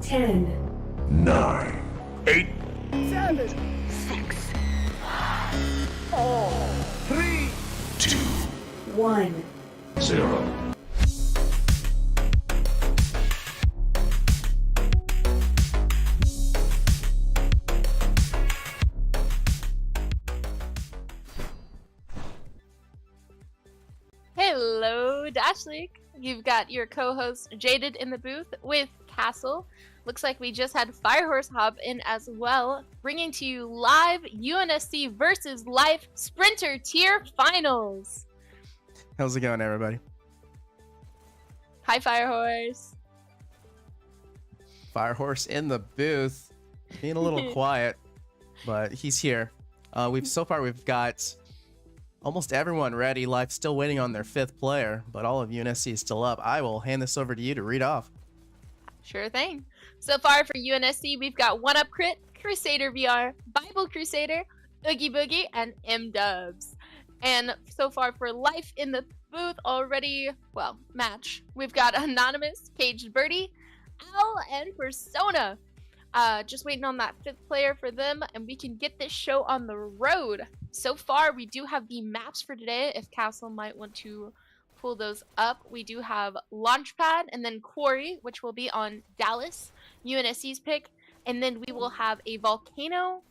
10, 9, 8, 7, 6, 3, 2, 1. 0. Hello, Dash League. You've got your co-host Jaded in the booth with Kastle. Looks like we just had Firehorse hop in as well, bringing to you live UNSC versus Life Sprinter Tier Finals. How's it going, everybody? Hi, Firehorse. Firehorse in the booth, being a little quiet, but he's here. We've got almost everyone ready. Live still waiting on their 5th player, but all of UNSC is still up. I will hand this over to you to read off. Sure thing. So far for UNSC, we've got 1UP Crit, Crusader VR, Bible Crusader, Oogie Boogie, and M-Dubs. And so far for Life in the booth already, match, we've got Anonymous, Caged Birdie, L, and Persona. Just waiting on that 5th player for them, and we can get this show on the road. So far, we do have the maps for today, if Kastle might want to pull those up. We do have Launchpad, and then Quarry, which will be on Dallas, UNSC's pick. And then we will have a Volcano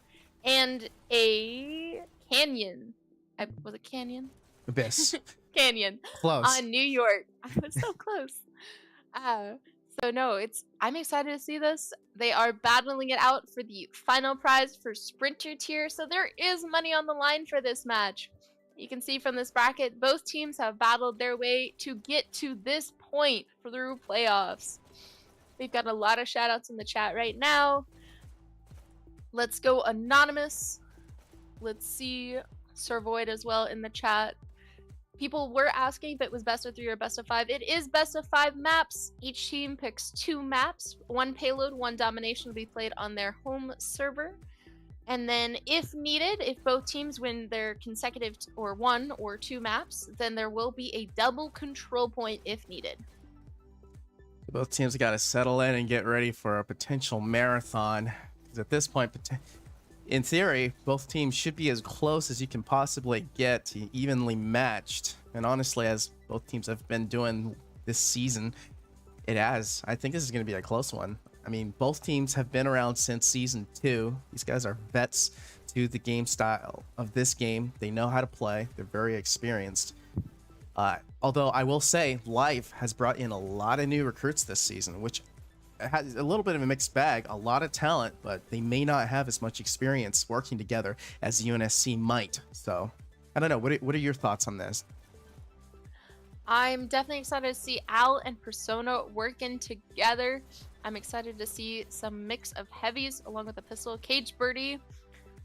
and a Canyon. Was it Canyon? Abyss. Canyon. Close. On New York. I was so close. I'm excited to see this. They are battling it out for the final prize for Sprinter tier, so there is money on the line for this match. You can see from this bracket, both teams have battled their way to get to this point through playoffs. We've got a lot of shoutouts in the chat right now. Let's go Anonymous. Let's see Servoid as well in the chat. People were asking if it was best of 3 or best of 5. It is best of 5 maps. Each team picks 2 maps. 1 payload, 1 domination will be played on their home server. And then if needed, if both teams win their consecutive or 1 or 2 maps, then there will be a double control point if needed. Both teams got to settle in and get ready for a potential marathon. Because at this point, in theory, both teams should be as close as you can possibly get to evenly matched. And honestly, as both teams have been doing this season, it has. I think this is going to be a close one. I mean, both teams have been around since season 2. These guys are vets to the game style of this game. They know how to play. They're very experienced. Although I will say, Life has brought in a lot of new recruits this season, which has a little bit of a mixed bag, a lot of talent, but they may not have as much experience working together as UNSC might. So I don't know. What are your thoughts on this? I'm definitely excited to see Al and Persona working together. I'm excited to see some mix of heavies along with a pistol. Caged Birdie,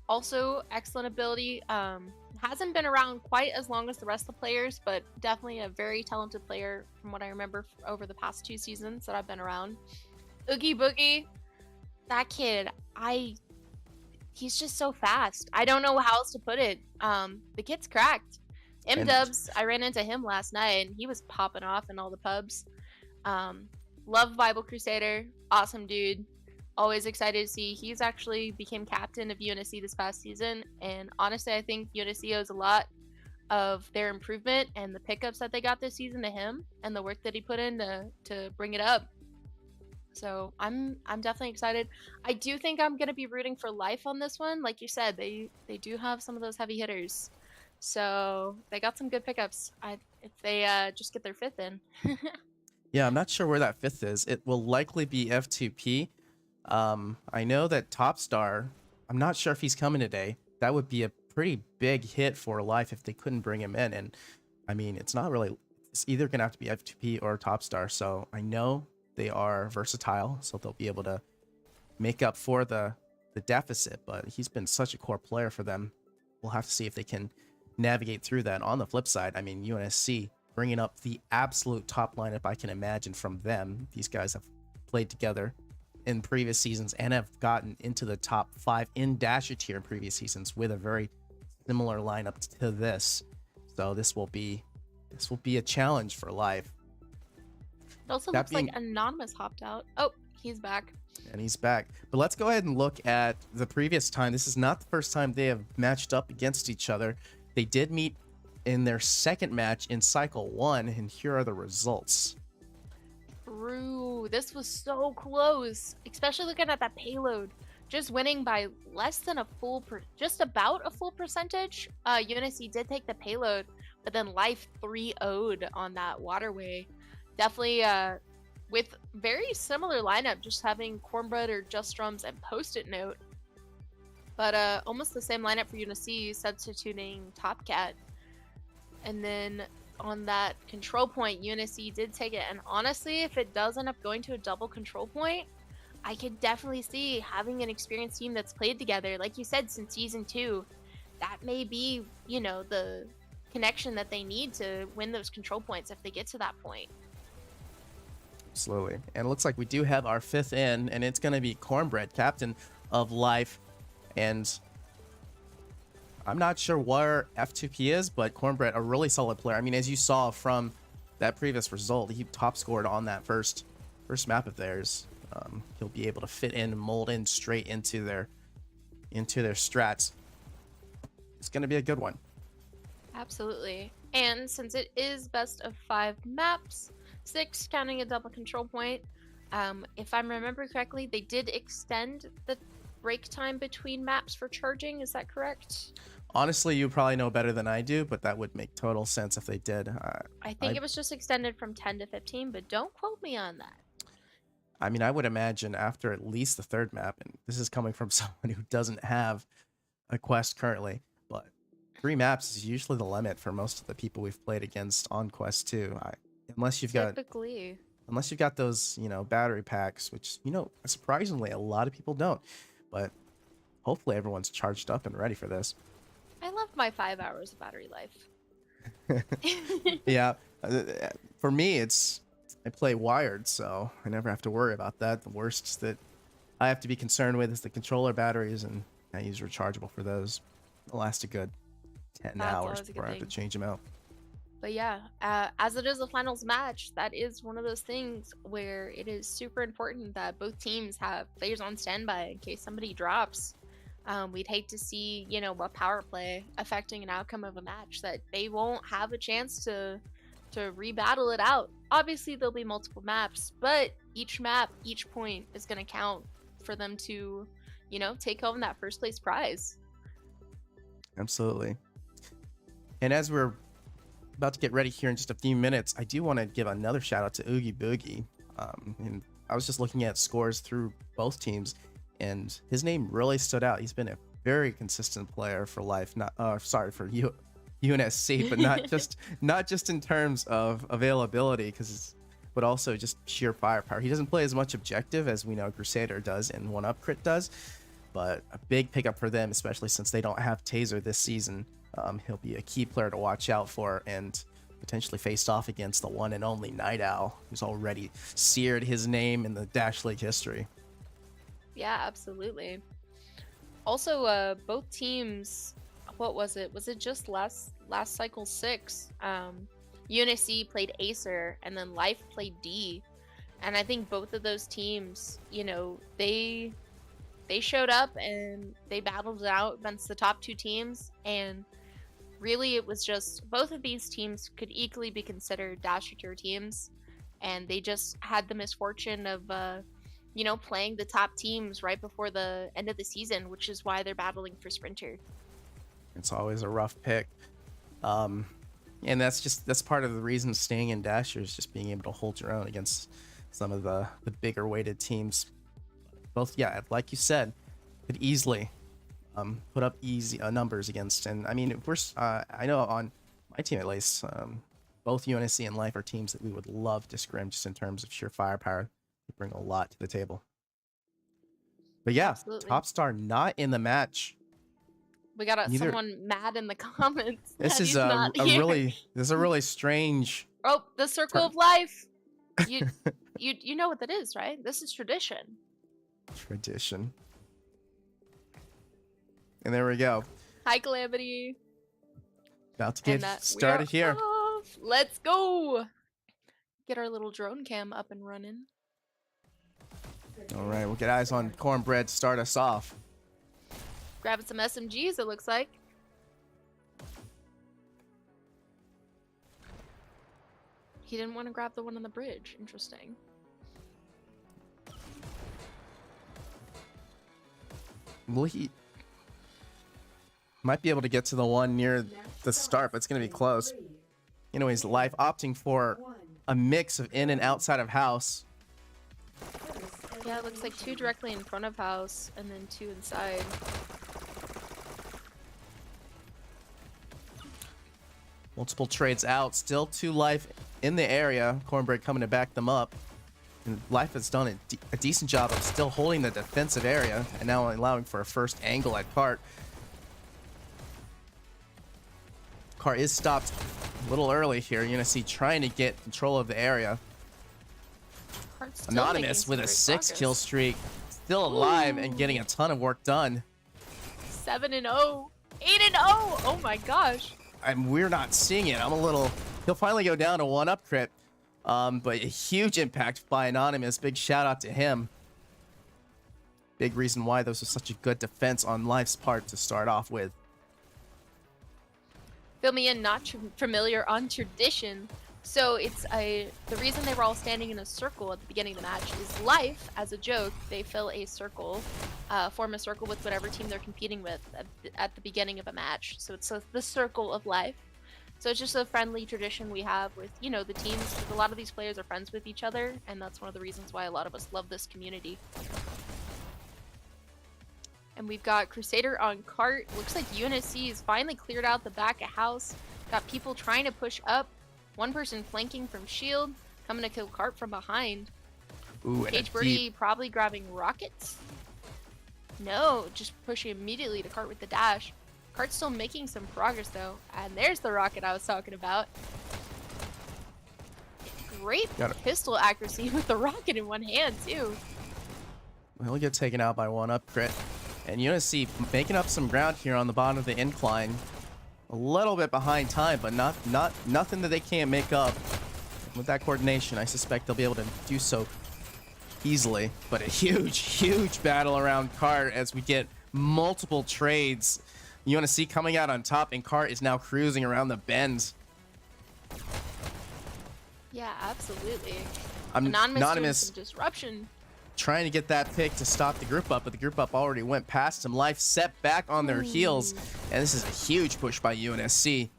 also excellent ability. Hasn't been around quite as long as the rest of the players, but definitely a very talented player from what I remember over the past 2 seasons that I've been around. Oogie Boogie, that kid, he's just so fast. I don't know how else to put it. The kid's cracked. M-Dubs, I ran into him last night and he was popping off in all the pubs. Love Bible Crusader, awesome dude. Always excited to see. He's actually became captain of UNSC this past season, and honestly, I think UNSC owes a lot of their improvement and the pickups that they got this season to him and the work that he put in to bring it up. So I'm definitely excited. I do think I'm gonna be rooting for Life on this one. Like you said, they do have some of those heavy hitters, so they got some good pickups. If they just get their 5th in. Yeah, I'm not sure where that 5th is. It will likely be F2P. I know that Topstar, I'm not sure if he's coming today. That would be a pretty big hit for Life if they couldn't bring him in. And I mean, it's either gonna have to be F2P or Topstar. So I know they are versatile, so they'll be able to make up for the deficit, but he's been such a core player for them. We'll have to see if they can navigate through that. On the flip side, I mean, UNSC bringing up the absolute top lineup I can imagine from them. These guys have played together in previous seasons and have gotten into the top 5 in Dasher tier in previous seasons with a very similar lineup to this. So this will be a challenge for Life. It also looks like Anonymous hopped out. Oh, He's back. And he's back. But let's go ahead and look at the previous time. This is not the first time they have matched up against each other. They did meet in their second match in Cycle 1, and here are the results. True. This was so close, especially looking at that payload. Just winning by less than a full, just about a full percentage. UNSC did take the payload, but then Life 3-0'd on that waterway. Definitely with very similar lineup, just having Cornbread or Just Drums and Post-it Note. But almost the same lineup for UNSC, substituting Top Cat. And then on that control point, UNSC did take it. And honestly, if it does end up going to a double control point, I could definitely see having an experienced team that's played together, like you said, since Season 2. That may be, you know, the connection that they need to win those control points if they get to that point. Slowly. And it looks like we do have our 5th in, and it's going to be Cornbread, captain of Life. And I'm not sure where F2P is, but Cornbread, a really solid player. I mean, as you saw from that previous result, he top scored on that first map of theirs. He'll be able to fit in and mold in straight into their strats. It's going to be a good one. Absolutely. And since it is best of 5 maps, 6 counting a double control point, if I remember correctly, they did extend the break time between maps for charging. Is that correct? Honestly, you probably know better than I do, but that would make total sense if they did. I think it was just extended from 10 to 15, but don't quote me on that. I mean, I would imagine after at least the 3rd map, and this is coming from someone who doesn't have a quest currently, but 3 maps is usually the limit for most of the people we've played against on Quest 2. Unless you've got those, you know, battery packs, which, you know, surprisingly a lot of people don't. But hopefully everyone's charged up and ready for this. I love my 5 hours of battery life. Yeah, for me, I play wired, so I never have to worry about that. The worst that I have to be concerned with is the controller batteries, and I use rechargeable for those. They'll last a good 10 hours before I have to change them out. But yeah, as it is a finals match, that is one of those things where it is super important that both teams have players on standby in case somebody drops. We'd hate to see, you know, a power play affecting an outcome of a match that they won't have a chance to rebattle it out. Obviously, there'll be multiple maps, but each map, each point is going to count for them to, you know, take home that first place prize. Absolutely. And as we're about to get ready here in just a few minutes, I do want to give another shout out to Oogie Boogie. And I was just looking at scores through both teams, and his name really stood out. He's been a very consistent player for Life. For UNSC, but not just in terms of availability, but also just sheer firepower. He doesn't play as much objective as we know Crusader does and 1UP Crit does, but a big pickup for them, especially since they don't have Taser this season. He'll be a key player to watch out for and potentially face off against the one and only Night Owl, who's already seared his name in the Dash League history. Yeah, absolutely. Also, both teams, what was it? Was it just last cycle 6? UNSC played Acer and then Life played D. And I think both of those teams, you know, they showed up and they battled it out against the top 2 teams, and really it was just both of these teams could equally be considered Dash Secure teams, and they just had the misfortune of you know, playing the top teams right before the end of the season, which is why they're battling for Sprinter. It's always a rough pick. And that's part of the reason staying in Dasher is just being able to hold your own against some of the bigger weighted teams. Both, yeah, like you said, could easily put up easy numbers against. And I mean, I know on my team at least, both UNSC and Life are teams that we would love to scrim just in terms of sheer firepower. They bring a lot to the table. But yeah, Absolutely. Top Star not in the match. We got someone mad in the comments. This is a really strange. Oh, the circle of life. You know what that is, right? This is tradition. Tradition. And there we go. Hi, Calamity. About to get started here. Off. Let's go. Get our little drone cam up and running. All right, we'll get eyes on Cornbread to start us off. Grabbing some SMGs, it looks like. He didn't want to grab the one on the bridge. Interesting. Well, he might be able to get to the one near the start, but it's going to be close. Anyways, Life opting for a mix of in and outside of house. Yeah, it looks like 2 directly in front of house and then 2 inside. Multiple trades out, still 2 Life in the area. Cornbread coming to back them up. And Life has done a decent job of still holding the defensive area and now allowing for a first angle at Cart. Cart is stopped a little early here. UNSC trying to get control of the area. Cart's still Anonymous making with a some great 6 kill streak, still alive and getting a ton of work done. 7-0, 8-0. Oh my gosh. And we're not seeing it. I'm a little. He'll finally go down to 1-up crit. But a huge impact by Anonymous. Big shout out to him. Big reason why this was such a good defense on Life's part to start off with. Fill me in, not familiar on tradition. So it's the reason they were all standing in a circle at the beginning of the match is Life, as a joke, they fill a circle, form a circle with whatever team they're competing with at the beginning of a match. So it's the circle of Life. So it's just a friendly tradition we have with, you know, the teams. A lot of these players are friends with each other, and that's one of the reasons why a lot of us love this community. And we've got Crusader on Cart. Looks like UNSC has finally cleared out the back of house. Got people trying to push up. One person flanking from shield, coming to kill Cart from behind. Ooh, Cage Birdie probably grabbing rockets. No, just pushing immediately to Cart with the dash. Cart's still making some progress though. And there's the rocket I was talking about. Great pistol accuracy with the rocket in one hand too. He'll get taken out by 1-up crit. And UNSC making up some ground here on the bottom of the incline. A little bit behind time, but nothing that they can't make up. With that coordination, I suspect they'll be able to do so easily. But a huge battle around Cart as we get multiple trades. UNSC coming out on top, and Cart is now cruising around the bends. Yeah, absolutely. Anonymous doing some disruption. Trying to get that pick to stop the group up, but the group up already went past him. Life set back on their heels, and this is a huge push by UNSC.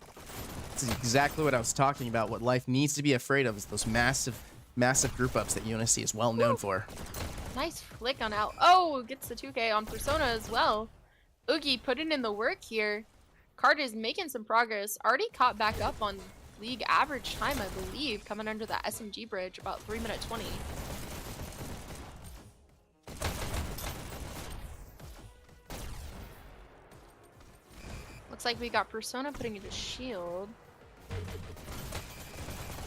This is exactly what I was talking about. What Life needs to be afraid of is those massive group ups that UNSC is well known for. Nice flick on out. Oh, gets the 2K on Persona as well. Oogie putting in the work here. Cart is making some progress. Already caught back up on league average time, I believe, coming under that SMG bridge, about 3:20. Looks like we got Persona putting in a shield.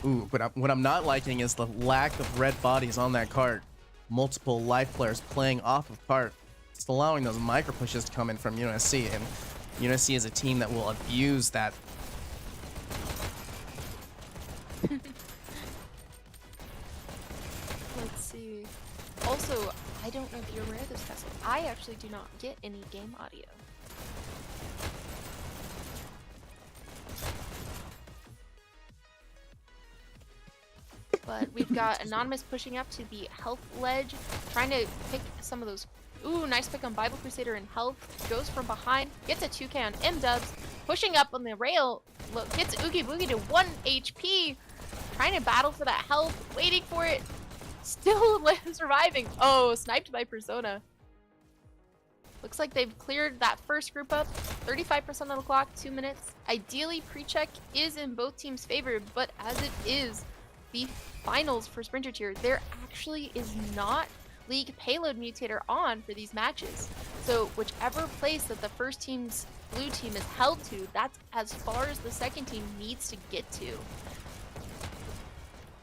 Ooh, but what I'm not liking is the lack of red bodies on that Cart. Multiple Life players playing off of Cart. It's allowing those micro pushes to come in from UNSC, and UNSC is a team that will abuse that. Let's see. Also, I don't know if you're aware of this, Kastle. I actually do not get any game audio. But we've got Anonymous pushing up to the health ledge, trying to pick some of those. Ooh, nice pick on Bible Crusader in health. Goes from behind, gets a 2K on M-Dubs, pushing up on the rail. Look, gets Oogie Boogie to 1 HP. Trying to battle for that health, waiting for it. Still surviving. Oh, sniped by Persona. Looks like they've cleared that first group up. 35% on the clock, 2 minutes. Ideally, pre-check is in both teams' favor, but as it is the finals for Sprinter Tier, there actually is not League Payload Mutator on for these matches. So whichever place that the first team's blue team is held to, that's as far as the second team needs to get to.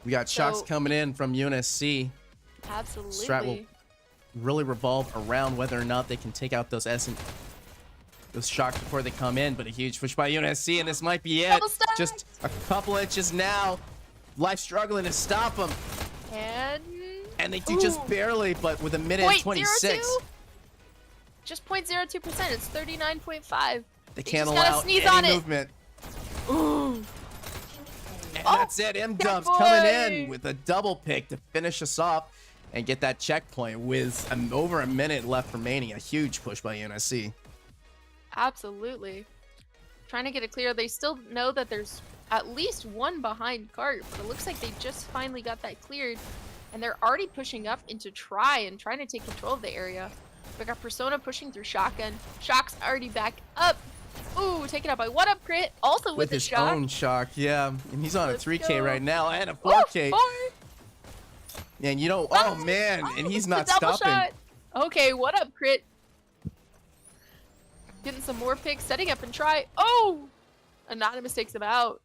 We got shocks coming in from UNSC. Absolutely. Strat will really revolve around whether or not they can take out those those shocks before they come in, but a huge push by UNSC, and this might be it. Just a couple inches now. Life struggling to stop them. And And they do just Ooh. barely, but with a minute and 26. 0.02? Just 0.02%. It's 39.5. They can't just gotta allow sneeze any on it. movement. Ooh. And Oh, that's it. yeah, M-Dubs boy. coming in with a double pick to finish us off and get that checkpoint with over a minute left remaining. A huge push by UNSC. Absolutely. Trying to get it clear. They still know that there's at least one behind cart, but it looks like they just finally got that cleared. And they're already pushing up into trying to take control of the area. We got Persona pushing through shotgun. Shock's already back up. Ooh, taken out by what up crit. Also with, his shock. own shock, yeah. And he's on Let's a 3K go. right now and a Ooh, 4K. 4. And you know, oh man, and he's not The double stopping. shot. Okay, what up crit? Getting some more picks, setting up and try. Oh! Anonymous takes him out.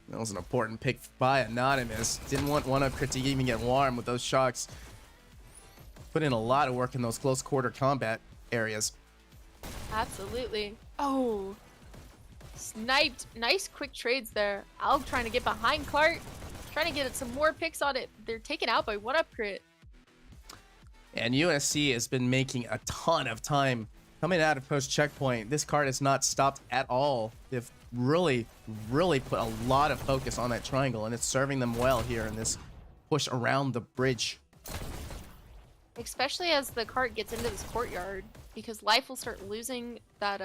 That was an important pick by Anonymous. Didn't want one-up crit to even get warm with those shocks. Put in a lot of work in those close quarter combat areas. Absolutely. Oh. Sniped. Nice quick trades there. Alg trying to get behind cart. Trying to get some more picks on it. They're taken out by what up crit. And UNSC has been making a ton of time coming out of post checkpoint. This card has not stopped at all. They've really put a lot of focus on that triangle, and it's serving them well here in this push around the bridge. Especially as the cart gets into this courtyard, because life will start losing that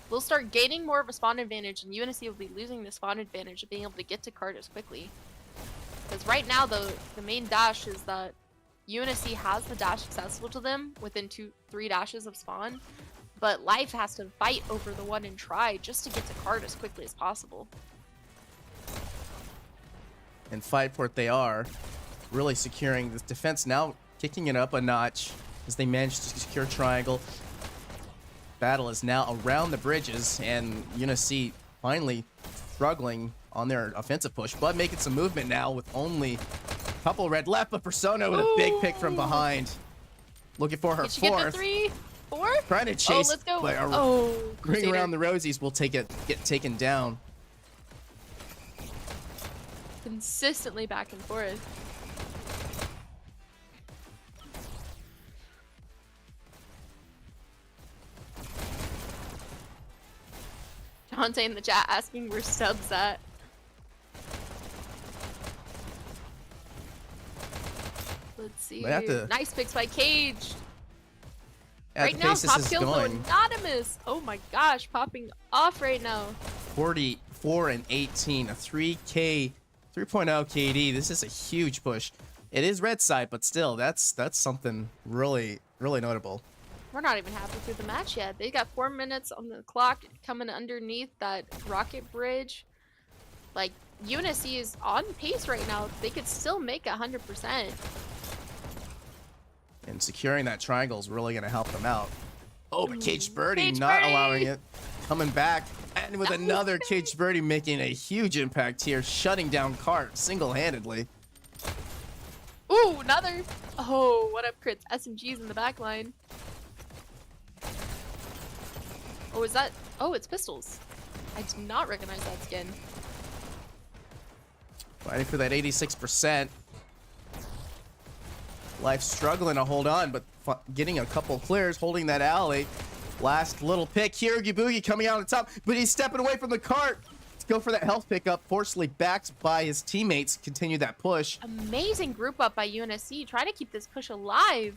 they'll start gaining more of a spawn advantage, and UNSC will be losing the spawn advantage of being able to get to cart as quickly. Because right now the main dash is that UNSC has the dash accessible to them within 2-3 dashes of spawn, but life has to fight over the one and try just to get to cart as quickly as possible. And fight for it they are, really securing this defense now, kicking it up a notch as they manage to secure triangle. Battle is now around the bridges, and UNSC finally struggling on their offensive push, but making some movement now with only a couple red left, but Persona with a big pick from behind. Looking for her Did she get the fourth. 3, 4? Trying to chase, Oh, let's go. but a Oh, ring Crusader. around the rosies will get taken down. Consistently back and forth. Dante in the chat asking where subs at. Let's see. They have to- Nice picks by Cage. At Right the now, pace this top is kills are going, anonymous. Oh my gosh, popping off right now. 44 and 18, a 3K, 3.0 KD. This is a huge push. It is red side, but still, that's something really notable. We're not even halfway through the match yet. They got 4 minutes on the clock coming underneath that rocket bridge. Like, UNSC is on pace right now. They could still make 100%. And securing that triangle is really going to help them out. Oh, but Cage Birdie Cage not Birdie! allowing it. Coming back. And with Nice. another Cage Birdie making a huge impact here, shutting down Cart single-handedly. Ooh, another. Oh, what up, crits? SMGs in the back line. Oh, is that? Oh, it's pistols. I did not recognize that skin. Fighting for that 86%. Life struggling to hold on, but getting a couple clears, holding that alley. Last little pick here, Oogie Boogie coming out on top, but he's stepping away from the cart. Let's go for that health pickup, forcefully backed by his teammates, continue that push. Amazing group up by UNSC. Try to keep this push alive.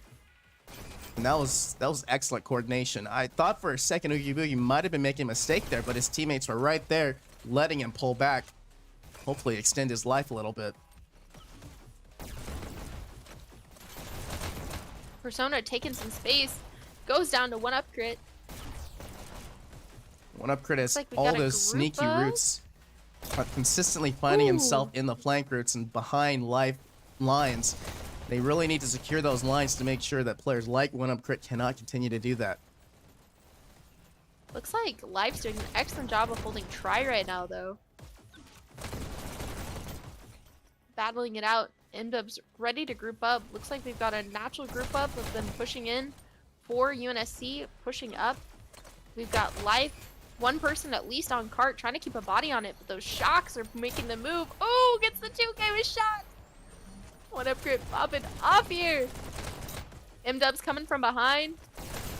And that was excellent coordination. I thought for a second Oogie Boogie might have been making a mistake there, but his teammates were right there, letting him pull back. Hopefully extend his life a little bit. Persona taking some space. Goes down to 1-up crit. One up crit has Looks like we all got a those group sneaky up. routes. Consistently finding Ooh. himself in the flank routes and behind life lines. They really need to secure those lines to make sure that players like One Up Crit cannot continue to do that. Looks like Life's doing an excellent job of holding try right now, though. Battling it out. M-Dub's ready to group up. Looks like we've got a natural group up of them pushing in for UNSC, pushing up. We've got Life, one person at least on cart, trying to keep a body on it, but those shocks are making the move. Oh, gets the 2K with shot. One upgrade popping off here. M-Dub's coming from behind.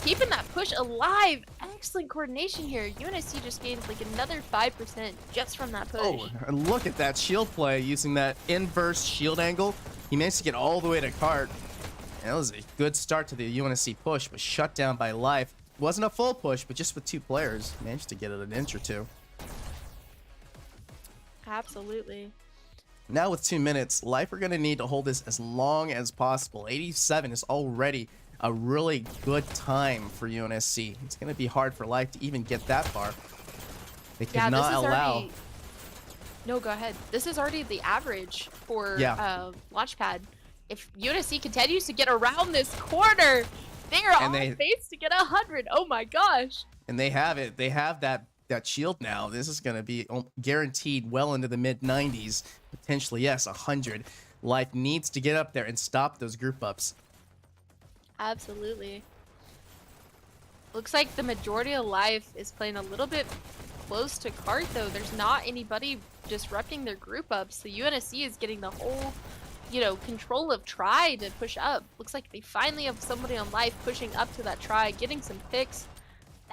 Keeping that push alive. Excellent coordination here. UNSC just gained like another 5% just from that push. Oh, and look at that shield play using that inverse shield angle. He managed to get all the way to cart. And that was a good start to the UNSC push, but shut down by Life. Wasn't a full push, but just with 2 players. Managed to get it an inch or 2. Absolutely. Now with 2 minutes, Life are going to need to hold this as long as possible. 87 is already a really good time for UNSC. It's going to be hard for Life to even get that far. They cannot allow... Already... No, go ahead. This is already the average for Launchpad. If UNSC continues to get around this corner, they are on pace to get 100. Oh my gosh. And they have it. They have that shield now. This is going to be guaranteed well into the mid-90s. Potentially, yes, 100. Life needs to get up there and stop those group ups. Absolutely. Looks like the majority of Life is playing a little bit close to cart, though. There's not anybody disrupting their group ups. The UNSC is getting the whole, control of try to push up. Looks like they finally have somebody on Life pushing up to that try, getting some picks.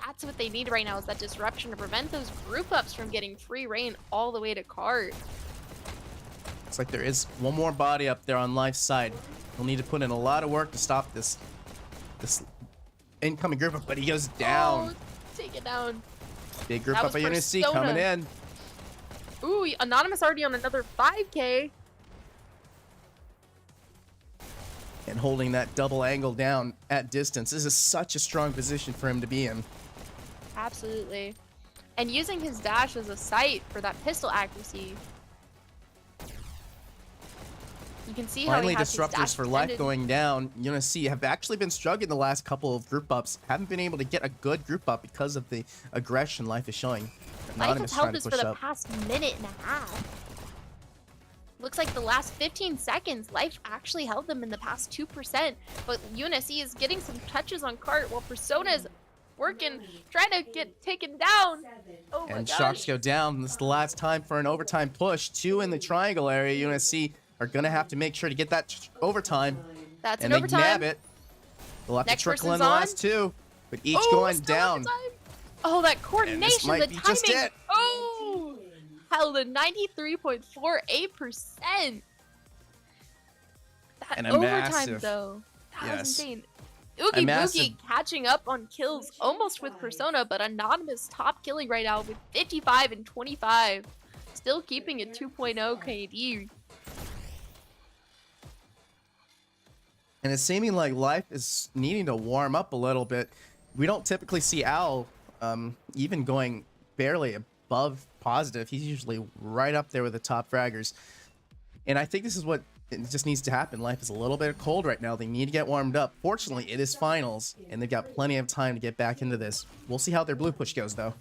That's what they need right now, is that disruption to prevent those group ups from getting free reign all the way to cart. Looks like there is one more body up there on Life's side. He'll need to put in a lot of work to stop this incoming group up, but he goes down. Oh, take it down. Big group up by UNSC coming in. Ooh, Anonymous already on another 5K. And holding that double angle down at distance. This is such a strong position for him to be in. Absolutely. And using his dash as a sight for that pistol accuracy. You can see Finally, how he has disruptors for Life going down. UNSC have actually been struggling the last couple of group ups. Haven't been able to get a good group up because of the aggression Life is showing. Life has held this for the past minute and a half. Looks like the last 15 seconds, Life actually held them in the past 2%. But UNSC is getting some touches on cart while Persona is working, trying to get taken down. Oh my and gosh. Sharks go down. This is the last time for an overtime push. 2 in the triangle area. UNSC are going to have to make sure to get that overtime. That's and an overtime. Nab it. They'll have Next to trickle in person's the on. last 2. But each Oh, going still down. overtime. Oh, that coordination, might the be timing. just it. Oh, held a 93.48%. That And a overtime, massive- though. That was yes. insane. A Oogie massive- Boogie catching up on kills almost with Persona, but Anonymous top killing right now with 55 and 25. Still keeping a 2.0 KD. And it's seeming like Life is needing to warm up a little bit. We don't typically see Al even going barely above positive. He's usually right up there with the top fraggers. And I think this is what it just needs to happen. Life is a little bit cold right now. They need to get warmed up. Fortunately, it is finals, and they've got plenty of time to get back into this. We'll see how their blue push goes, though.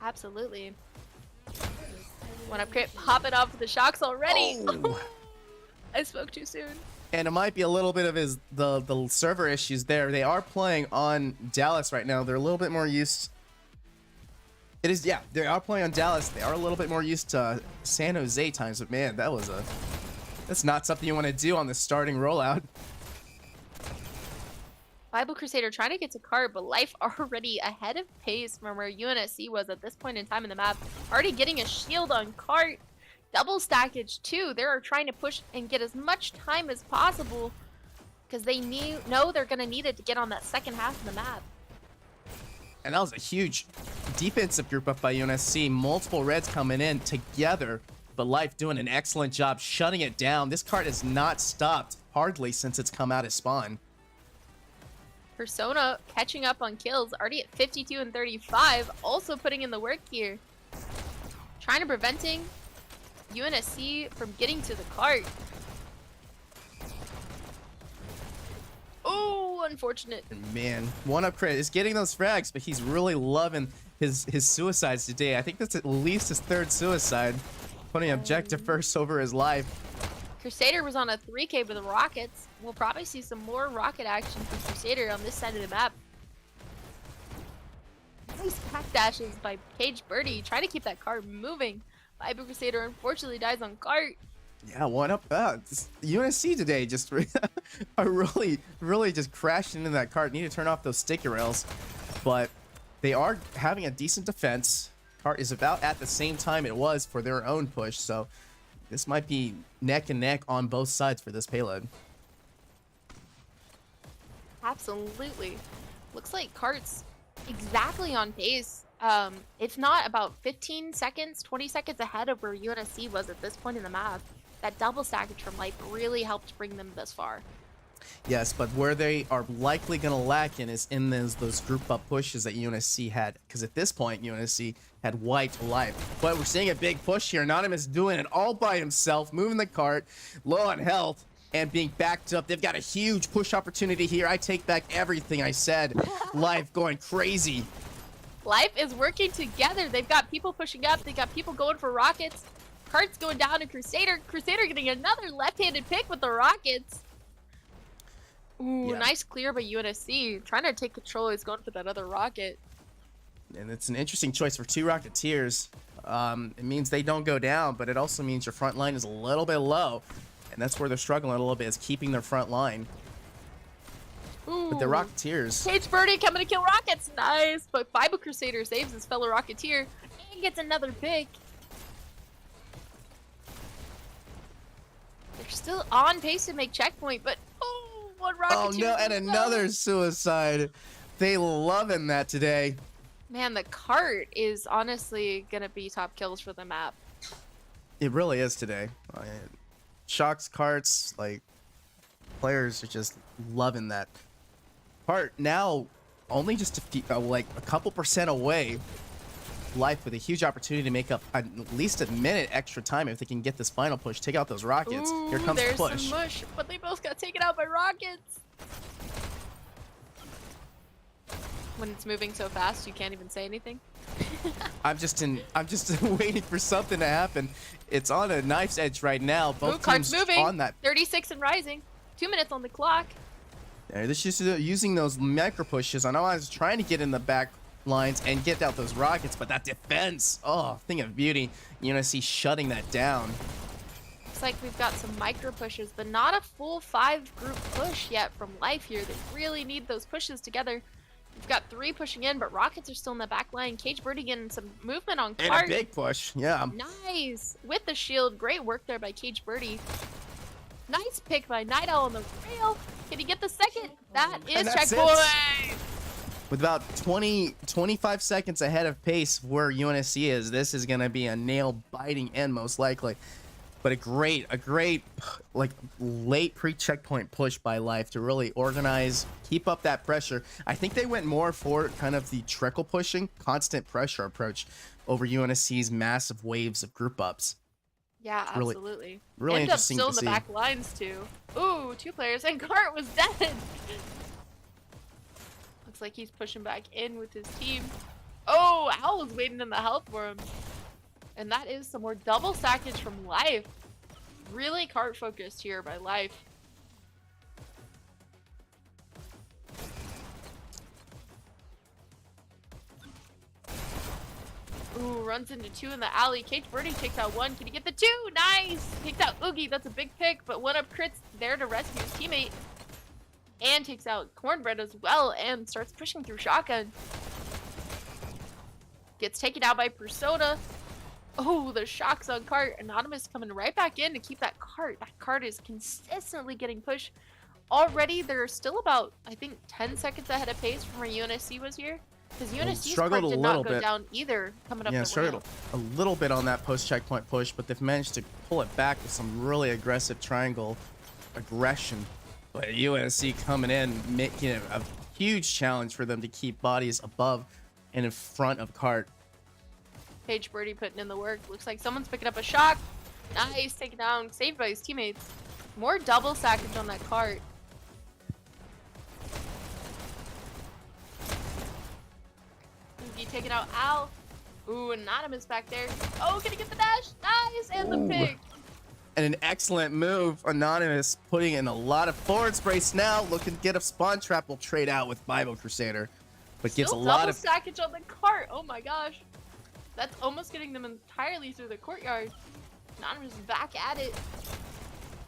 Absolutely. One upgrade, pop it off with the shocks already. Oh. I spoke too soon. And it might be a little bit of the server issues there. They are playing on Dallas right now. They're a little bit more used. It is, yeah, they are playing on Dallas. They are a little bit more used to San Jose times, but man, that's not something you want to do on the starting rollout. Bible Crusader trying to get to cart, but Life already ahead of pace from where UNSC was at this point in time in the map. Already getting a shield on cart. Double stackage too. They're trying to push and get as much time as possible because they know they're going to need it to get on that second half of the map. And that was a huge defensive group up by UNSC. Multiple reds coming in together, but Life doing an excellent job shutting it down. This cart has not stopped hardly since it's come out of spawn. Persona catching up on kills, already at 52 and 35, also putting in the work here. Trying to preventing UNSC from getting to the cart. Oh, unfortunate. Man, one up crit is getting those frags, but he's really loving his suicides today. I think that's at least his 3rd suicide, putting objective first over his life. Crusader was on a 3K with the rockets. We'll probably see some more rocket action from Crusader on this side of the map. Nice pack dashes by Cage Birdie, trying to keep that cart moving. Viper Crusader unfortunately dies on cart. Yeah, one up. UNSC today just are really just crashing into that cart. Need to turn off those sticky rails, but they are having a decent defense. Cart is about at the same time it was for their own push, so this might be neck and neck on both sides for this payload. Absolutely. Looks like cart's exactly on pace. If not about 15 seconds, 20 seconds ahead of where UNSC was at this point in the map. That double stackage from Life really helped bring them this far. Yes, but where they are likely going to lack in is in those group up pushes that UNSC had. Because at this point, UNSC had wiped Life. But we're seeing a big push here. Anonymous doing it all by himself, moving the cart, low on health, and being backed up. They've got a huge push opportunity here. I take back everything I said. Life going crazy. Life is working together. They've got people pushing up. They got people going for rockets. Cart's going down to Crusader. Crusader getting another left-handed pick with the rockets. Ooh, Yeah. Nice clear by UNSC. Trying to take control. He's going for that other rocket. And it's an interesting choice for two Rocketeers. It means they don't go down, but it also means your front line is a little bit low. And that's where they're struggling a little bit, is keeping their front line. Ooh. But the Rocketeers... Cage Birdie coming to kill rockets. Nice. But Bible Crusader saves his fellow Rocketeer and gets another pick. They're still on pace to make checkpoint, but one Rocketeer. Oh no, and goes another down. suicide. They loving that today. Man, the cart is honestly gonna be top kills for the map. It really is today. Shocks, carts, like, players are just loving that. Cart now only just like a couple percent away. Life with a huge opportunity to make up at least a minute extra time if they can get this final push. Take out those rockets. Ooh, Here comes the there's push. some mush, but they both got taken out by rockets. When it's moving so fast, you can't even say anything. I'm just waiting for something to happen. It's on a knife's edge right now. Both Cart's teams moving. on that. 36 and rising. 2 minutes on the clock. They're just using those micro pushes. I know I was trying to get in the back lines and get out those rockets, but that defense, oh, thing of beauty. UNSC shutting that down. Looks like we've got some micro pushes, but not a full 5 group push yet from Life here. They really need those pushes together. We've got 3 pushing in, but rockets are still in the back line. Cage Birdie getting some movement on And Clark. a big push, yeah. Nice! With the shield. Great work there by Cage Birdie. Nice pick by Night Owl on the rail. Can he get the second? That is And that's checkpoint! it. With about 25 seconds ahead of pace where UNSC is, this is going to be a nail-biting end most likely. But a great, like, late pre-checkpoint push by Life to really organize, keep up that pressure. I think they went more for kind of the trickle pushing, constant pressure approach over UNSC's massive waves of group ups. Yeah, Really- absolutely. really End up interesting still to in the see. back lines too. Ooh, 2 players and Cart was dead. Looks like he's pushing back in with his team. Oh, Owl was waiting in the health for him. And that is some more double stackage from Life. Really Cart focused here by Life. Ooh, runs into 2 in the alley. Cage Birdie takes out 1. Can he get the 2? Nice! Takes out Oogie. That's a big pick, but 1 up crits there to rescue his teammate. And takes out Cornbread as well and starts pushing through shotgun. Gets taken out by Persona. Oh, the shocks on Cart. Anonymous coming right back in to keep that Cart. That Cart is consistently getting pushed. Already, they're still about, I think, 10 seconds ahead of pace from where UNSC was here. Because UNSC's struggled Cart a did little not go bit. down either coming up Yeah, the struggled ramp. a little bit on that post-checkpoint push, but they've managed to pull it back with some really aggressive triangle aggression. But UNSC coming in, making it a huge challenge for them to keep bodies above and in front of Cart. Cage Birdie putting in the work. Looks like someone's picking up a shock. Nice, taken down, saved by his teammates. More double sackage on that Cart. Oogie taking out Al. Ooh, Anonymous back there. Oh, can he get the dash? Nice, and the Ooh. pick. And an excellent move. Anonymous putting in a lot of forward sprays now. Looking to get a spawn trap. Will trade out with Bible Crusader. But gives a Still lot double of... sackage on the Cart. Oh my gosh. That's almost getting them entirely through the courtyard. Anonymous is back at it.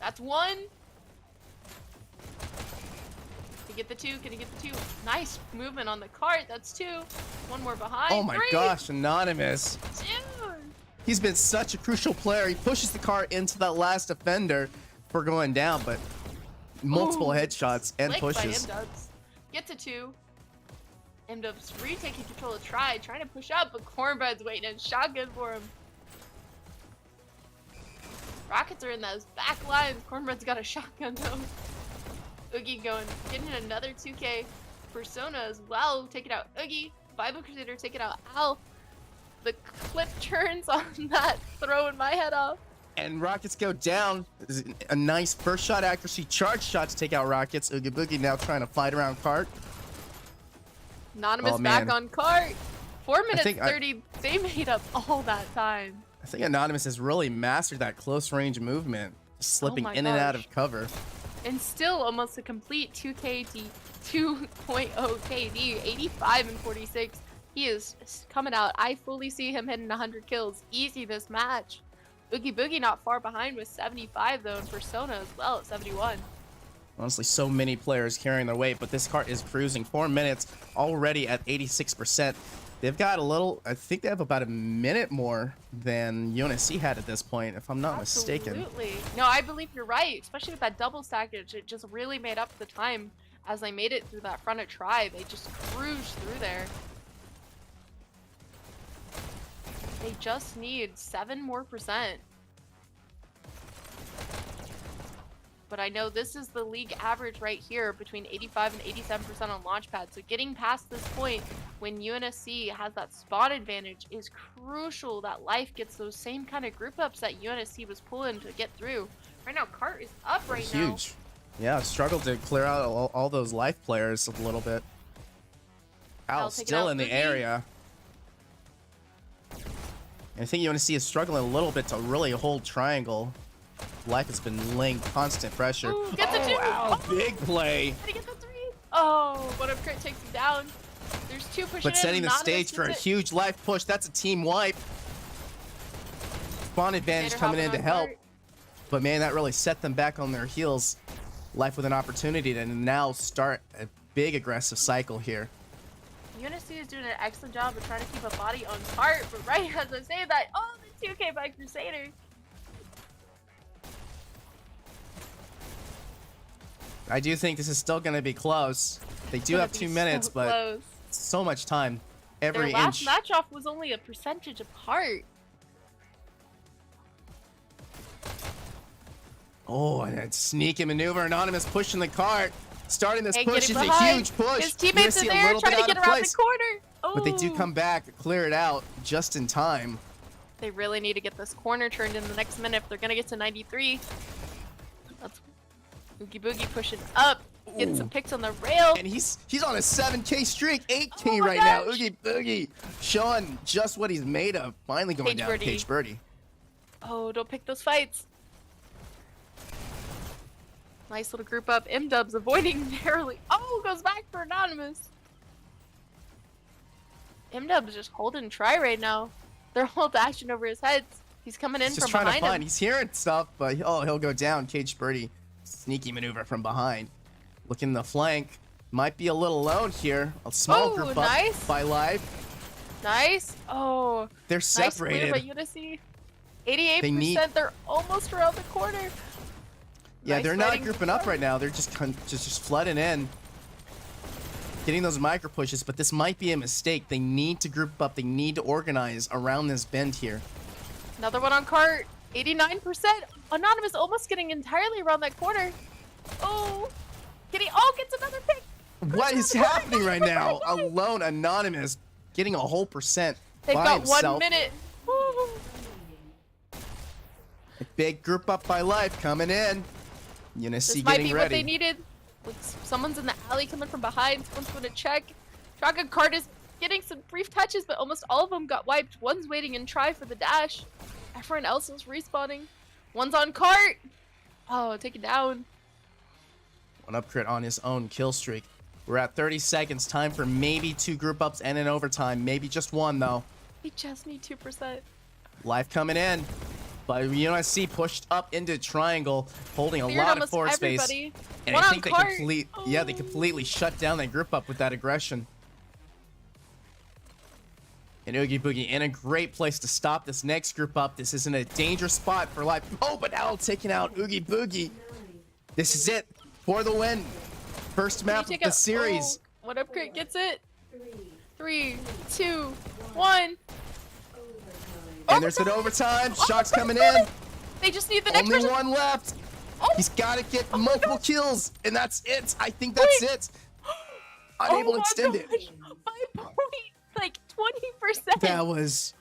That's one. Can he get the two? Can he get the two? Nice movement on the cart. That's two. One more behind. Oh my Three. gosh, Anonymous. Dude. He's been such a crucial player. He pushes the cart into that last defender for going down, but multiple Ooh, headshots and Slick pushes. By M-Dubs. Get to two. M-Dubs retaking control of try, trying to push up, but Cornbread's waiting and shotgun for him. Rockets are in those back lines. Cornbread's got a shotgun though. Oogie going, getting another 2K. Persona as well, taking out Oogie. Bible Crusader taking out Al. The clip turns on that, throwing my head off. And Rockets go down. A nice first shot accuracy, charge shot to take out Rockets. Oogie Boogie now trying to fight around cart. Anonymous Oh, back man. on cart. 4 minutes think 30. They made up all that time. I think Anonymous has really mastered that close range movement, slipping my in and out gosh. of cover. And still almost a complete 2KD, 2.0 KD, 85 and 46. He is coming out. I fully see him hitting 100 kills. Easy this match. Oogie Boogie not far behind with 75 though, and Persona as well at 71. Honestly, so many players carrying their weight, but this cart is cruising. 4 minutes already at 86%. They've got a little, I think they have about a minute more than UNSC had at this point, if I'm not mistaken. Absolutely. No, I believe you're right, especially with that double stackage. It just really made up the time as they made it through that front of try. They just cruised through there. They just need 7% more. But I know this is the league average right here between 85 and 87% on Launchpad. So getting past this point when UNSC has that spot advantage is crucial that Life gets those same kind of group ups that UNSC was pulling to get through. Right now, Cart is up right now. Huge. Yeah, struggled to clear out all those Life players a little bit. Al taking still out in the Boogie. area. I think UNSC is struggling a little bit to really hold triangle. Life has been laying constant pressure. Ooh, get the two. Wow, Oh, big play. did he get the three? Oh, but if Crit takes him down. There's two pushing But setting in. the Anonymous stage for a gets it. huge Life push. That's a team wipe. Spawn advantage Gator coming in hopping to on help. Cart. But man, that really set them back on their heels. Life with an opportunity to now start a big aggressive cycle here. UNSC is doing an excellent job of trying to keep a body on Cart, but right as I say that, oh, the 2K by Crusader. I do think this is still going to be close. They do have 2 minutes, but Close. so much time. Every Their last inch. match off was only a percentage apart. Oh, and that sneaky maneuver. Anonymous pushing the cart. Starting this And push getting is a behind. huge push. His teammates UNSC are a there little bit trying to out get of around place, the corner. Oh. but they do come back, clear it out just in time. They really need to get this corner turned in the next minute if they're gonna get to 93. That's Oogie Boogie pushing up, getting some picks on the rail. And he's on a 7K streak, 8K Oh my right now. gosh. Oogie Boogie showing just what he's made of. Finally going Cage down, Birdie. Cage Birdie. Oh, don't pick those fights. Nice little group up. M-Dubs avoiding narrowly. Oh, goes back for Anonymous. M-Dubs just holding try right now. They're all dashing over his heads. He's coming in He's just from trying to behind find. him. He's hearing stuff, but he'll go down. Cage Birdie, sneaky maneuver from behind. Looking the flank. Might be a little alone here. A small Oh, group nice. up by Live. Nice. Oh, They're nice clear separated. by UNSC. 88%. They need- They're almost around the corner. Yeah, Nice they're not fighting. grouping up right now. They're just flooding in, getting those micro pushes. But this might be a mistake. They need to group up. They need to organize around this bend here. Another one on cart. 89%. Anonymous almost getting entirely around that corner. Oh, Kitty. Oh, gets another pick. What is happening right now? Alone, Anonymous getting a whole percent They've by got himself. 1 minute. Woo. A big group up by Life coming in. UNSC This might getting be ready. what they needed. Like, someone's in the alley coming from behind. Someone's going to check. Shotgun cart is getting some brief touches, but almost all of them got wiped. One's waiting and try for the dash. Everyone else is respawning. One's on cart. Oh, take it down. One up crit on his own kill streak. We're at 30 seconds. Time for maybe 2 group ups and an overtime. Maybe just one though. We just need 2%. Life coming in. But UNSC pushed up into triangle, holding a Cleared lot of almost forward space. everybody. And One I on think they cart. they completely shut down that group up with that aggression. And Oogie Boogie in a great place to stop this next group up. This isn't a dangerous spot for life. Oh, but now taking out Oogie Boogie. This is it for the win. First map of the series. Oh, what up, Crit gets it? 3, 2, 1. And there's an overtime. Shock's coming in. They just need the next Only person. one left. Oh. He's got to get multiple kills, and that's it. I think that's it. Unable to extend it. By point, like 20%. That was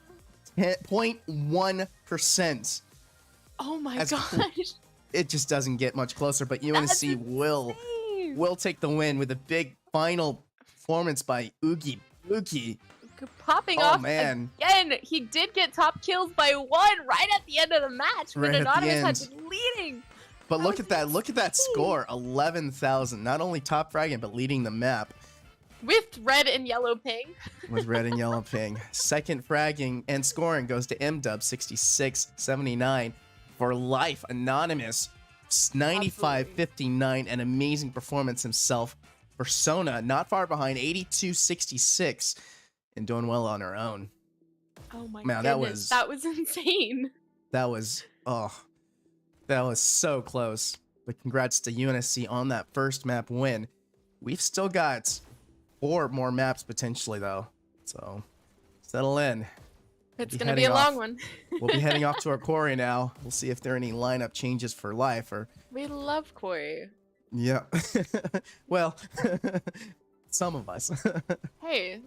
0.1%. Oh my That's gosh. It just doesn't get much closer, but UNSC will take the win with a big final performance by Oogie Boogie. Popping Oh, off man. again. He did get top kills by 1 right at the end of the match. Right But at the Anonymous had end. been leading. But look at that. was Look at that insane. score. 11,000. Not only top fragging, but leading the map With red and yellow ping. with red and yellow ping. Second fragging and scoring goes to MDub 66-79. For life, Anonymous 95-59. An amazing performance himself. Persona not far behind 82-66 and doing well on her own. Oh my Man, goodness. That was insane. That was so close. But congrats to UNSC on that first map win. We've still got 4 more maps potentially though. So settle in. It's Be going to be a heading long off. one. We'll be heading off to our quarry now. We'll see if there are any lineup changes for life or We love Quarry. yeah. Well, some of us. Hey,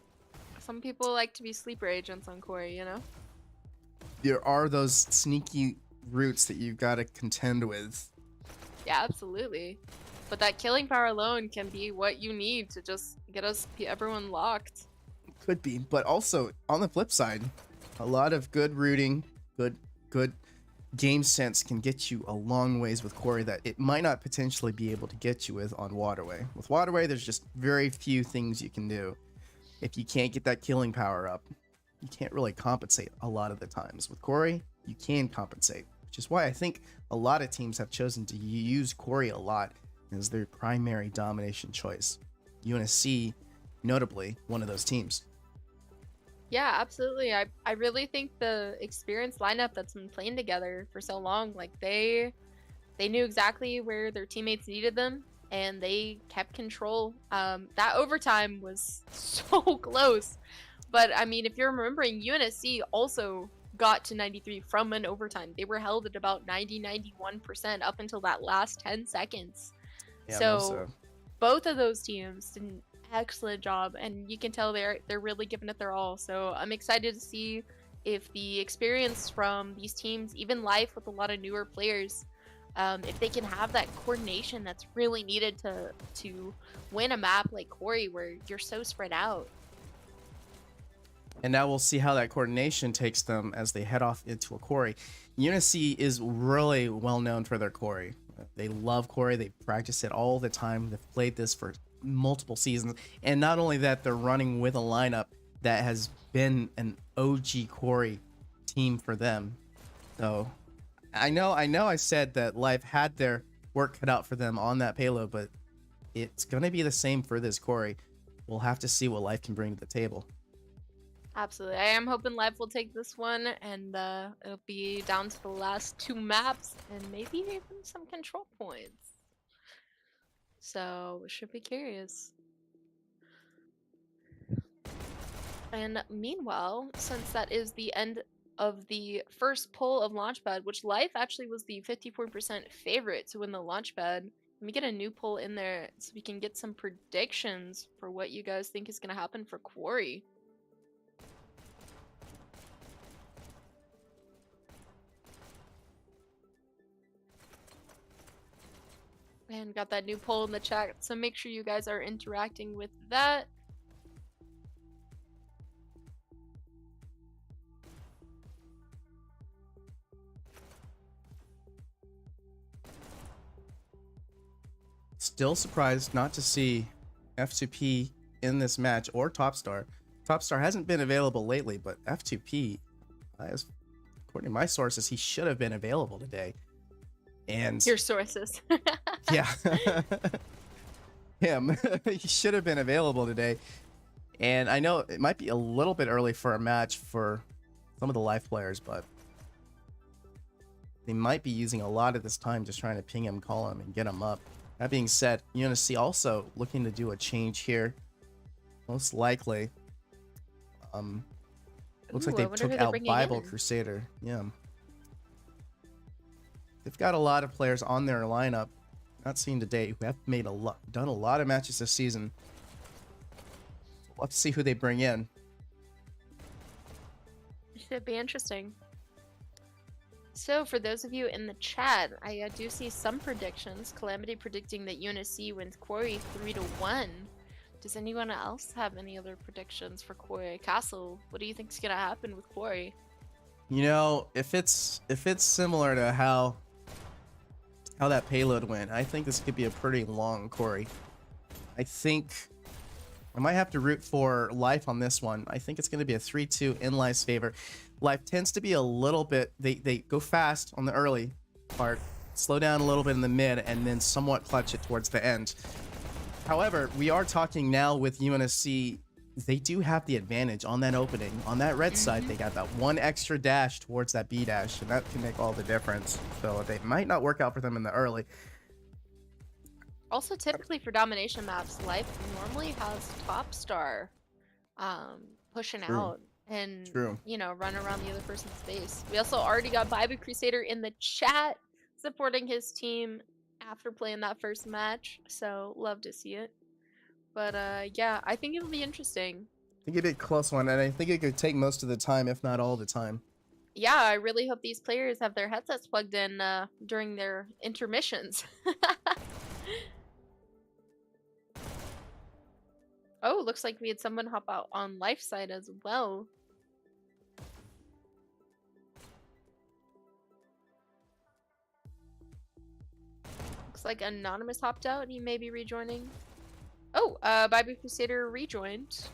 some people like to be sleeper agents on Quarry, you know? There are those sneaky routes that you've got to contend with. Yeah, absolutely. But that killing power alone can be what you need to just get everyone locked. Could be, but also on the flip side, a lot of good rooting, good game sense can get you a long ways with Quarry that it might not potentially be able to get you with on Waterway. With Waterway, there's just very few things you can do. If you can't get that killing power up, you can't really compensate a lot of the times. With Quarry, you can compensate, which is why I think a lot of teams have chosen to use Quarry a lot as their primary domination choice. UNSC, notably, one of those teams. Yeah, absolutely. I really think the experienced lineup that's been playing together for so long, like they knew exactly where their teammates needed them and they kept control. That overtime was so close. But I mean, if you're remembering, UNSC also got to 93 from an overtime. They were held at about 91% up until that last 10 seconds. Yeah, So both of those teams did an excellent job, and you can tell they're really giving it their all. So I'm excited to see if the experience from these teams, even live with a lot of newer players, if they can have that coordination that's really needed to win a map like Quarry where you're so spread out. And now we'll see how that coordination takes them as they head off into a quarry. UNSC is really well known for their quarry. They love quarry. They practice it all the time. They've played this for multiple seasons. And not only that, they're running with a lineup that has been an OG quarry team for them. So I know I said that Life had their work cut out for them on that payload, but it's going to be the same for this quarry. We'll have to see what Life can bring to the table. Absolutely. I am hoping Live will take this one, and it'll be down to the last 2 maps and maybe even some control points. So we should be curious. And meanwhile, since that is the end of the first poll of Launchpad, which Life actually was the 54% favorite to win the Launchpad, let me get a new poll in there so we can get some predictions for what you guys think is going to happen for Quarry. And got that new poll in the chat, so make sure you guys are interacting with that. Still surprised not to see F2P in this match or Topstar. Topstar hasn't been available lately, but F2P, as according to my sources, he should have been available today. And Your sources. yeah, him, he should have been available today. And I know it might be a little bit early for a match for some of the life players, but they might be using a lot of this time just trying to ping him, call him, and get him up. That being said, UNSC also looking to do a change here. Most likely. Looks like Ooh, I they wonder took who they're out bringing Bible in. Crusader. Yeah. They've got a lot of players on their lineup. Not seen today who have made done a lot of matches this season. We'll have to see who they bring in. Should be interesting. So, for those of you in the chat, I do see some predictions. Calamity predicting that UNSC wins Quarry 3-1. Does anyone else have any other predictions for Quarry? Kastle, what do you think's gonna happen with Quarry? You know, if it's similar to how that payload went, I think this could be a pretty long Quarry. I think I might have to root for Life on this one. I think it's going to be a 3-2 in Life's favor. Life tends to be a little bit, they go fast on the early part, slow down a little bit in the mid, and then somewhat clutch it towards the end. However, we are talking now with UNSC. They do have the advantage on that opening. On that red side, they got that one extra dash towards that B dash, and that can make all the difference. So they might not work out for them in the early. Also, typically for domination maps, Life normally has top star pushing out and you know, run around the other person's base. We also already got Bible Crusader in the chat supporting his team after playing that first match, so love to see it. But yeah, I think it'll be interesting. I think it'd be a close one, and I think it could take most of the time, if not all the time. Yeah, I really hope these players have their headsets plugged in during their intermissions. Oh, looks like we had someone hop out on Life side as well. Looks like Anonymous hopped out. He may be rejoining. Oh, Bible Crusader rejoined.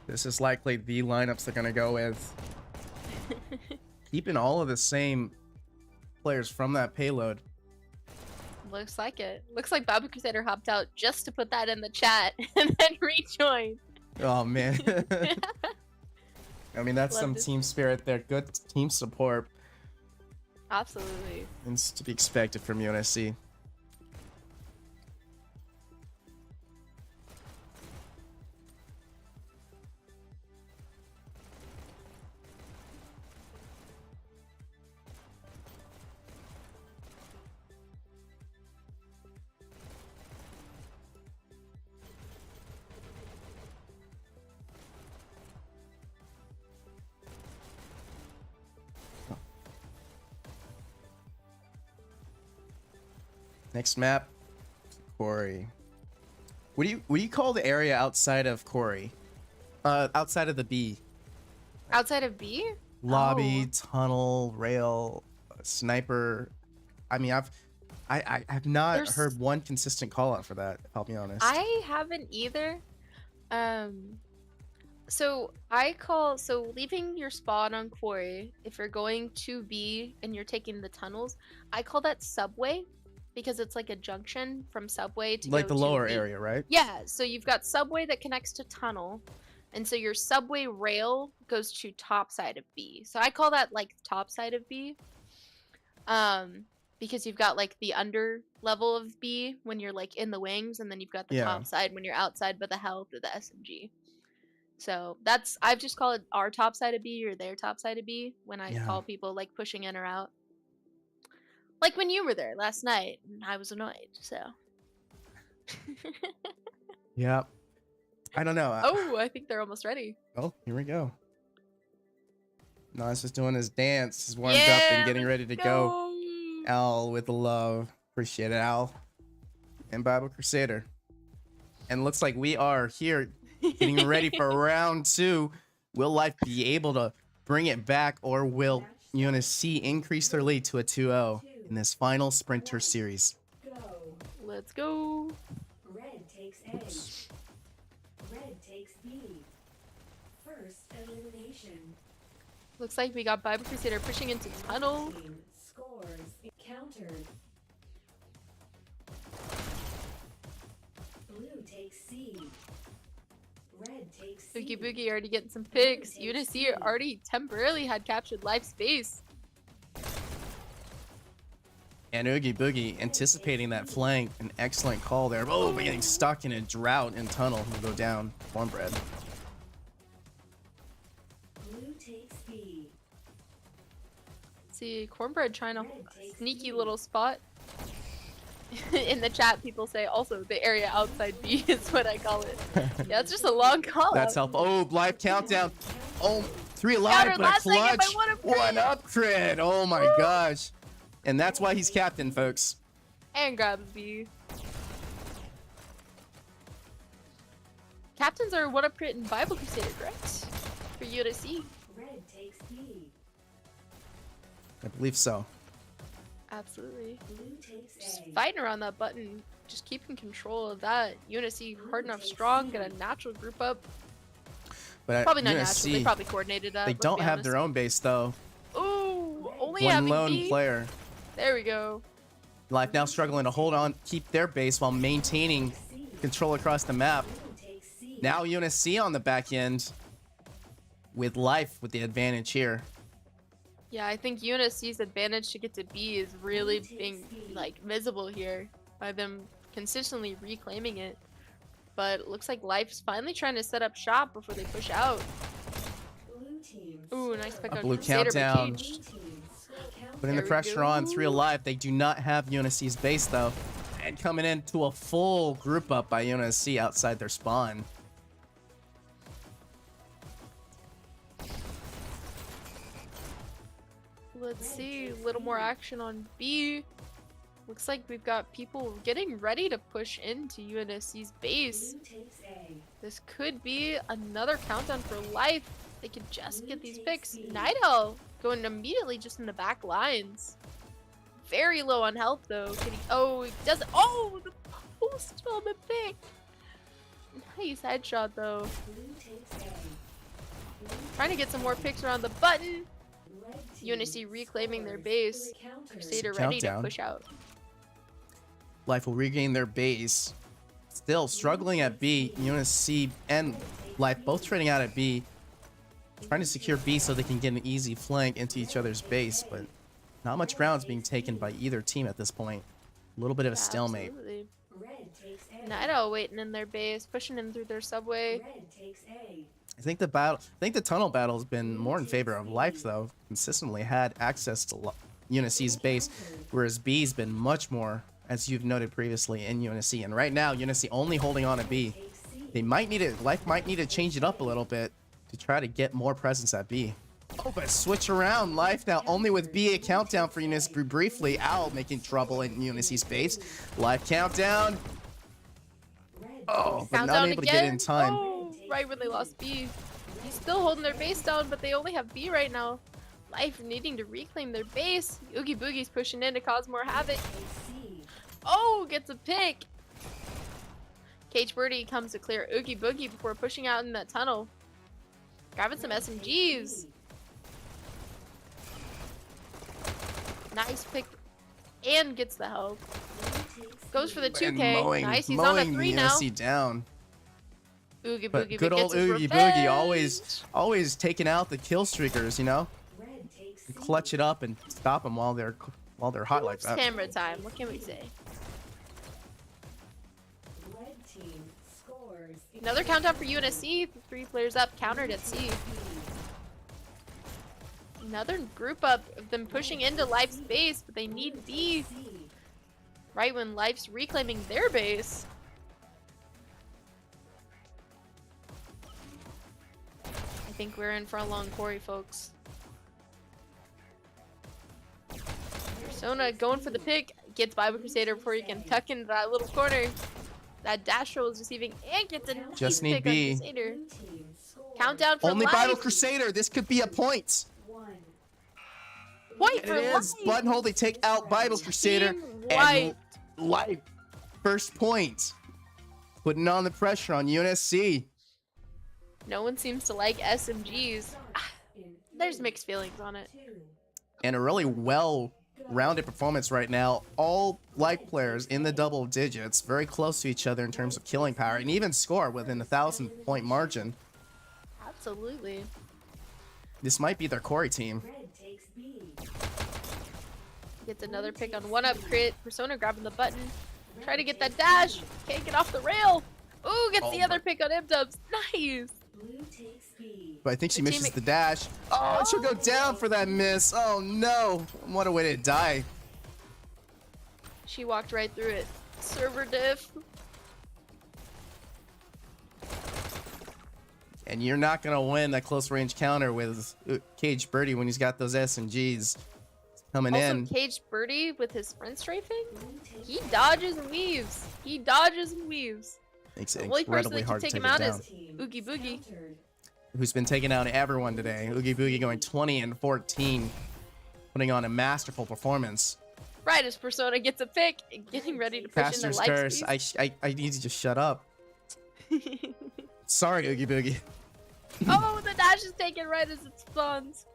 This is likely the lineups they're going to go with. Keeping all of the same players from that payload. Looks like it. Looks like Bible Crusader hopped out just to put that in the chat and then rejoined. Oh, man. I mean, that's some Love team spirit there. Good team support. Absolutely. It's to be expected from UNSC. Next map, Quarry. What do you call the area outside of Quarry? Outside of the B. Outside of B? Lobby, Oh. tunnel, rail, sniper. I mean, I have not There's- heard one consistent call out for that, if I'll be honest. I haven't either. So leaving your spawn on Quarry, if you're going to B and you're taking the tunnels, I call that subway because it's like a junction from subway to like go the to lower B. area, right? Yeah, so you've got subway that connects to tunnel, and so your subway rail goes to top side of B. So I call that like top side of B. Because you've got like the under level of B when you're like in the wings, and then you've got the Yeah. top side when you're outside by the health or the SMG. So I've just called it our top side of B or their top side of B when I Yeah. call people like pushing in or out. Like when you were there last night, and I was annoyed. So. Yeah. I don't know. Oh, I think they're almost ready. Oh, here we go. Nas is doing his dance. He's warmed up Yeah, and getting ready to go. go. Al with the love. Appreciate it, Al. and Bible Crusader. And looks like we are here getting ready for round 2. Will Life be able to bring it back, or will UNSC increase their lead to a 2-0 in this final Sprinter series? Let's go. Red takes A. Red takes B. First elimination. Looks like we got Bible Crusader pushing into tunnel. Team scores. Countered. Blue takes C. Red takes C. Boogie Boogie already getting some picks. UNSC already temporarily had captured Life space. And Oogie Boogie anticipating that flank. An excellent call there. Oh, but getting stuck in a drought in tunnel. He'll go down. Cornbread. Blue takes B. See, Cornbread trying a sneaky little spot. In the chat, people say also the area outside B is what I call it. Yeah, it's just a long call. That's helpful. Oh, live countdown. Oh, 3 alive, Counter but a last second clutch. by one up crit. Oh my gosh. And that's why he's captain, folks. And grabs B. Captains are one up crit in Bible Crusader, correct? For UNSC. Red takes B. I believe so. Absolutely. Blue takes Just A. fighting around that button. Just keeping control of that. UNSC hard enough strong. Get a natural group up. But at Probably not UNSC, natural. They probably coordinated that. they let's don't be have their honest. own base, though. Ooh, only One having lone B. player. There we go. Life now struggling to hold on, keep their base while maintaining control across the map. Blue takes C. Now UNSC on the back end with Life with the advantage here. Yeah, I think UNSC's advantage to get to B is really being like visible here by them consistently reclaiming it. But it looks like Life's finally trying to set up shop before they push out. Blue team. Ooh, nice pick A on blue Crusader, but countdown. caged. Putting the There we pressure on, go. 3 alive. They do not have UNSC's base, though. And coming into a full group up by UNSC outside their spawn. Let's see, a little more action on B. Looks like we've got people getting ready to push into UNSC's base. Blue takes A. This could be another countdown for Life. They could just get these picks. Night Owl going immediately just in the back lines. Very low on health though. Can he, oh, he does. Oh, the post on the pick. Nice headshot though. Blue takes A. Trying to get some more picks around the button. Red team UNSC reclaiming their scores. base. Countered. Crusader ready to Countdown. push out. Life will regain their base. Still struggling at B. UNSC and Life both trading out at B. Trying to secure B so they can get an easy flank into each other's base, but not much ground's being taken by either team at this point. A little bit of a stalemate. Absolutely. Red takes A. Night Owl waiting in their base, pushing in through their subway. Red takes A. I think the tunnel battle has been more in favor of Life, though. Consistently had access to UNSC's base, whereas B's been much more, as you've noted previously, in UNSC. And right now, UNSC only holding on to B. Takes C. They might need it. Life might need to change it up a little bit to try to get more presence at B. Oh, but switch around. Life now only with B. A countdown for UNSC briefly. Owl making trouble in UNSC's base. Life countdown. Red Oh, but not Countdown able to again. get in time. Oh, right when they lost B. He's still holding their base down, but they only have B right now. Life needing to reclaim their base. Oogie Boogie's pushing in to cause more havoc. takes C. Oh, gets a pick. Cage Birdie comes to clear Oogie Boogie before pushing out in that tunnel. Grabbing some SMGs. Nice pick. And gets the health. Blue takes Goes for the And 2K. Nice, he's on a mowing 3 the now. UNSC down. Oogie But Boogie good gets old his Oogie revenge. Boogie always taking out the kill streakers, you know? Red takes C. Clutch it up and stop them while they're hot like It's that. camera time. What can we say? Red team scores. Another countdown for UNSC. 3 players up, countered at C. Another group up of them pushing into Life's base, but they need B C. right when Life's reclaiming their base. I think we're in for a long Quarry, folks. Persona going for the pick, gets Bible Crusader before he can tuck into that little corner. That dash roll is receiving and gets a nice Just need pick on B. Crusader. Blue team scores Countdown for Only life. Bible Crusader. This could be a point. 1. Point And for it is. life. Button hold. They take out Bible Crusader. Team And White. life. First point. Putting on the pressure on UNSC. No one seems to like SMGs. There's mixed feelings on it. 2. And a really well-rounded performance right now. All life players in the double digits, very close to each other in terms of killing power, and even score within a 1,000-point margin. Absolutely. This might be their Quarry team. Red takes B. Gets another pick on 1-up crit. Persona grabbing the button. Try to get that dash. Can't get off the rail. Ooh, gets the other pick on M-dubs. Nice. Blue takes B. But I think she The misses team- the dash. Oh, she'll go down for that miss. Oh no. What a way to die. She walked right through it. Server diff. And you're not going to win that close range counter with Cage Birdie when he's got those SMGs coming Also, in. Cage Birdie with his sprint strafing. He dodges and weaves. He dodges and weaves. Makes it The only person incredibly that can hard to take take him it out down. is Oogie Boogie. Countered. Who's been taking out everyone today. Oogie Boogie going 20-14. Putting on a masterful performance. Right as Persona gets a pick and getting ready to push into Pastor's life curse. speed. I need to just shut up. Sorry, Oogie Boogie. Oh, the dash is taken right as it spawns.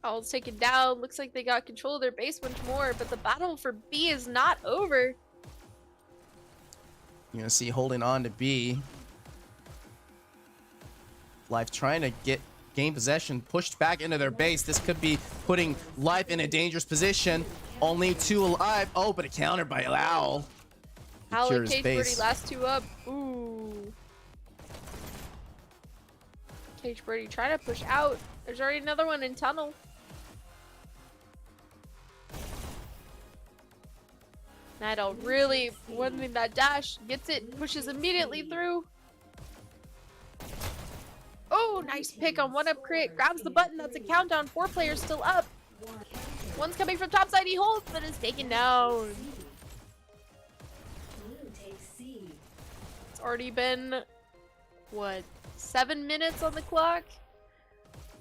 Oh, it's taken down. Looks like they got control of their base once more, but the battle for B is not over. You're gonna see holding on to B. Life trying to gain possession, pushed back into their base. This could be putting Life in a dangerous position. Only 2 alive. Oh, but a counter by Owl. Owl and Secures Cage base. Birdie last 2 up. Ooh. Cage Birdie trying to push out. There's already another one in tunnel. Nidal really wanting that dash. Gets it. Pushes immediately through. Oh, nice pick on 1-up crit. Grabs the button. That's a countdown. 4 players still up. One's coming from top side. He holds, but is taken down. Blue takes C. It's already been, what, 7 minutes on the clock?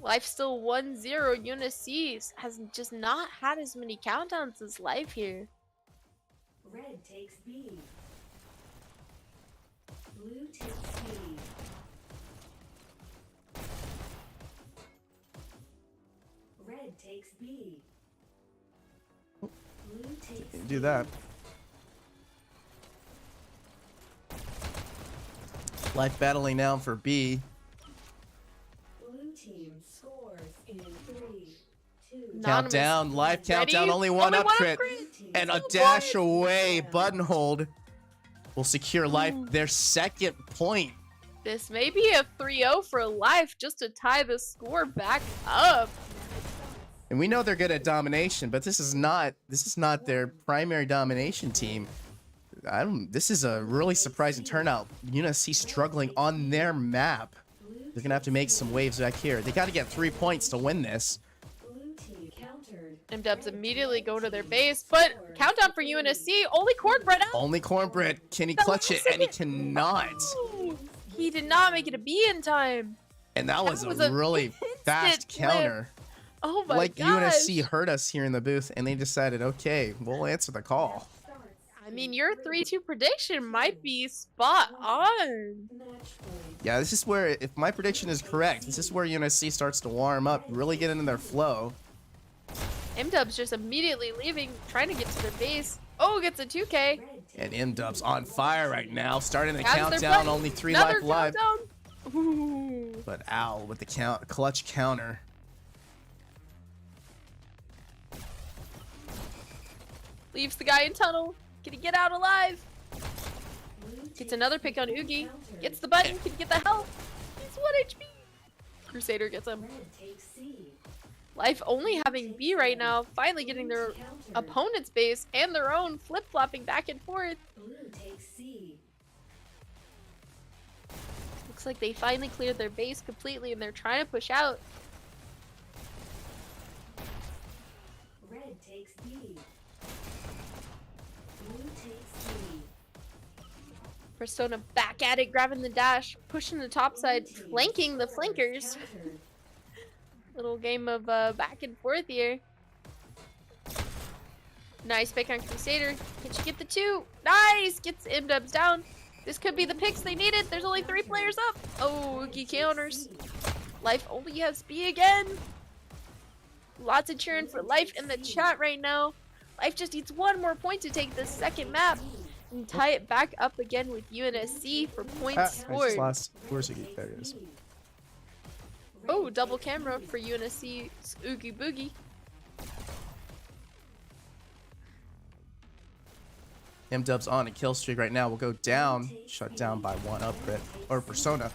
Life still 1-0. UNSC has just not had as many countdowns as Life here. Red takes B. Blue takes C. Red takes B. Blue takes Do that. Life battling now for B. Blue team scores in 3, 2. Anonymous. Countdown. Life Ready? countdown. Only one up crit. Team And a Two dash points. away. Button hold will secure Life Ooh. their 2nd point. This may be a 3-0 for Life just to tie the score back up. And we know they're good at domination, but this is not their primary domination team. This is a really surprising turnout. UNSC struggling on their map. They're gonna have to make some waves back here. They gotta get 3 points to win this. Blue team countered. M-dubs immediately go to their base, but countdown for UNSC. Only Cornbread out. Only Cornbread, can he clutch it? And he cannot. Ooh, he did not make it a B in time. And that was was a a really fast instant flip. counter. Oh my Like gosh. UNSC heard us here in the booth and they decided, okay, we'll answer the call. Starts. I mean, your 3-2 prediction might be spot on. Match point. Yeah, this is where, if my prediction is correct, this is where UNSC starts to warm up, really get into their flow. M-dubs just immediately leaving, trying to get to their base. Oh, gets a 2K. Red And M-Dub's on fire right now, starting the Grabs their countdown, button. only 3 Another life live. countdown. Ooh. But Owl with the clutch counter. Leaves the guy in tunnel. Can he get out alive? blue Gets team another pick on Oogie. countered. Gets the button. Can he get the health? He's 1 HP. Crusader gets him. Red takes C. Life only having B right now. Finally getting their Countered. opponent's base and their own flip-flopping back and forth. Blue takes C. Looks like they finally cleared their base completely and they're trying to push out. Red Red takes B. Blue takes C. Persona back at it, grabbing the dash, pushing the top side, flanking the flankers. Countered. Little game of back and forth here. Nice pick on Crusader. Can she get the 2? Nice! Gets M-dubs down. This could be the picks they needed. There's only 3 players up. Oh, Oogie counters. Life only has B again. Lots of cheering for Life in the chat right now. Life just needs 1 more point to take the second map and tie it back up again with UNSC for points I scored. just lost. Where's Oogie? There it is. Oh, double camera for UNSC's Oogie Boogie. M-dub's on a kill streak right now. Will go down. Shut down by 1 up crit. Or Persona.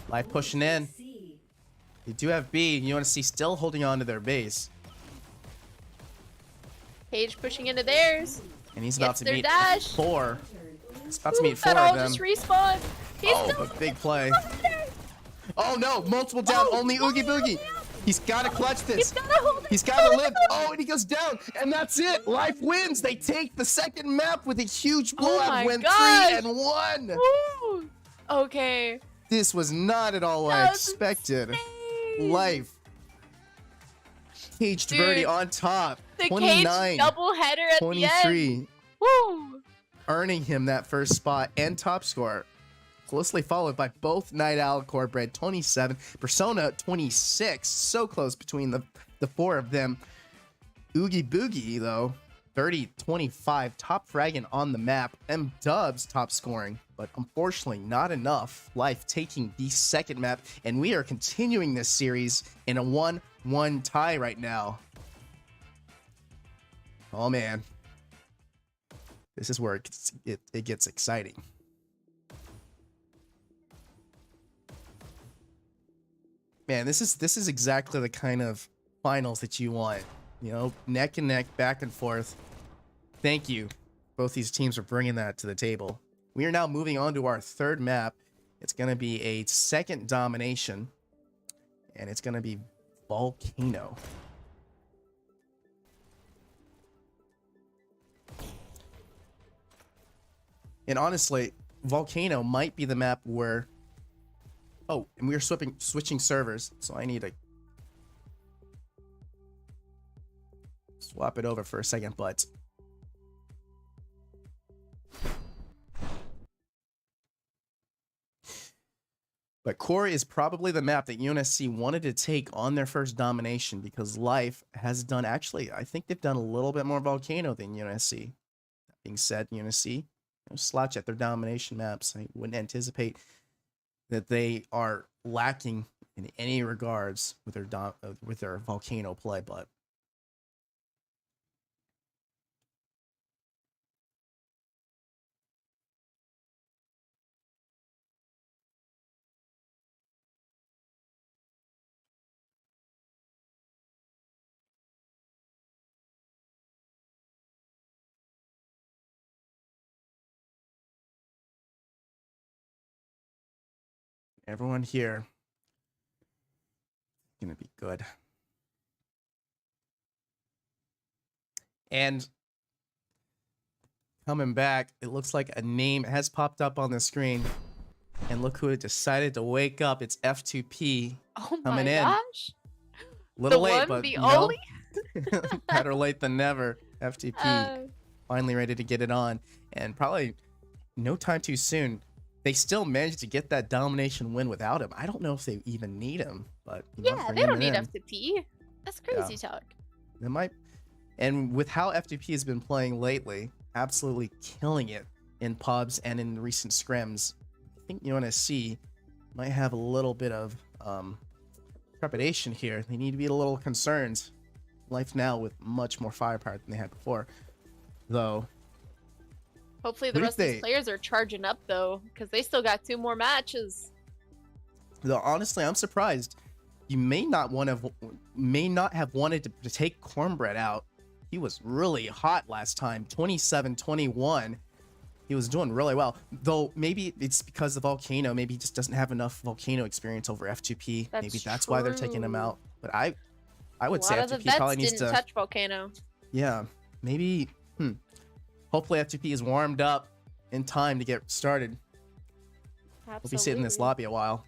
Life pushing in. C. They do have B. UNSC still holding on to their base. Page pushing into theirs. And he's about Gets to their meet dash. 4. He's about to Ooh, meet 4 that all of them. just respawn. He's Oh, still but big play. up there. Oh no, multiple down, Oh, only Oogie Boogie. He's gotta clutch He's this. gotta hold it. He's gotta live. Oh, and he goes down, and that's it. Life wins. They take the second map with a huge blowout my win, gosh. 3-1. Woo. Okay. This was not at all what I That was expected. insane. Life. Caged Dude, Birdie on top. The 29, cage double header at the end. 23, Woo. earning him that first spot and top score. Closely followed by both Night Owl Cornbread 27, Persona 26. So close between the 4 of them. Oogie Boogie, though, 30-25, top fragging on the map. M-dubs top scoring, but unfortunately not enough. Life taking the second map, and we are continuing this series in a 1-1 tie right now. Oh man, this is where it gets exciting. Man, this is exactly the kind of finals that you want. You know, neck and neck, back and forth. Thank you, both these teams, for bringing that to the table. We are now moving on to our third map. It's going to be a second domination, and it's going to be Volcano. And honestly, Volcano might be the map where... Oh, and we are switching servers, so I need to swap it over for a second, but... But Quarry is probably the map that UNSC wanted to take on their first domination, because Life has done, actually, I think they've done a little bit more Volcano than UNSC. That being said, UNSC slouch at their domination maps. I wouldn't anticipate that they are lacking in any regards with their Volcano play, but everyone here is gonna be good. And coming back, it looks like a name has popped up on the screen. And look who decided to wake up. It's F2P Oh coming my in. gosh. Little The late, one, but the you know, only? better late than never. FTP finally ready to get it on, and probably no time too soon. They still managed to get that domination win without him. I don't know if they even need him, but you know, Yeah, bring they him don't need in. FTP. That's crazy talk. They might, and with how FTP has been playing lately, absolutely killing it in pubs and in recent scrims. I think UNSC might have a little bit of trepidation here. They need to be a little concerned. Life now with much more firepower than they had before, though. Hopefully the What if rest of they- these players are charging up though, because they still got 2 more matches. Though honestly, I'm surprised. You may not have wanted to take Cornbread out. He was really hot last time, 27-21. He was doing really well. Though maybe it's because the Volcano, maybe he just doesn't have enough Volcano experience over F2P. That's Maybe that's why they're taking him true. out. But I I would A say lot of the F2P vets probably needs didn't to. touch Volcano. Yeah, maybe. Hopefully F2P is warmed up in time to get started. We'll be sitting in this Absolutely. lobby a while.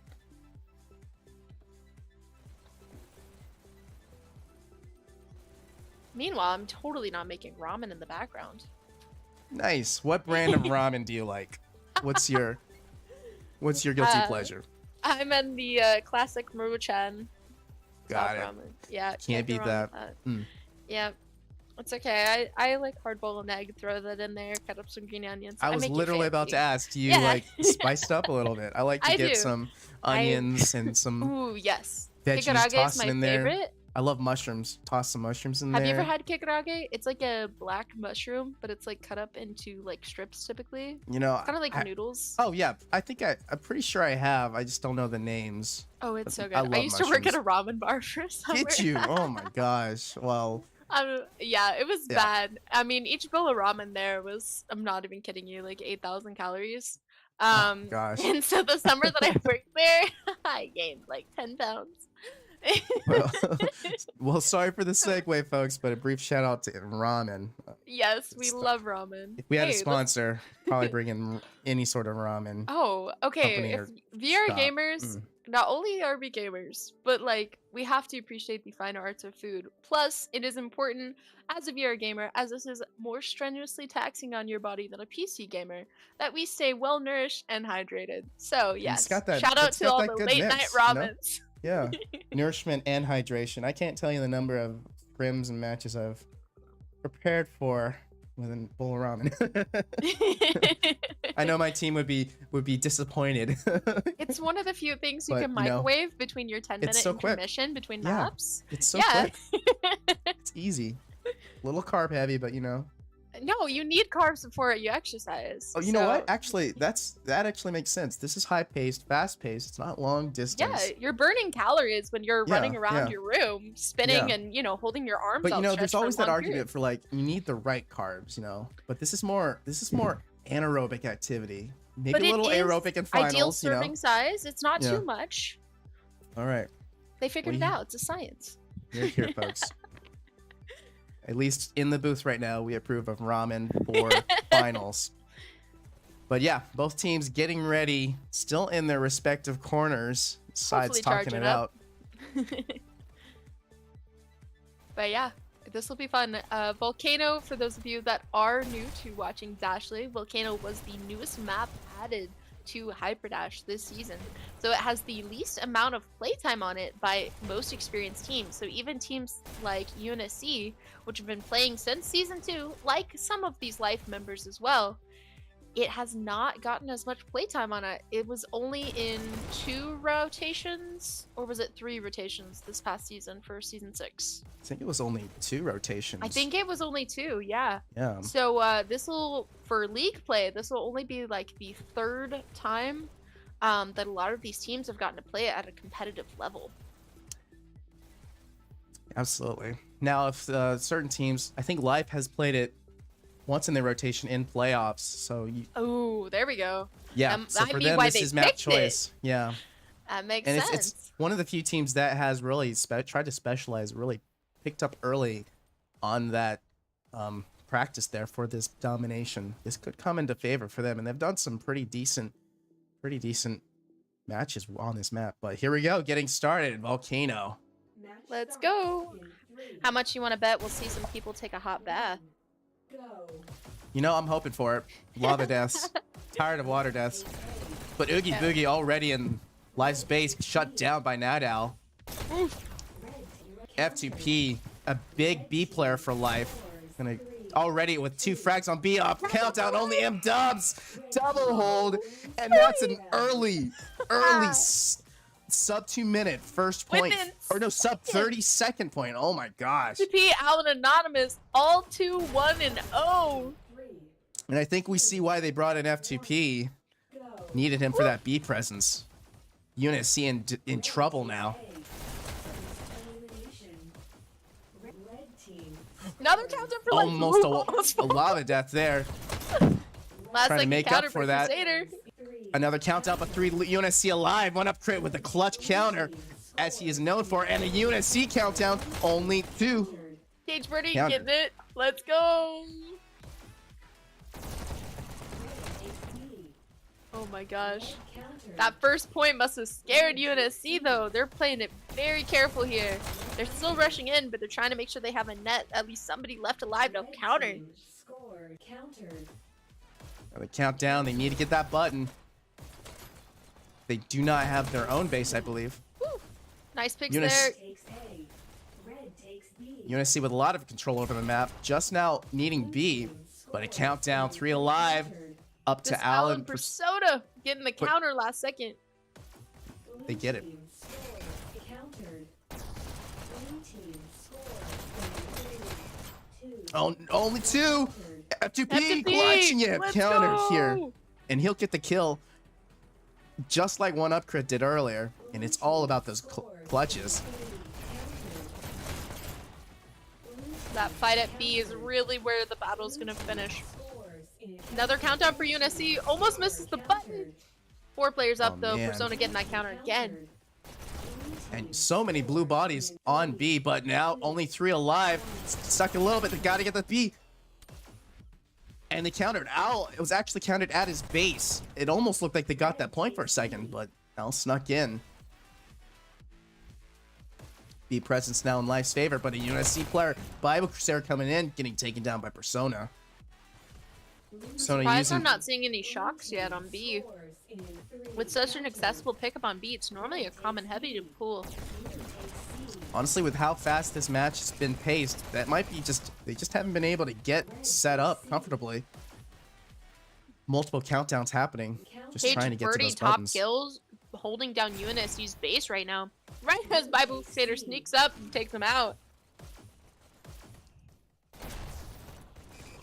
Meanwhile, I'm totally not making ramen in the background. Nice. What brand of ramen do you like? What's your guilty pleasure? I'm in the classic Maruchan. Got it. Ramen. Yeah, Can't go beat wrong that. with Mm. Yeah, it's okay. I like hard boiled egg. Throw that in there. Cut up some green onions. I was make it literally about to fancy. ask, do you Yeah. like spiced up a little bit? I like to I get do. some onions and some Ooh, yes. veggies, Kikurage toss is them my in there. favorite. I love mushrooms. Toss some mushrooms in Have there. you ever had kikurage? It's like a black mushroom, but it's like cut up into like strips typically. You know, Kind of like I- noodles. Oh yeah, I'm pretty sure I have. I just don't know the names. Oh, it's so I good. I, love used to work at a ramen bar for summer. Get you? Oh my gosh. Well, Yeah, it was Yeah. bad. I mean, each bowl of ramen there was, I'm not even kidding you, like 8,000 calories. gosh. And so the summer that I worked there, I gained like 10 pounds. well, sorry for the segue, folks, but a brief shout out to ramen. Yes, we Stuff. love ramen. If we had a Hey, let's- sponsor, probably bring in any sort of ramen. Oh, okay. company If or VR shop. gamers, not only are we gamers, but like we have to appreciate the fine arts of food. Plus, it is important as a VR gamer, as this is more strenuously taxing on your body than a PC gamer, that we stay well nourished and hydrated. So yes, got that- shout out it's to got all that the good late night mix, you know? ramens. Yeah, nourishment and hydration. I can't tell you the number of scrims and matches I've prepared for with a bowl of ramen. I know my team would be disappointed. It's one of the few things you But, can you know, microwave between your 10-minute so quick. intermission between Yeah. maps. It's so Yeah. quick. It's easy. Little carb heavy, but you know. No, you need carbs before you exercise. Oh, you know what? so- Actually, that actually makes sense. This is high paced, fast paced. It's not long distance. Yeah, you're burning calories when you're Yeah, running around yeah. your room, spinning Yeah. and holding your arms. But you know, outstretched there's for always that long argument periods. for like you need the right carbs, you know. But this is more anaerobic activity. Make But a it little is aerobic in finals, ideal you know. serving size. It's not Yeah. too much. All right, They figured it Well, out. It's a science. you're here, folks. At least in the booth right now, we approve of ramen for finals. But yeah, both teams getting ready, still in their respective corners. Sides Hopefully talking charging it up. out. But yeah, this will be fun. Volcano, for those of you that are new to watching Dashley, Volcano was the newest map added to Hyperdash this season. So it has the least amount of playtime on it by most experienced teams. So even teams like UNSC, which have been playing since season 2, like some of these life members as well, it has not gotten as much playtime on it. It was only in 2 rotations, or was it 3 rotations this past season for season 6? I think it was only 2 rotations. I think it was only 2, yeah. Yeah. So this will, for league play, this will only be like the 3rd time that a lot of these teams have gotten to play it at a competitive level. Absolutely. Now, if certain teams, I think Life has played it once in their rotation in playoffs. So Oh, there we go. yeah, That so might for be them, why this they is map picked it. choice. Yeah, That makes and sense. it's one of the few teams that has really tried to specialize, really picked up early on that practice there for this domination. This could come into favor for them, and they've done some pretty decent matches on this map. But here we go, getting started. Volcano. Match Let's starts go. in 3, How much you want to bet we'll see some people take a hot bath? go. You know, I'm hoping for it. Lava deaths. Tired of water deaths. But Oogie Yeah. Boogie already in Life's base, shut down by Nadal. Red team F2P, a big B player for Life. Gonna already with 2 frags on B up. Countdown only M dubs. Double hold. And that's an early sub 2 minute first point. Within Or no, sub 30-second point. Oh my gosh. TP, Alan Anonymous, all 2-1-0. 3, And I think we see why they brought in F2P. go. Needed him for that B presence. UNSC in trouble now. Elimination. Red team. Another counter for like Almost a lava death there. Last trying to second make counter up for that. Crusader. 3, Another count up of 3. UNSC alive. One up crit with a clutch counter. as he is known for, and a UNSC countdown, only 2. Cage Birdie Counter. getting it. Let's go. Oh my gosh. That first point must have scared UNSC though. They're playing it very careful here. They're still rushing in, but they're trying to make sure they have a net, at least somebody left alive to counter. The countdown, they need to get that button. They do not have their own base, I believe. Woo. Nice picks Unis- there. UNSC with a lot of control over the map, just now needing B, but a countdown, 3 alive, up This to Allen. Persona getting the counter last second. They get it. Oh, only 2. F2P clutching it, Let's countered go. here, and he'll get the kill, just like 1UP crit did earlier. And it's all about those clutches. That fight at B is really where the battle's gonna finish. Another countdown for UNSC. Almost misses the button. 4 players up Oh, though. man. Persona getting that counter again. And so many blue bodies on B, but now only 3 alive. Stuck a little bit. They gotta get the B. And they countered. Owl, it was actually countered at his base. It almost looked like they got that point for a second, but Owl snuck in. B presence now in Life's favor, but a UNSC player, Bible Crusader coming in, getting taken down by Persona. Persona Surprised using... I'm not seeing any shocks yet on B. With such an accessible pickup on B, it's normally a common heavy to pull. Honestly, with how fast this match has been paced, that might be just... They just haven't been able to get set up comfortably. Multiple countdowns happening. Just trying to get to Birdie those top buttons. kills, holding down UNSC's base right now. Right as Bible Crusader sneaks up and takes him out.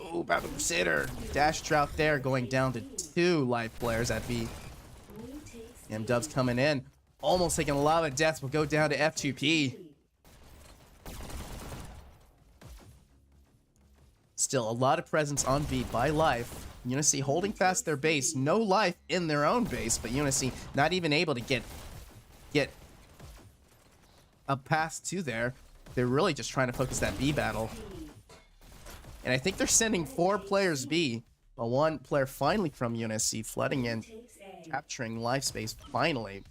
Oh, Bible Crusader. Dash Drought there, going down to 2 life players at B. M-Dub's coming in. Almost taking a lot of deaths. Will go down to F2P. Still, a lot of presence on B by Life. UNSC holding fast their base. No life in their own base, but UNSC not even able to get a pass to there. They're really just trying to focus that B battle. And I think they're sending 4 players B. But 1 player finally from UNSC flooding in, capturing Life space finally.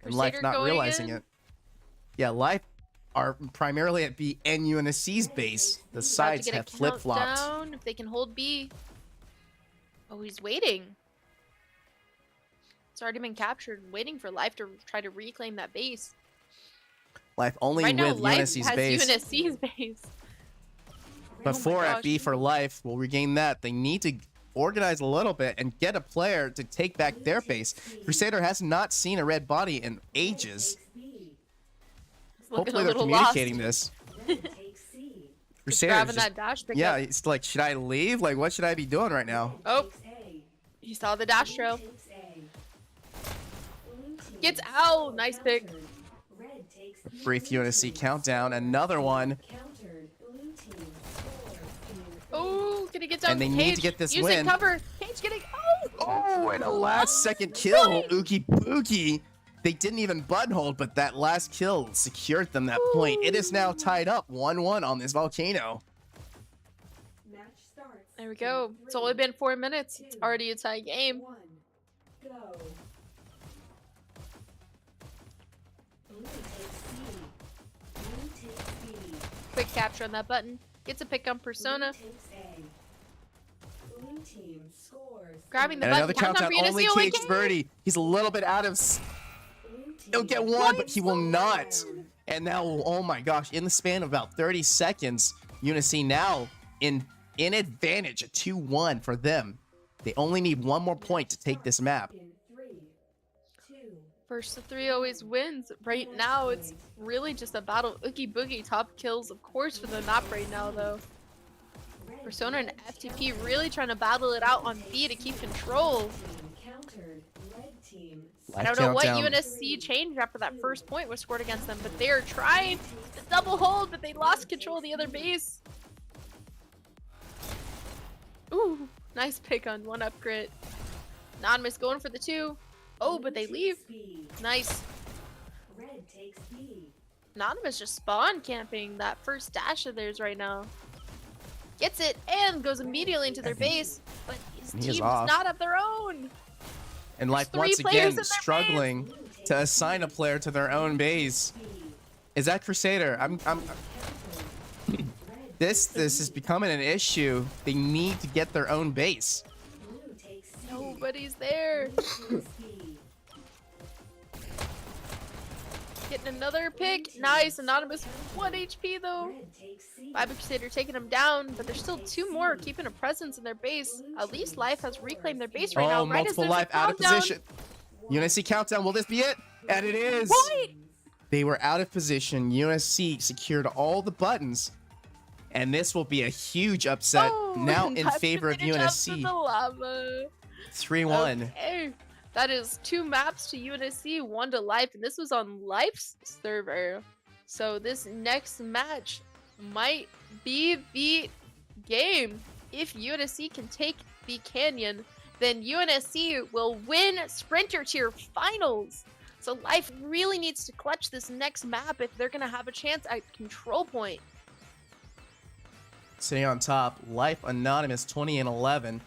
And Life Crusader not going realizing in. it. Yeah, Life are primarily at B and UNSC's base. The sides About to have get a flip-flopped. countdown if they can hold B. Oh, he's waiting. It's already been captured, waiting for Life to try to reclaim that base. Life only Right now, with Life UNSC's has base. UNSC's base. But Oh my 4 at gosh. B for Life will regain that. They need to organize a little bit and get a player to take back their base. Crusader has not seen a red body in ages. He's looking Hopefully a they're little communicating lost. this. Just Crusader grabbing just, that dash pickup. yeah, it's like, should I leave? Like, what should I be doing right now? Oh, he saw the dash trail. Gets out. Nice pick. Brief UNSC countdown. Another one. Oh, can he get down And to they Cage? need to get this Using win. cover. Cage getting. Oh! Oh, and a last second kill. Ookie Bookie. They didn't even button hold, but that last kill secured them that point. It is now tied up 1-1 on this Volcano. There we go. It's only been 4 minutes. It's already a tie game. Quick capture on that button. Gets a pick on Persona. Grabbing the And button. another countdown, for only UNSC, Cage Birdie. He's a little bit out of... He'll get 1, but he will not. And now, oh my gosh, in the span of about 30 seconds, UNSC now in advantage, a 2-1 for them. They only need 1 more point to take this map. First to 3 always wins. Right now, it's really just a battle. Oogie Boogie top kills, of course, for the map right now, though. Persona and FTP really trying to battle it out on B to keep control. I don't know what UNSC changed after that first point was scored against them, but they are trying to double hold, but they lost control of the other base. Ooh, nice pick on 1UP crit. Anonymous going for the 2. Oh, but they leave. Nice. Red takes B. Anonymous just spawn camping that first dash of theirs right now. Gets it and goes immediately into their base, but his He is team's off. not of their own. And Life three once players in again their struggling to assign a player to their own base. Is that Crusader? This is becoming an issue. They need to get their own base. Blue takes C. Nobody's there. Takes B. Getting another pick. Nice. Anonymous 1 HP though. Red takes C. Fiber Crusader taking them down, but there's still 2 more keeping a presence in their base. At least Life has reclaimed their base right now. Oh, Right as multiple there's a Life out of countdown. position. UNSC countdown. Will this be it? And it is. Point! They were out of position. UNSC secured all the buttons. And this will be a huge upset Oh, now in Fiber favor of Crusader jumps in UNSC. the lava. 3-1. Okay. That is 2 maps to UNSC, 1 to Life, and this was on Life's server. So this next match might be the game. If UNSC can take the Canyon, then UNSC will win Sprinter Tier Finals. So Life really needs to clutch this next map if they're going to have a chance at Control Point. Sitting on top, Life Anonymous 20-11.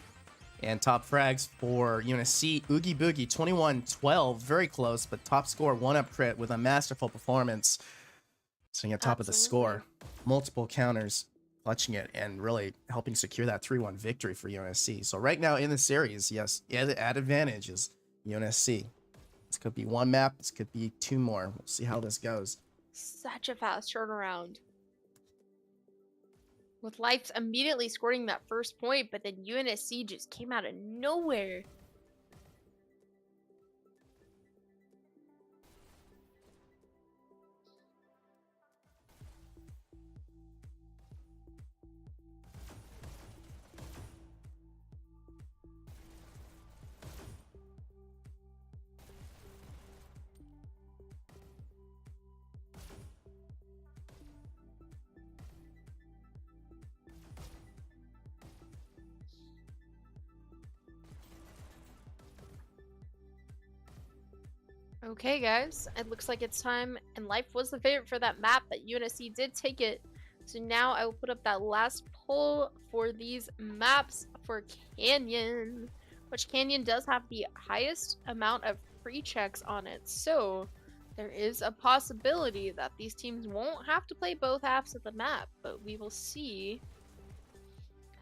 And top frags for UNSC, Oogie Boogie 21-12. Very close, but top score 1-up crit with a masterful performance. Sitting at top of the score. Multiple counters, clutching it, and really helping secure that 3-1 victory for UNSC. So right now in the series, yes, at advantage is UNSC. This could be 1 map, this could be 2 more. We'll see how this goes. Such a fast turnaround. With Life immediately scoring that first point, but then UNSC just came out of nowhere. Okay, guys, it looks like it's time, and Life was the favorite for that map, but UNSC did take it. So now I will put up that last poll for these maps for Canyon, which Canyon does have the highest amount of pre-checks on it. So there is a possibility that these teams won't have to play both halves of the map, but we will see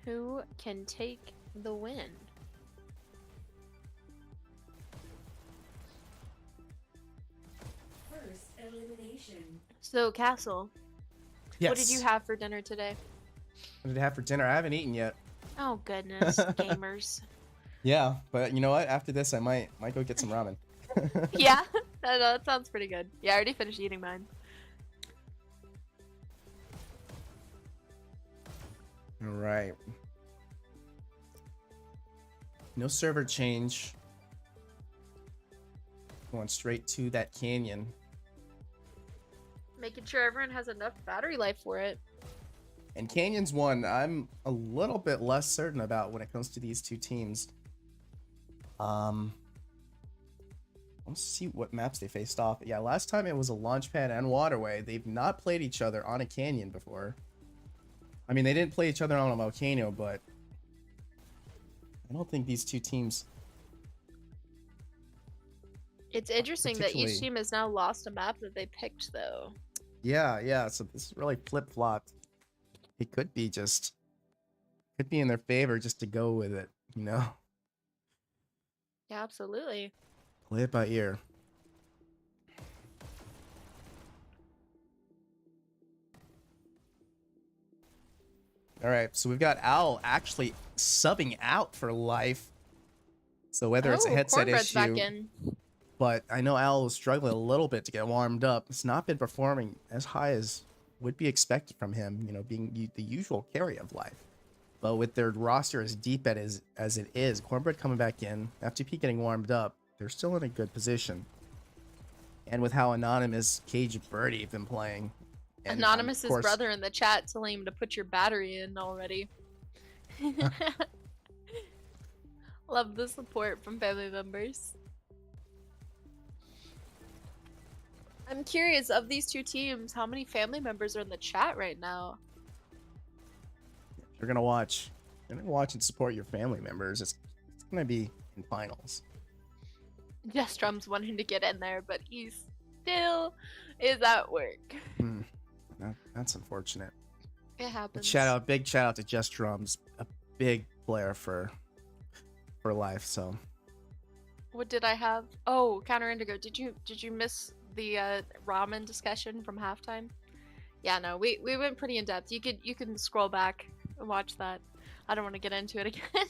who can take the win. First elimination. So, Kastle, Yes. what did you have for dinner today? What did I have for dinner? I haven't eaten yet. Oh, goodness, gamers. Yeah, but you know what? After this, I might go get some ramen. Yeah, that sounds pretty good. Yeah, I already finished eating mine. All right. No server change. Going straight to that canyon. Making sure everyone has enough battery life for it. And Canyon's one I'm a little bit less certain about when it comes to these two teams. Let's see what maps they faced off. Yeah, last time it was a Launchpad and Waterway. They've not played each other on a canyon before. I mean, they didn't play each other on a volcano, but I don't think these two teams... It's interesting that particularly- each team has now lost a map that they picked, though. Yeah, so this is really flip-flopped. It could be in their favor just to go with it, you know? Yeah, absolutely. Play it by ear. Alright, so we've got Owl actually subbing out for Life. So whether it's a headset Cornbread's back issue, in. but I know Owl was struggling a little bit to get warmed up. It's not been performing as high as would be expected from him, you know, being the usual carry of Life. But with their roster as deep as it is, Cornbread coming back in, FTP getting warmed up, they're still in a good position. And with how Anonymous, Cage, Birdie have been playing. And, Anonymous's of course- brother in the chat telling him to put your battery in already. Love the support from family members. I'm curious, of these two teams, how many family members are in the chat right now? You're gonna watch. You're gonna watch and support your family members. It's gonna be in finals. Jess Drum's wanting to get in there, but he still is at work. That's unfortunate. It happens. Big shout out to Just Drums, a big player for life. So What did I have? Oh, Counter Indigo. Did you miss the ramen discussion from halftime? Yeah, no, we went pretty in depth. You can scroll back and watch that. I don't want to get into it again.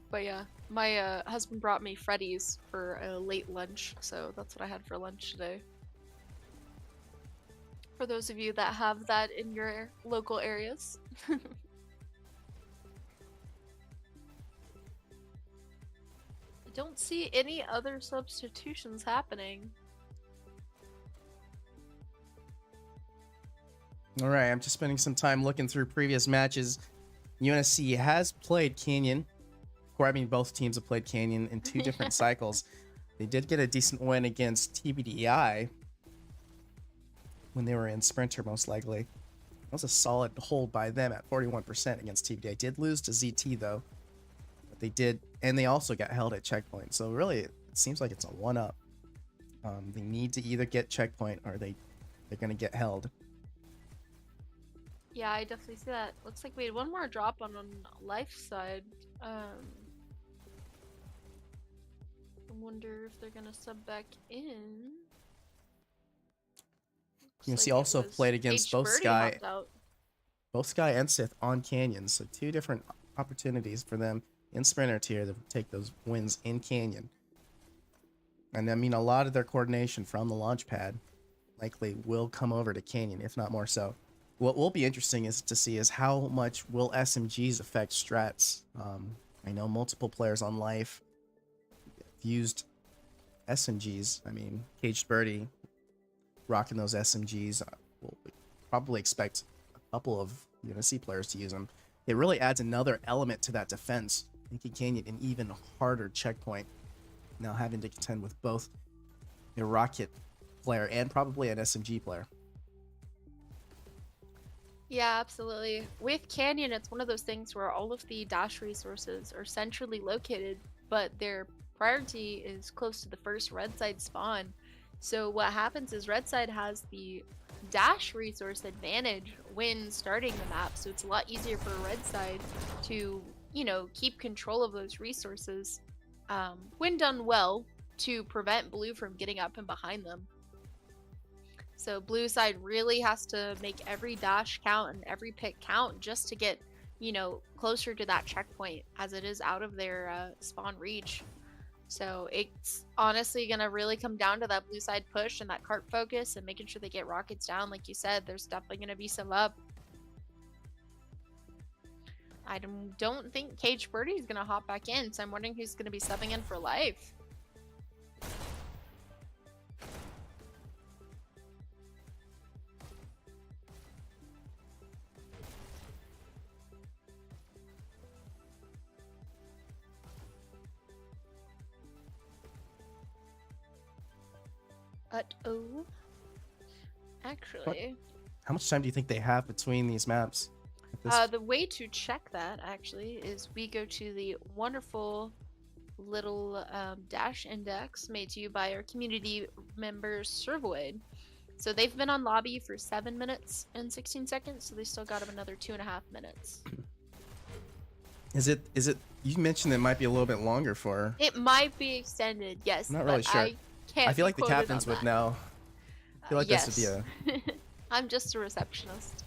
But yeah, my husband brought me Freddy's for a late lunch, so that's what I had for lunch today. For those of you that have that in your local areas. I don't see any other substitutions happening. all right, I'm just spending some time looking through previous matches. UNSC has played Canyon. I mean, both teams have played Canyon in 2 different cycles. They did get a decent win against TBDI when they were in Sprinter, most likely. That was a solid hold by them at 41% against TBDI. Did lose to ZT, though. But they did, and they also got held at checkpoint. So really, it seems like it's a 1-up. They need to either get checkpoint or they're going to get held. Yeah, I definitely see that. Looks like we had one more drop on life side. I wonder if they're gonna sub back in. UNSC also played against both Sky and Sith on Canyon, so 2 different opportunities for them in Sprinter tier to take those wins in Canyon. And I mean, a lot of their coordination from the Launchpad likely will come over to Canyon, if not more so. What will be interesting is to see is how much will SMGs affect strats. I know multiple players on life used SMGs. I mean, Caged Birdie rocking those SMGs. We'll probably expect a couple of UNSC players to use them. It really adds another element to that defense, making Canyon an even harder checkpoint. Now having to contend with both a rocket player and probably an SMG player. Yeah, absolutely. With Canyon, it's one of those things where all of the dash resources are centrally located, but their priority is close to the first red side spawn. So what happens is red side has the dash resource advantage when starting the map, so it's a lot easier for red side to, you know, keep control of those resources when done well to prevent blue from getting up and behind them. So blue side really has to make every dash count and every pick count just to get, you know, closer to that checkpoint as it is out of their spawn reach. So it's honestly going to really come down to that blue side push and that cart focus and making sure they get rockets down. Like you said, there's definitely going to be some up. I don't think Cage Birdie is going to hop back in, so I'm wondering who's going to be subbing in for life. Uh-oh. Actually, How much time do you think they have between these maps? the way to check that actually is we go to the wonderful little dash index made to you by our community members Servoid. So they've been on lobby for 7 minutes and 16 seconds, so they still got them another 2.5 minutes. Is it you mentioned it might be a little bit longer for? It might be extended, yes. I'm not really sure. I feel like the captains would know. I feel like yes. this would be a... I'm just a receptionist.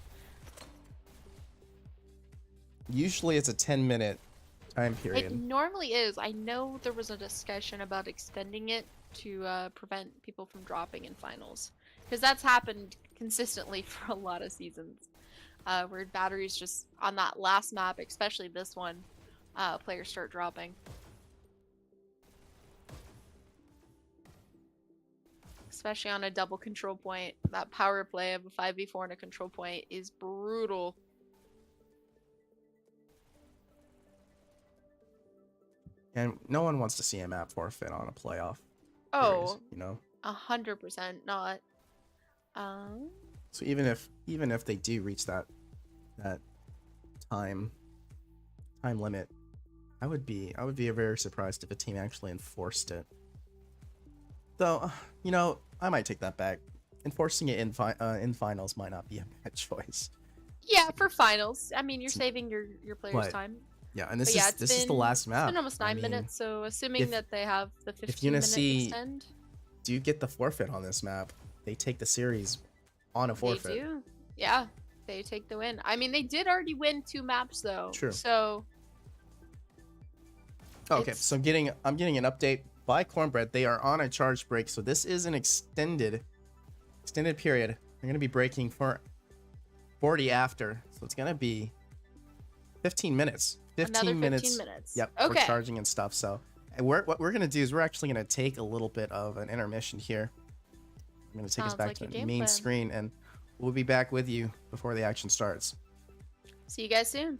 Usually it's a 10-minute time period. It normally is. I know there was a discussion about extending it to prevent people from dropping in finals. Because that's happened consistently for a lot of seasons. Where batteries just, on that last map, especially this one, players start dropping. Especially on a double control point. That power play of a 5v4 and a control point is brutal. And no one wants to see a map forfeit on a playoff. series, Oh, you know. 100% not. Um, So even if they do reach that time limit, I would be very surprised if a team actually enforced it. Though, you know, I might take that back. Enforcing it in finals might not be a bad choice. yeah, for finals. I mean, you're saving your players' But time. yeah, and But yeah, this is the last it's map. been almost I 9 mean, minutes, so assuming if that they have the if 15-minute UNSC extend, do get the forfeit on this map, they take the series on a they forfeit. do. Yeah, they take the win. I mean, they did already win 2 maps though. True. So Okay, it's- so I'm getting an update by Cornbread. They are on a charge break, so this is an extended period. They're gonna be breaking for 40 after, so it's gonna be 15 minutes. 15 another 15 minutes. minutes. Yep, Okay. for charging and stuff. So what we're gonna do is we're actually gonna take a little bit of an intermission here. I'm gonna take us Sounds back like to a the game main plan. screen, and we'll be back with you before the action starts. See you guys soon.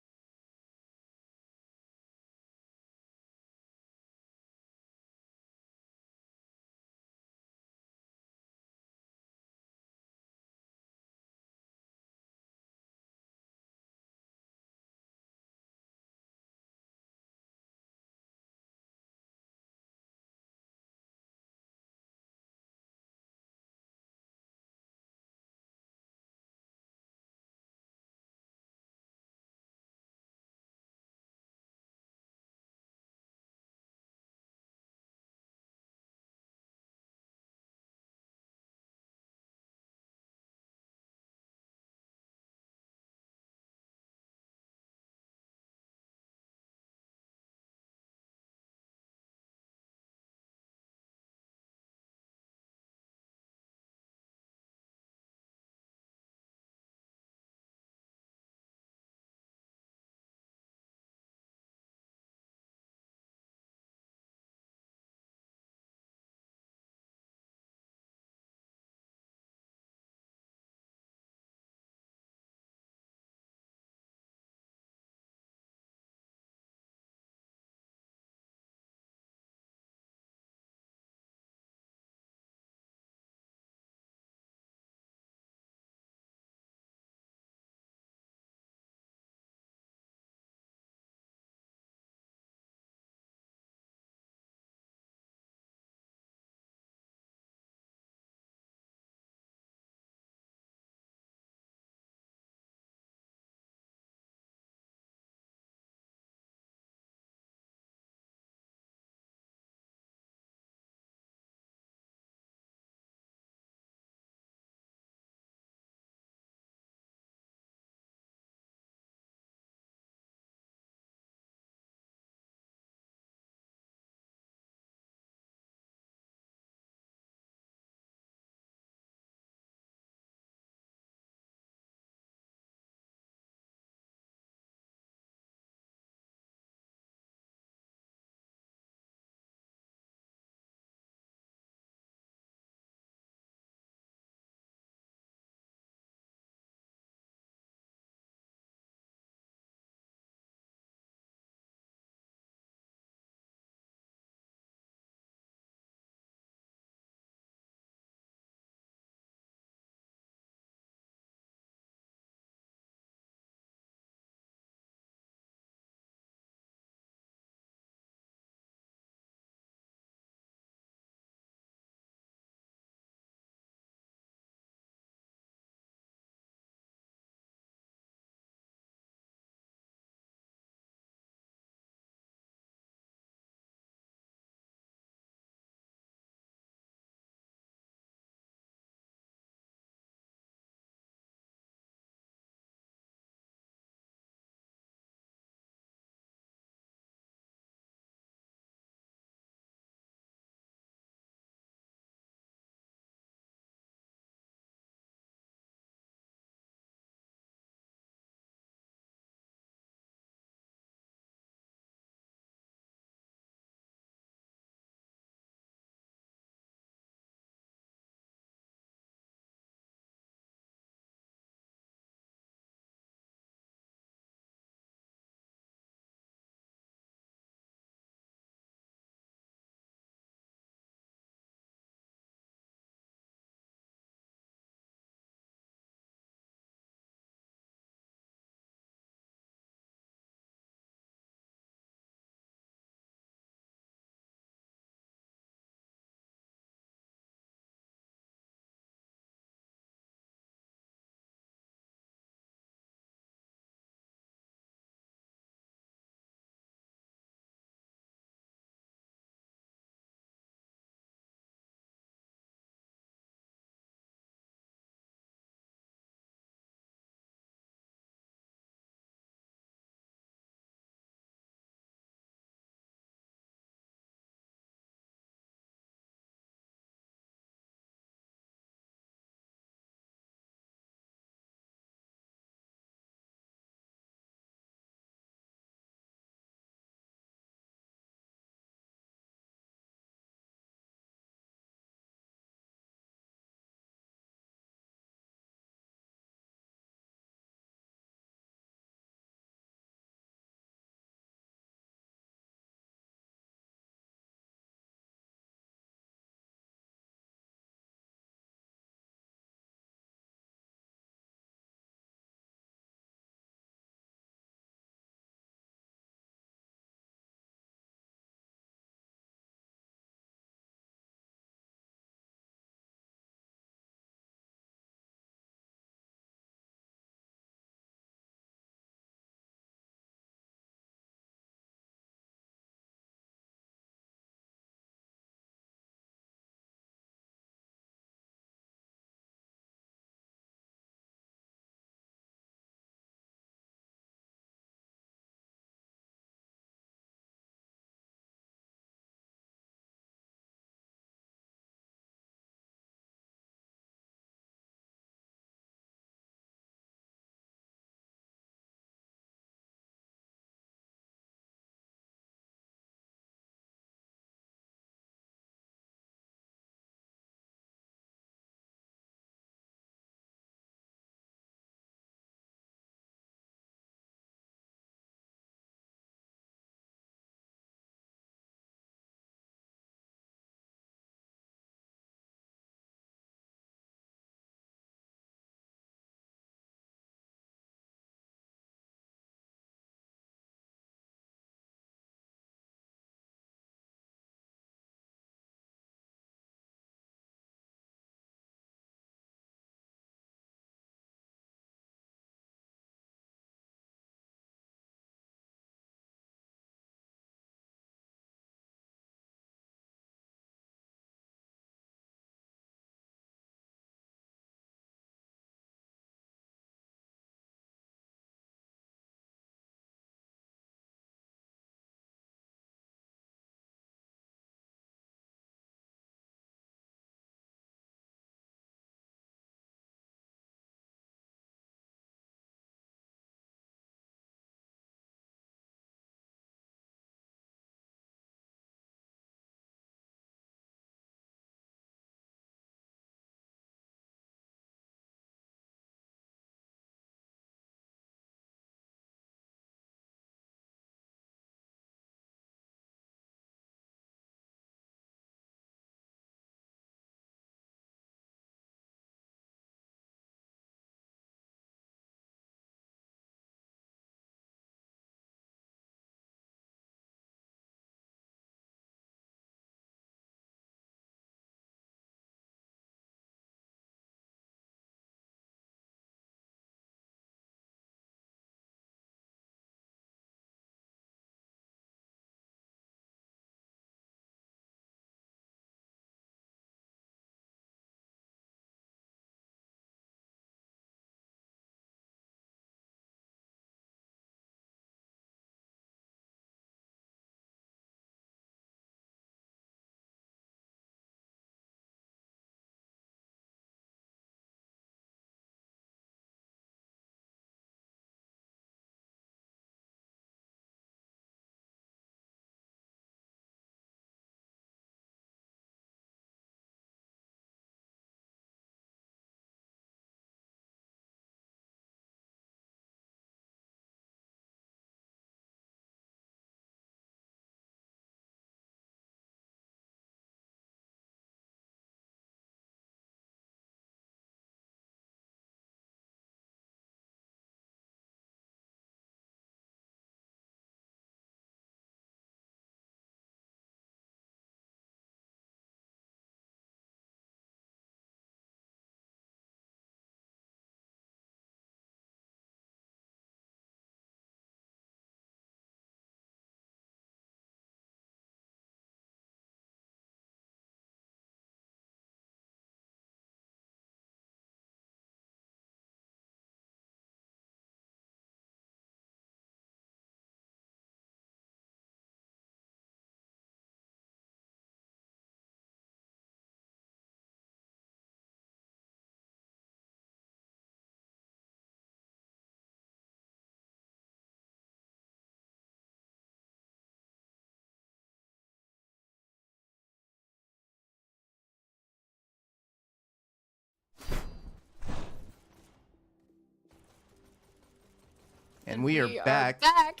And we are back. back.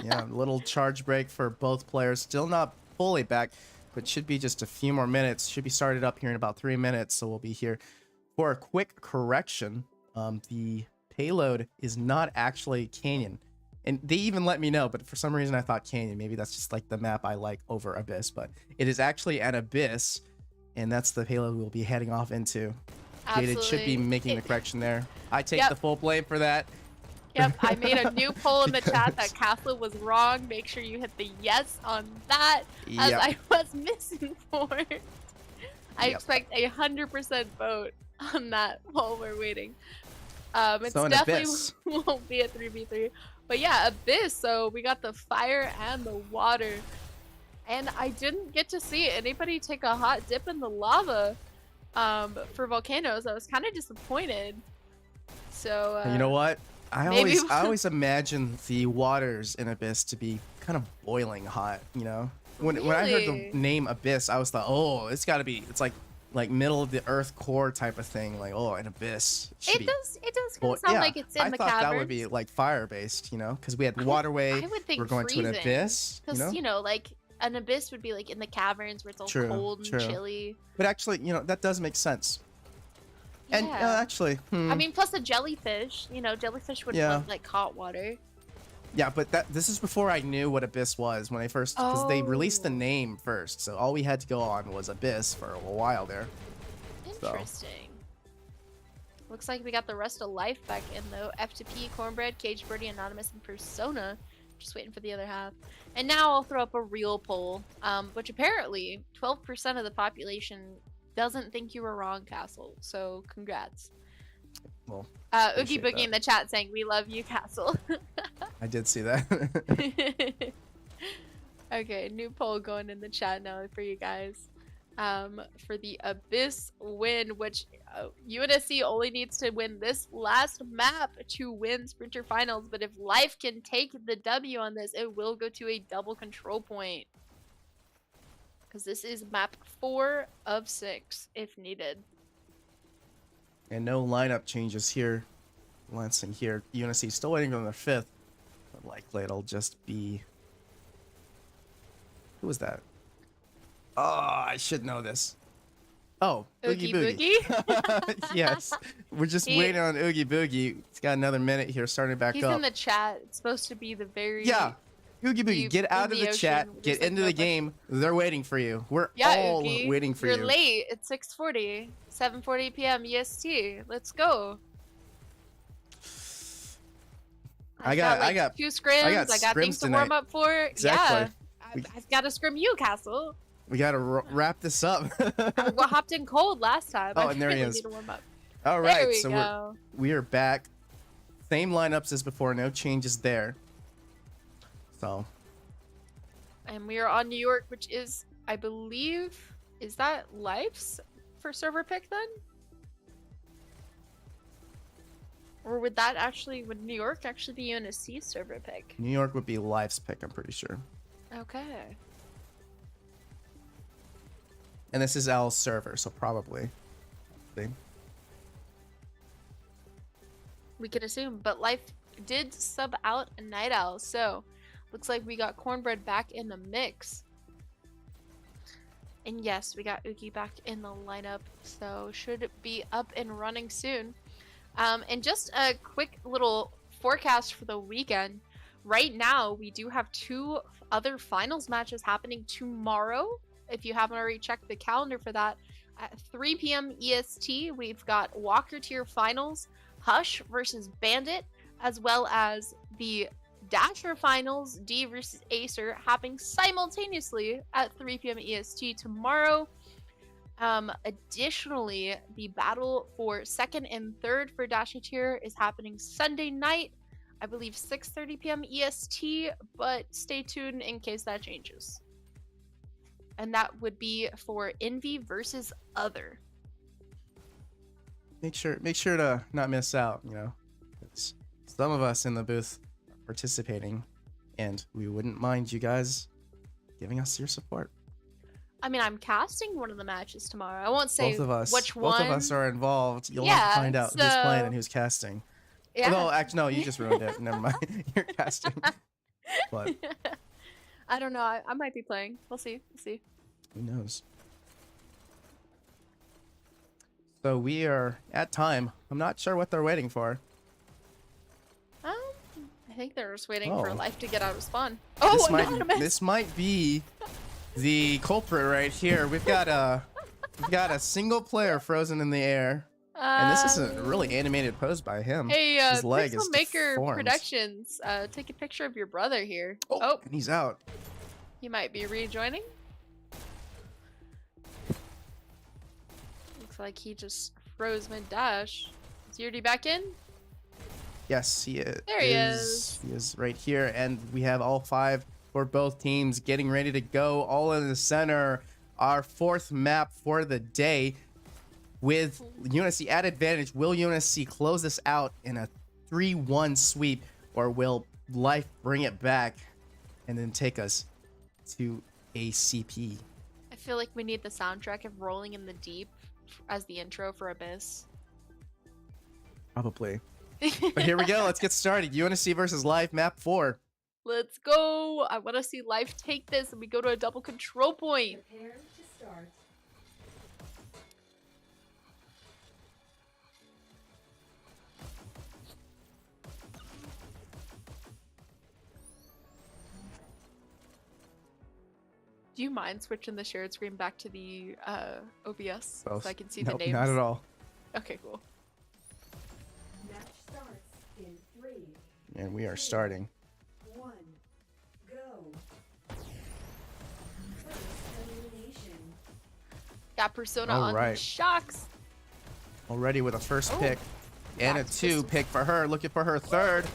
Yeah, a little charge break for both players. Still not fully back, but should be just a few more minutes. Should be started up here in about 3 minutes, so we'll be here for a quick correction. The payload is not actually Canyon. And they even let me know, but for some reason I thought Canyon. Maybe that's just like the map I like over Abyss, but it is actually an Abyss, and that's the payload we'll be heading off into. It should be making the correction there. I take the full blame for that. Yep, I made a new poll in the chat that Kastle was wrong. Make sure you hit the yes on that, as I was misinformed. I expect a 100% vote on that while we're waiting. It's so definitely won't be a 3v3. But yeah, Abyss, so we got the fire and the water. And I didn't get to see anybody take a hot dip in the lava for volcanoes. I was kind of disappointed. So you know what? I always imagine the waters in Abyss to be kind of boiling hot, you know? When I heard the name Abyss, I was like, oh, it's gotta be, it's like middle of the earth core type of thing, like, oh, an abyss. It does kind of sound like it's in the caverns. I thought that would be like fire based, you know, because we had waterway. I would think we're going freezing, to an abyss, because you know, like an abyss would be like in the caverns where it's all cold and chilly. But actually, you know, that does make sense. And actually, I mean, plus a jellyfish. You know, jellyfish would love like hot water. Yeah, but this is before I knew what Abyss was when I first, because they released the name first, so all we had to go on was Abyss for a while there. Interesting. Looks like we got the rest of life back in though. F2P, Cornbread, Cage Birdie, Anonymous, and Persona. Just waiting for the other half. And now I'll throw up a real poll, which apparently 12% of the population doesn't think you were wrong, Kastle. So congrats. Well, Oogie Boogie in the chat saying we love you, Kastle. I did see that. Okay, new poll going in the chat now for you guys. For the Abyss win, which UNSC only needs to win this last map to win Sprinter Finals, but if Life can take the W on this, it will go to a double control point. Because this is map 4 of 6, if needed. And no lineup changes here. Lansing here. UNSC still waiting on their 5th. But likely it'll just be... Who was that? Oh, I should know this. Oh, Oogie Boogie. Yes. We're just waiting on Oogie Boogie. He's got another minute here, starting back up. He's in the chat. It's supposed to be the very... Yeah. Oogie Boogie, get out of the chat. Get into the game. They're waiting for you. We're all waiting for you. You're late. It's 6:40. 7:40 p.m. EST. Let's go. I got 2 scrims. I got things to warm up for. Exactly. Yeah. I've got to scrim you, Kastle. We got to wrap this up. I hopped in cold last time. Oh, and there he is. Need to warm up. All right, there we so go. we are back. Same lineups as before. No changes there. So. And we are on New York, which is, I believe, is that Life's for server pick then? Or would New York actually be UNSC's server pick? New York would be Life's pick, I'm pretty sure. Okay. And this is L's server, so probably. We could assume, but Life did sub out a Night Owl, so looks like we got Cornbread back in the mix. And yes, we got Oogie back in the lineup, so should be up and running soon. And just a quick little forecast for the weekend. Right now, we do have 2 other finals matches happening tomorrow. If you haven't already checked the calendar for that, at 3 p.m. EST, we've got Walker Tier Finals, Hush versus Bandit, as well as the Dasher Finals, D versus Acer, happening simultaneously at 3 p.m. EST tomorrow. Additionally, the battle for 2nd and 3rd for Dasher Tier is happening Sunday night, I believe 6:30 p.m. EST, but stay tuned in case that changes. And that would be for Envy versus Other. Make sure to not miss out, you know. It's some of us in the booth are participating, and we wouldn't mind you guys giving us your support. I mean, I'm casting one of the matches tomorrow. I won't say both of us, which one. Both of us are involved. You'll have to find out who's playing and who's casting. Yeah. No, actually, no, you just ruined it. Never mind. You're casting. But I don't know. I might be playing. We'll see. We'll see. who knows? So we are at time. I'm not sure what they're waiting for. I think they're just waiting for Oh. life to get out of spawn. This Oh, might anonymous! this might be the culprit right here. We've got a single player frozen in the air, and this is a really animated pose by him. Hey, His leg Pixel is Maker deformed. Productions, take a picture of your brother here. Oh, Oh, and he's out. he might be rejoining. Looks like he just froze mid-dash. Is Yurdi back in? Yes, he is. There he is. He is right here, and we have all 5 for both teams getting ready to go. All in the center. Our 4th map for the day. With UNSC at advantage, will UNSC close this out in a 3-1 sweep, or will Life bring it back and then take us to ACP? I feel like we need the soundtrack of Rolling in the Deep as the intro for Abyss. Probably. But here we go. Let's get started. UNSC versus Life, map 4. Let's go! I want to see Life take this and we go to a double control point. Prepare to start. Do you mind switching the shared screen back to the OBS Both. so I can see Nope, the names? not at all. Okay, cool. Match starts in 3, And we are starting. 1, go. First elimination. Got Persona All on the right. shocks. Already with a first Oh, pick and a that's 2 just- pick for her. Looking for her 3rd.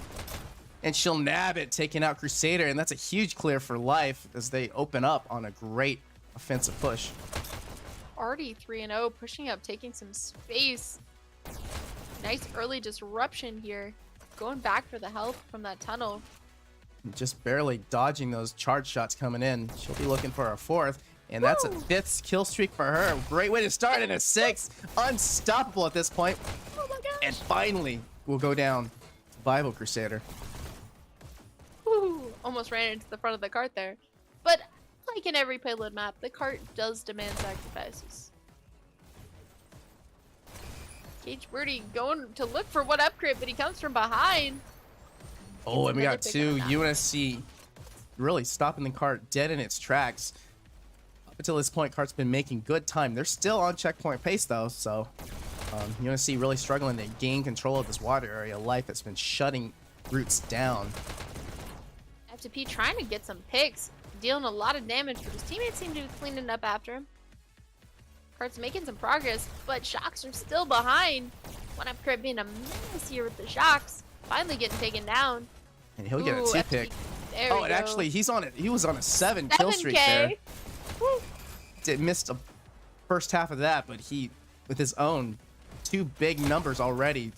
And she'll nab it, taking out Crusader. And that's a huge clear for Life as they open up on a great offensive push. Already 3-0, pushing up, taking some space. Nice early disruption here. Going back for the help from that tunnel. Just barely dodging those charge shots coming in. She'll be looking for a 4th. And that's a Woo! 5th kill streak for her. Great way to start in a 6th. Unstoppable at this point. Oh my gosh. And finally, we'll go down Bible Crusader. Whew, almost ran into the front of the cart there. But like in every payload map, the cart does demand sacrifices. Cage Birdie going to look for one upgrade, but he comes from behind. Oh, and we got another pick on 2 that. UNSC really stopping the cart dead in its tracks. Up until this point, cart's been making good time. They're still on checkpoint pace though, so UNSC really struggling to gain control of this water area. Life has been shutting routes down. FTP trying to get some picks, dealing a lot of damage, but his teammates seem to be cleaning up after him. Cart's making some progress, but shocks are still behind. One upgrade being a menace here with the shocks. Finally getting taken down. And he'll get a Ooh, 2 FTP. pick. There Oh, we and go. actually he was on a 7 kill streak there. 7K. Woo. It missed a first half of that, but he, with his own 2 big numbers already.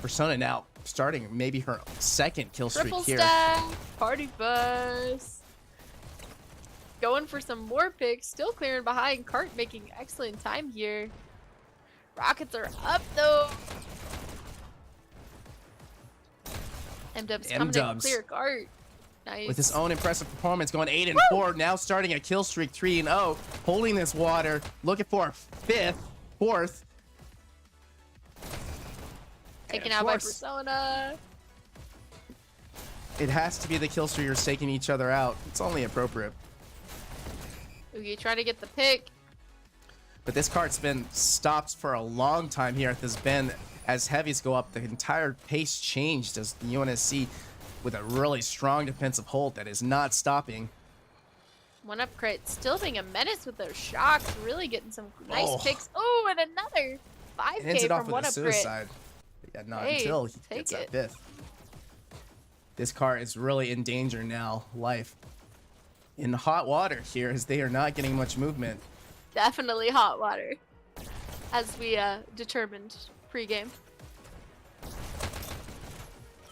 Persona now starting maybe her 2nd kill streak Triple here. stack, party bus. Going for some more picks, still clearing behind. Cart making excellent time here. Rockets are up though. M-Dub's coming in to M-Dubs. clear Cart. Nice. With his own impressive performance, going 8 and 4, now starting a kill streak 3 and 0, holding this water, looking for a 5th, 4th. Taken And of out by course, Persona. It has to be the kill streakers taking each other out. It's only appropriate. Oogie trying to get the pick. But this cart's been stopped for a long time here at this bend. As heavies go up, the entire pace changed as the UNSC with a really strong defensive hold that is not stopping. One up crit, still being a menace with those shocks. Really getting some nice Oh. picks. Oh, and another It ends 5K it off from with one a up crit. suicide. But yeah, not Hey, until he take gets that it. 5th. This cart is really in danger now. Life in hot water here as they are not getting much movement. Definitely hot water, as we determined pre-game.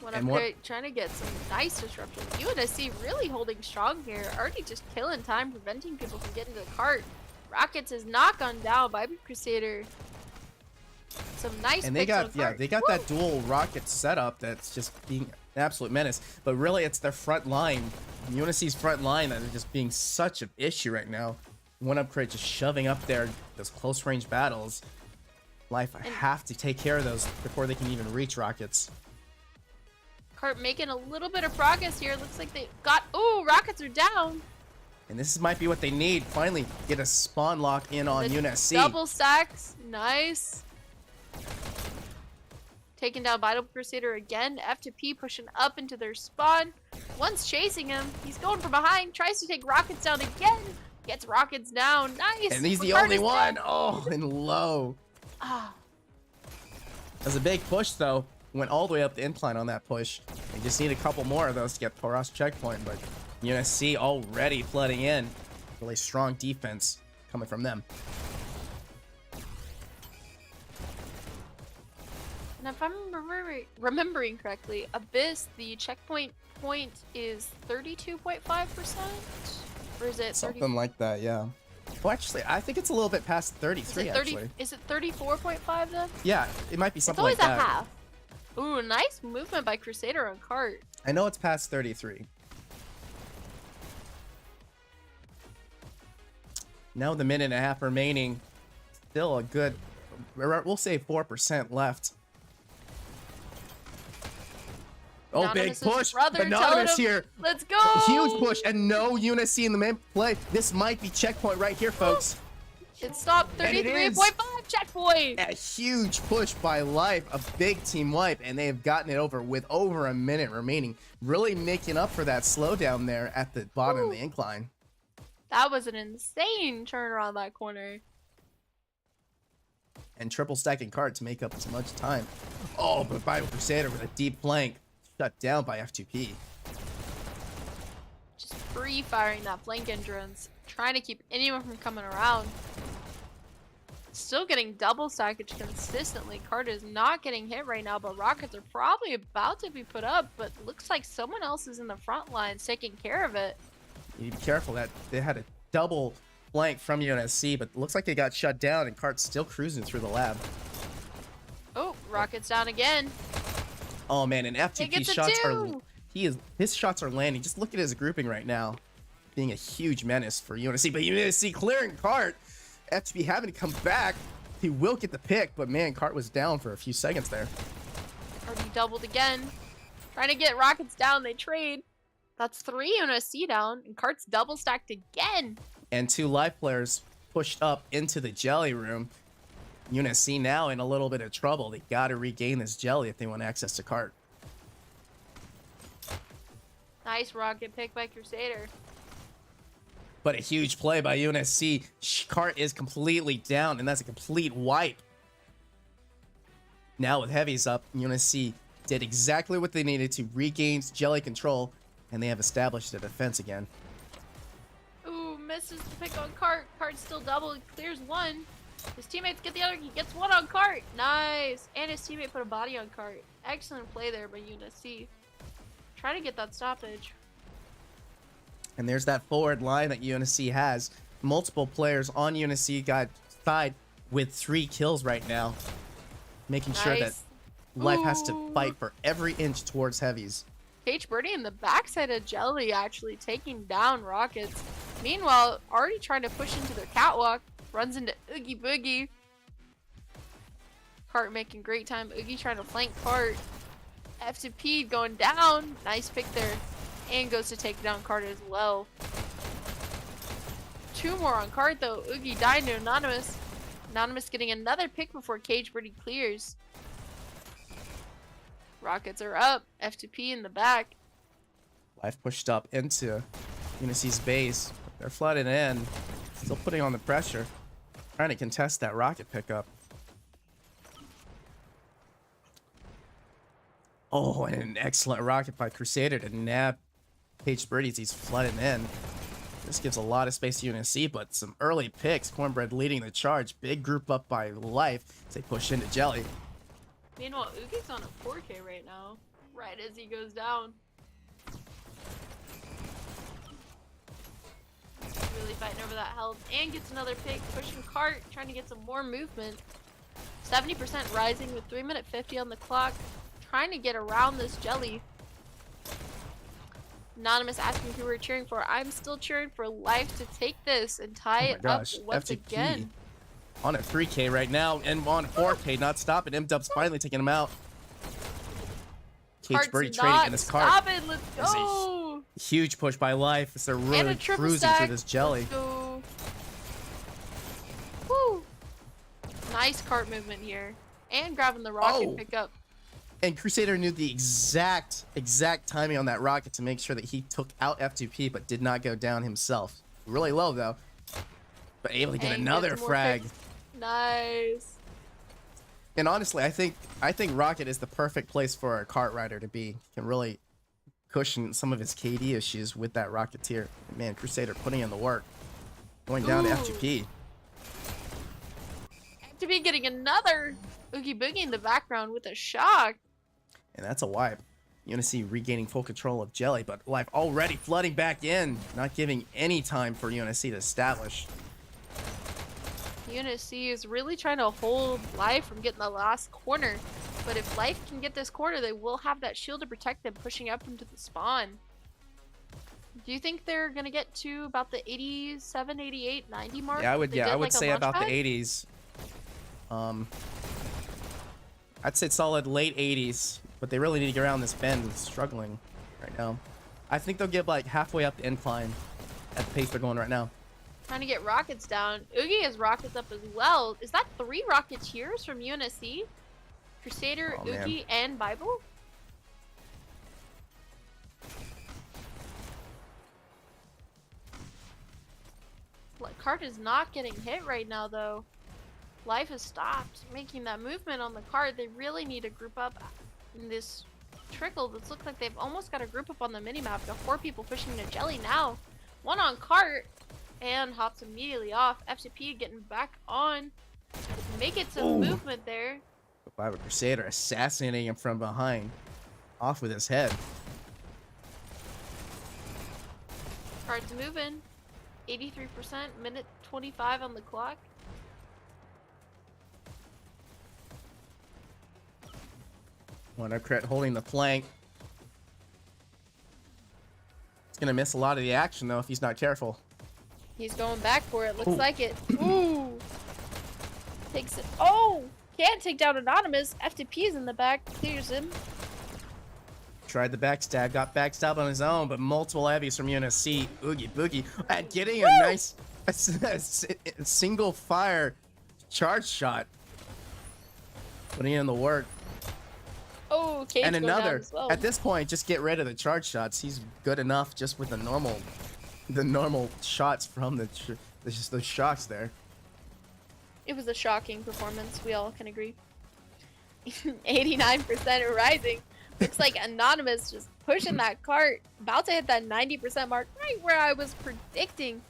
One And upgrade trying to get some nice disruption. UNSC really holding strong here. Already just killing time, preventing people from getting to the cart. Rockets is not gone down by Crusader. Some nice And they picks on got, yeah, cart. they got that dual rocket setup that's just being an absolute menace. But really, it's their front line, UNSC's front line, that is just being such an issue right now. One upgrade just shoving up there those close range battles. Life, I have to take care of those before they can even reach rockets. Cart making a little bit of progress here. Looks like they got. Ooh, rockets are down. And this might be what they need. Finally, get a spawn lock in on The UNSC. Double stacks. Nice. Taking down Vital Crusader again. F2P pushing up into their spawn. One's chasing him. He's going from behind. Tries to take rockets down again. Gets rockets down. Nice. And he's the Cart only is one. down. Oh, and low. Ah. That was a big push, though. Went all the way up the incline on that push. They just need a couple more of those to get Poros checkpoint, but UNSC already flooding in. Really strong defense coming from them. And if I'm remembering correctly, Abyss, the checkpoint point is 32.5%? Or is it 30? Something like that, yeah. Well, actually, I think it's a little bit past 33, actually. Is it 34.5 then? Yeah, it might be It's something always like a that. half. Ooh, nice movement by Crusader on cart. I know it's past 33. Now with a minute and a half remaining, still a good, we'll say 4% left. Oh, big Anonymous's push! brother Anonymous telling him, here! Let's go! Huge push, and no UNSC in the main play. This might be checkpoint right here, folks. It stopped And it is. 33.5 checkpoint! A huge push by Life, a big team wipe, and they have gotten it over with over a minute remaining. Really making up for that slowdown there at the bottom of the incline. That was an insane turn around that corner. And triple stacking cart to make up as much time. Oh, but Vital Crusader with a deep flank. Shut down by F2P. Just free firing that flank entrance. Trying to keep anyone from coming around. Still getting double stackage consistently. Cart is not getting hit right now, but rockets are probably about to be put up. But looks like someone else is in the front lines taking care of it. You need to be careful that they had a double flank from UNSC, but it looks like they got shut down and Cart's still cruising through the lab. Oh, rockets down again. Oh man, and It F2P gets a shots are two. his shots are landing. Just look at his grouping right now. Being a huge menace for UNSC, but UNSC clearing Cart. F2P having to come back. He will get the pick, but man, Cart was down for a few seconds there. Already doubled again. Trying to get rockets down, they trade. That's 3 UNSC down, and Cart's double stacked again. And 2 live players pushed up into the jelly room. UNSC now in a little bit of trouble. They got to regain this jelly if they want access to Cart. Nice rocket pick by Crusader. But a huge play by UNSC. Cart is completely down, and that's a complete wipe. Now with heavies up, UNSC did exactly what they needed to regain jelly control, and they have established a defense again. Ooh, misses the pick on Cart. Cart's still double. He clears one. His teammates get the other. He gets one on Cart. Nice. And his teammate put a body on Cart. Excellent play there by UNSC. Try to get that stoppage. And there's that forward line that UNSC has. Multiple players on UNSC side with 3 kills right now. Making sure that Nice. Life has to Ooh. fight for every inch towards heavies. Cage Birdie in the backside of Jelly actually taking down rockets. Meanwhile, already trying to push into their catwalk. Runs into Oogie Boogie. Cart making great time. Oogie trying to flank Cart. F2P going down. Nice pick there. And goes to take down Cart as well. 2 more on Cart though. Oogie dying to Anonymous. Anonymous getting another pick before Cage Birdie clears. Rockets are up. F2P in the back. Life pushed up into UNSC's base. They're flooding in. Still putting on the pressure. Trying to contest that rocket pickup. Oh, and an excellent rocket by Crusader to nab Cage Birdie as he's flooding in. This gives a lot of space to UNSC, but some early picks. Cornbread leading the charge. Big group up by Life as they push into Jelly. Meanwhile, Oogie's on a 4K right now. Right as he goes down. Really fighting over that health. And gets another pick. Pushing Cart. Trying to get some more movement. 70% rising with 3 minute 50 on the clock. Trying to get around this jelly. Anonymous asking who we're cheering for. I'm still cheering for Life to take this and tie Oh my it up gosh, once FTP. again. On at 3K right now, and on 4K, not stopping. M-Dub's finally taking him out. Cage Cart's Birdie trading not in his cart. stopping. Let's Is a go. Huge push by Life as they're And really a triple cruising stack. through this jelly. Let's go. Woo. Nice cart movement here. And grabbing the rocket Oh. pickup. And Crusader knew the exact timing on that rocket to make sure that he took out F2P, but did not go down himself. Really low though, but able to get And another gets more frag. picks. Nice. And honestly, I think Rocket is the perfect place for a cart rider to be. Can really cushion some of his KD issues with that Rocketeer. Man, Crusader putting in the work, going down to Ooh. F2P. To be getting another Oogie Boogie in the background with a shock. And that's a wipe. UNSC regaining full control of Jelly, but Life already flooding back in, not giving any time for UNSC to establish. UNSC is really trying to hold Life from getting the last corner. But if Life can get this corner, they will have that shield to protect them, pushing up into the spawn. Do you think they're going to get to about the 87, 88, 90 mark? Yeah, I would. They Yeah, did I would like a say about the Launchpad? 80s. I'd say solid late 80s, but they really need to get around this bend. It's struggling right now. I think they'll get like halfway up the incline at the pace they're going right now. Trying to get rockets down. Oogie has rockets up as well. Is that 3 Rocketeers from UNSC? Crusader, Oh, man. Oogie, and Bible? Cart is not getting hit right now, though. Life has stopped making that movement on the cart. They really need to group up in this trickle. This looks like they've almost got a group up on the minimap. Got 4 people pushing to Jelly now. 1 on cart. And hops immediately off. FCP getting back on. Making some Ooh. movement there. By a Crusader assassinating him from behind. Off with his head. Cart's moving. 83%, minute 25 on the clock. Wonder Crit holding the flank. He's gonna miss a lot of the action though if he's not careful. He's going back for it. Looks Ooh. like it. Ooh. Takes it. Oh! Can't take down Anonymous. FTP's in the back. Clears him. Tried the backstab, got backstabbed on his own, but multiple heavies from UNSC. Oogie Boogie. And getting a nice single fire charge shot. Putting in the work. Oh, Cage And going down another. as well. At this point, just get rid of the charge shots. He's good enough just with the normal shots from just those shocks there. It was a shocking performance. We all can agree. 89% rising. Looks like Anonymous just pushing that cart. About to hit that 90% mark, right where I was predicting.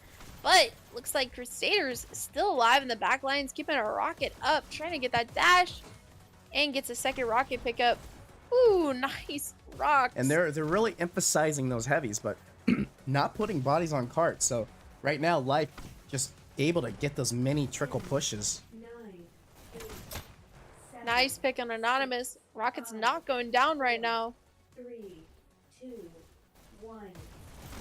But looks like Crusaders still alive in the back lines, keeping a rocket up, trying to get that dash. And gets a second rocket pickup. Ooh, nice rocks. And they're really emphasizing those heavies, but not putting bodies on carts. So right now, Life just able to get those mini trickle pushes. 9, 8, 7, Nice pick on Anonymous. Rocket's not going down right now. 3, 2, 1.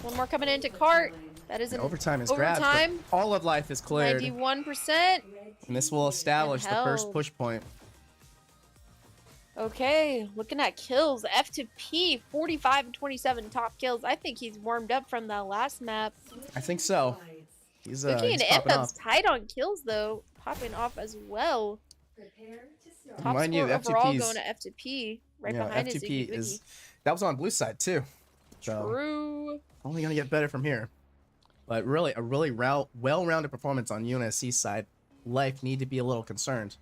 One more coming into cart. That is an Overtime is grabbed. but overtime. All of Life is cleared. 91%. And this will establish the first held. push point. Okay, looking at kills. F to P, 45 and 27 top kills. I think he's warmed up from the last map. I think so. He's Looking he's at popping off. F-Dub's tight on kills, though. Popping off as well. Prepare to start. Top Mind you, score overall FTP's going to F to P. Right You know, behind his FTP Oogie is Boogie. that was on blue side too. So True. only gonna get better from here. But really, a really well-rounded performance on UNSC's side. Life need to be a little concerned.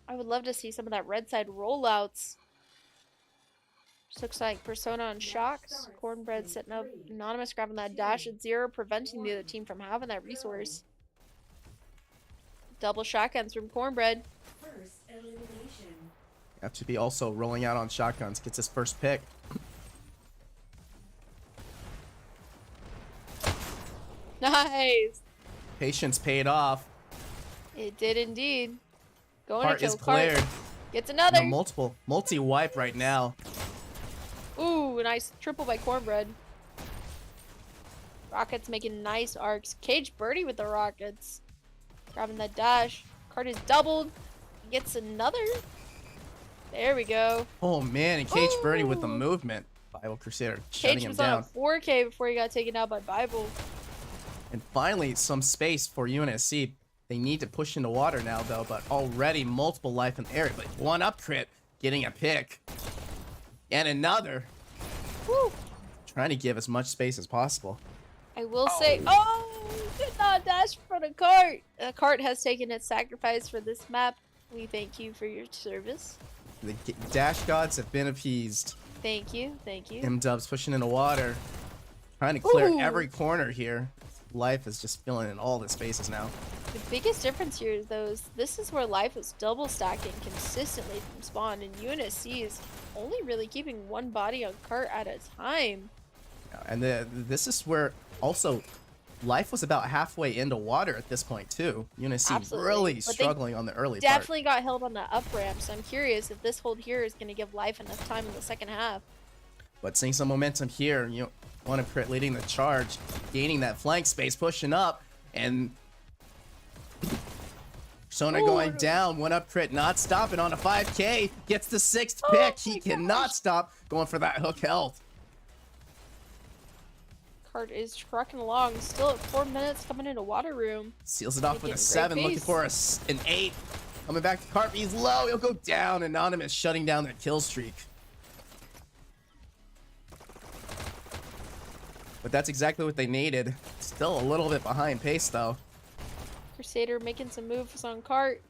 I would love to see some of that red side rollouts. Just looks like Persona on shocks. Cornbread setting up. Anonymous grabbing that dash at 0, preventing the other team from having that resource. Double shotguns from Cornbread. First elimination. FTP also rolling out on shotguns, gets his first pick. Nice. Patience paid off. It did indeed. Going Cart to is kill Cart. cleared. Gets another. No, multi-wipe right now. Ooh, nice triple by Cornbread. Rockets making nice arcs. Cage Birdie with the Rockets. Grabbing that dash. Cart is doubled. Gets another. There we go. Oh man, and Cage Birdie with the Ooh. movement. Bible Crusader shutting Cage him was down. on a 4K before he got taken out by Bible. And finally, some space for UNSC. They need to push into water now, though, but already multiple life in the area. But one up crit, getting a pick. And another. Woo! Trying to give as much space as possible. I will say, oh, did not dash in front of Cart. Cart has taken its sacrifice for this map. We thank you for your service. The dash gods have been appeased. Thank you, thank you. M-Dubs pushing into water. Trying to clear Ooh. every corner here. Life is just filling in all the spaces now. The biggest difference here, though, is this is where Life is double stacking consistently from spawn, and UNSC is only really keeping one body on Cart at a time. And this is where also Life was about halfway into water at this point too. UNSC Absolutely. really But they struggling on the early part. Definitely got held on the up ramp, so I'm curious if this hold here is going to give Life enough time in the second half. But seeing some momentum here, you know, one of Crit leading the charge, gaining that flank space, pushing up, and Persona going down. One up Crit not stopping on a 5K, gets the 6th pick. He cannot stop going for that hook health. Cart is trucking along, still at 4 minutes, coming into water room. Seals it off with a Making 7, great looking pace. for an 8. Coming back to Cart, he's low, he'll go down. Anonymous shutting down that kill streak. But that's exactly what they needed. Still a little bit behind pace though. Crusader making some moves on Cart.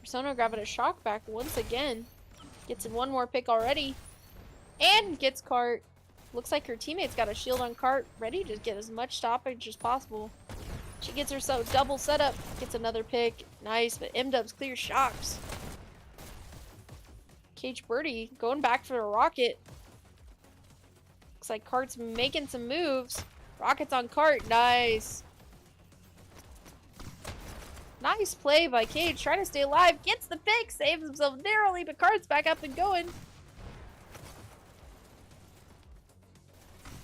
Persona grabbing a shock back once again. Gets in one more pick already. And gets Cart. Looks like her teammate's got a shield on Cart, ready to get as much stoppage as possible. She gets herself double setup, gets another pick. Nice, but M-Dubs clears shocks. Cage Birdie going back for the rocket. Looks like Cart's making some moves. Rockets on Cart, nice. Nice play by Cage, trying to stay alive. Gets the pick, saves himself narrowly, but Cart's back up and going.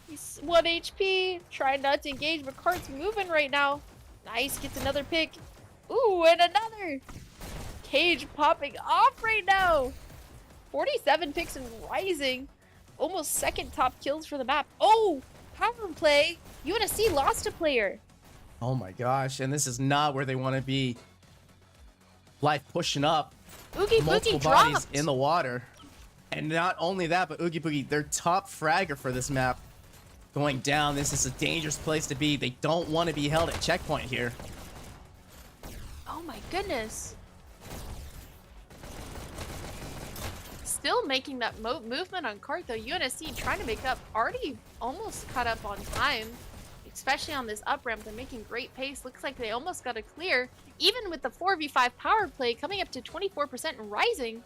He's 1 HP, trying not to engage, but Cart's moving right now. Nice, gets another pick. Ooh, and another. Cage popping off right now. 47 picks and rising. Almost second top kills for the map. Oh, power play. UNSC lost a player. Oh my gosh, and this is not where they want to be. Life pushing up. Oogie Multiple Boogie bodies dropped. in the water. And not only that, but Oogie Boogie, their top fragger for this map, going down. This is a dangerous place to be. They don't want to be held at checkpoint here. Oh my goodness. Still making that movement on Cart though. UNSC trying to make up. Already almost caught up on time. Especially on this up ramp. They're making great pace. Looks like they almost got a clear. Even with the 4v5 power play coming up to 24% and rising.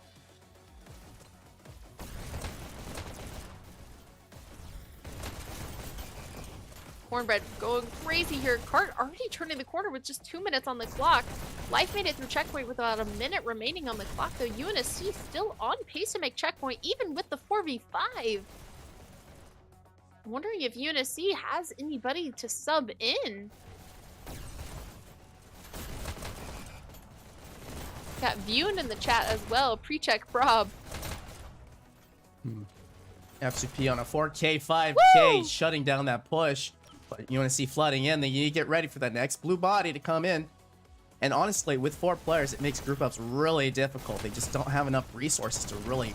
Cornbread going crazy here. Cart already turning the corner with just 2 minutes on the clock. Life made it through checkpoint with about a minute remaining on the clock, though. UNSC still on pace to make checkpoint, even with the 4v5. I'm wondering if UNSC has anybody to sub in. Got viewing in the chat as well. Pre-check prob. FCP on a 4K, 5K, Woo! shutting down that push. But UNSC flooding in. They need to get ready for that next blue body to come in. And honestly, with 4 players, it makes group ups really difficult. They just don't have enough resources to really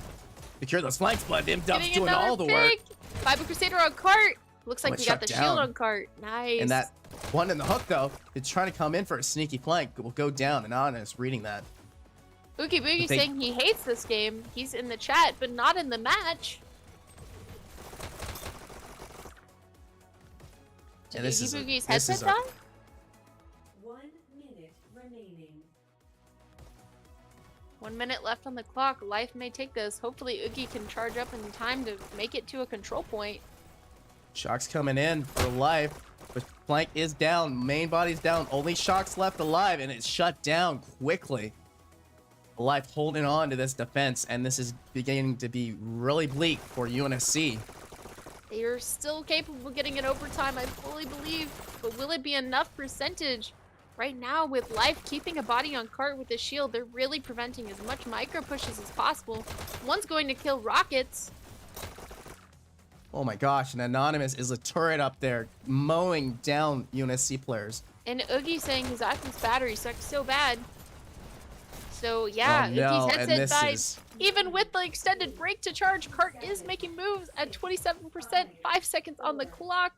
secure those flanks. But M-Dub's Getting doing all the another work. pick. Bible Crusader on Cart. Looks like Oh, we it got the shut shield down. on Cart. Nice. And that one in the hook, though, it's trying to come in for a sneaky flank. Will go down. And Anonymous reading that. Oogie Boogie They- saying he hates this game. He's in the chat, but not in the match. Did And this Oogie is a- Boogie's this headset is a- die? 1 minute remaining. 1 minute left on the clock. Life may take this. Hopefully Oogie can charge up in time to make it to a control point. Shock's coming in for life. But flank is down. Main body's down. Only Shock's left alive. And it's shut down quickly. Life holding on to this defense, and this is beginning to be really bleak for UNSC. They are still capable of getting in overtime, I fully believe. But will it be enough percentage? Right now, with Life keeping a body on cart with the shield, they're really preventing as much micro pushes as possible. One's going to kill Rockets. Oh my gosh, and Anonymous is a turret up there mowing down UNSC players. And Oogie saying his Atlas battery sucks so bad. So yeah, Oh, no, Oogie's and headset this died. is- Even with the extended break to charge, Cart is making moves at 27%, 5 seconds on the clock.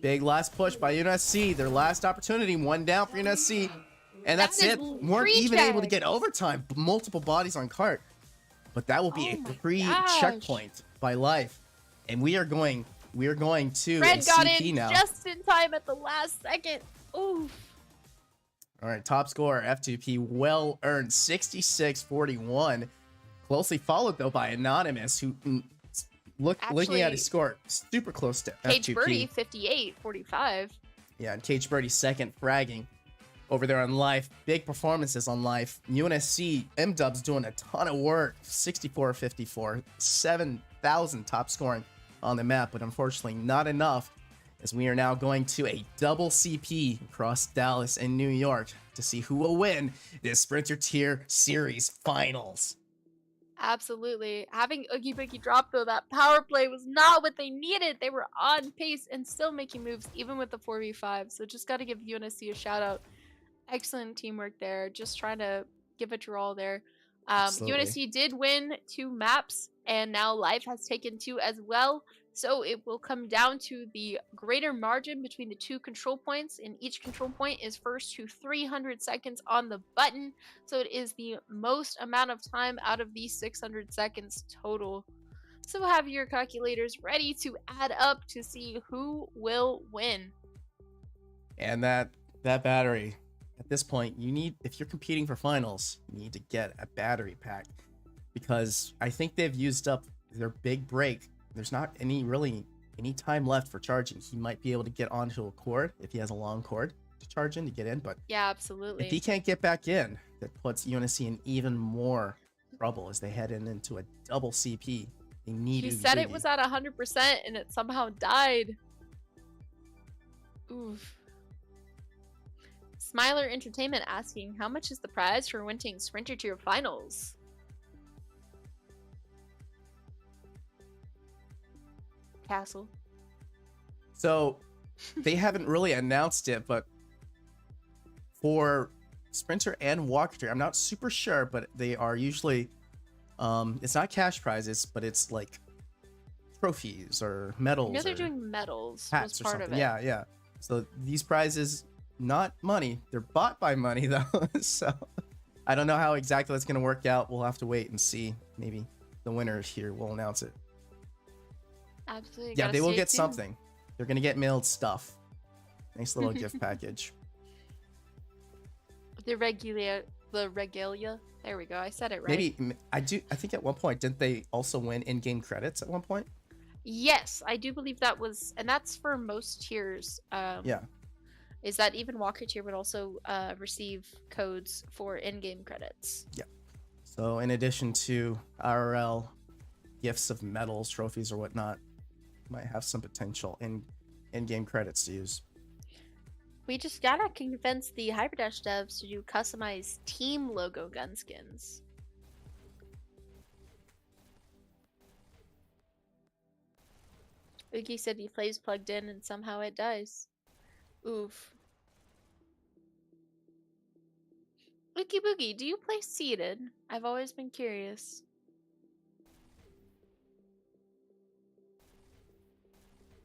Big last push by UNSC. Their last opportunity, one down for UNSC. And that's That it. is Weren't even able to pre-check. get overtime. Multiple bodies on cart. But that will be Oh a my pre-checkpoint by Life. And we are going to Red a got CP in now. just in time at the last second. Oof. All right, top scorer F2P, well earned 66-41. Closely followed though by Anonymous, who looking at his score, super close to Cage F2P. Birdie, 58-45. Yeah, and Cage Birdie second, fragging over there on Life. Big performances on Life. UNSC, M-Dub's doing a ton of work. 64-54, 7,000 top scoring on the map, but unfortunately not enough, as we are now going to a double CP across Dallas and New York to see who will win this Sprinter Tier Series Finals. Absolutely. Having Oogie Boogie drop though, that power play was not what they needed. They were on pace and still making moves even with the 4v5. So just got to give UNSC a shout out. Excellent teamwork there. Just trying to give it your all there. Absolutely. UNSC did win 2 maps and now Life has taken 2 as well. So it will come down to the greater margin between the 2 control points, and each control point is first to 300 seconds on the button. So it is the most amount of time out of these 600 seconds total. So have your calculators ready to add up to see who will win. And that battery, at this point, you need, if you're competing for finals, you need to get a battery pack, because I think they've used up their big break. There's not any time left for charging. He might be able to get onto a cord if he has a long cord to charge in to get in, but Yeah, absolutely. if he can't get back in, that puts UNSC in even more trouble as they head into a double CP. They need He Oogie said it Boogie. was at 100% and it somehow died. Oof. Smiler Entertainment asking, how much is the prize for winning Sprinter Tier Finals? Kastle. So they haven't really announced it, but for Sprinter and Walker, I'm not super sure, but they are usually it's not cash prizes, but it's like trophies or medals. I know they're or doing medals hats was or part something. of it. Yeah. So these prizes, not money, they're bought by money though. So I don't know how exactly that's gonna work out. We'll have to wait and see. Maybe the winner here will announce it. Absolutely. Yeah, gotta they will stay get tuned. something. They're gonna get mailed stuff. Nice little gift package. The regalia. There we go. I said it right. Maybe I think at one point didn't they also win in-game credits at one point? Yes, I do believe that was, and that's for most tiers. Yeah. Is that even Walker tier would also receive codes for in-game credits. Yeah. So in addition to IRL gifts of medals, trophies, or whatnot, might have some potential in-game credits to use. We just gotta convince the Hyperdash devs to do customized team logo gun skins. Oogie said he plays plugged in and somehow it dies. Oof. Oogie Boogie, do you play seated? I've always been curious.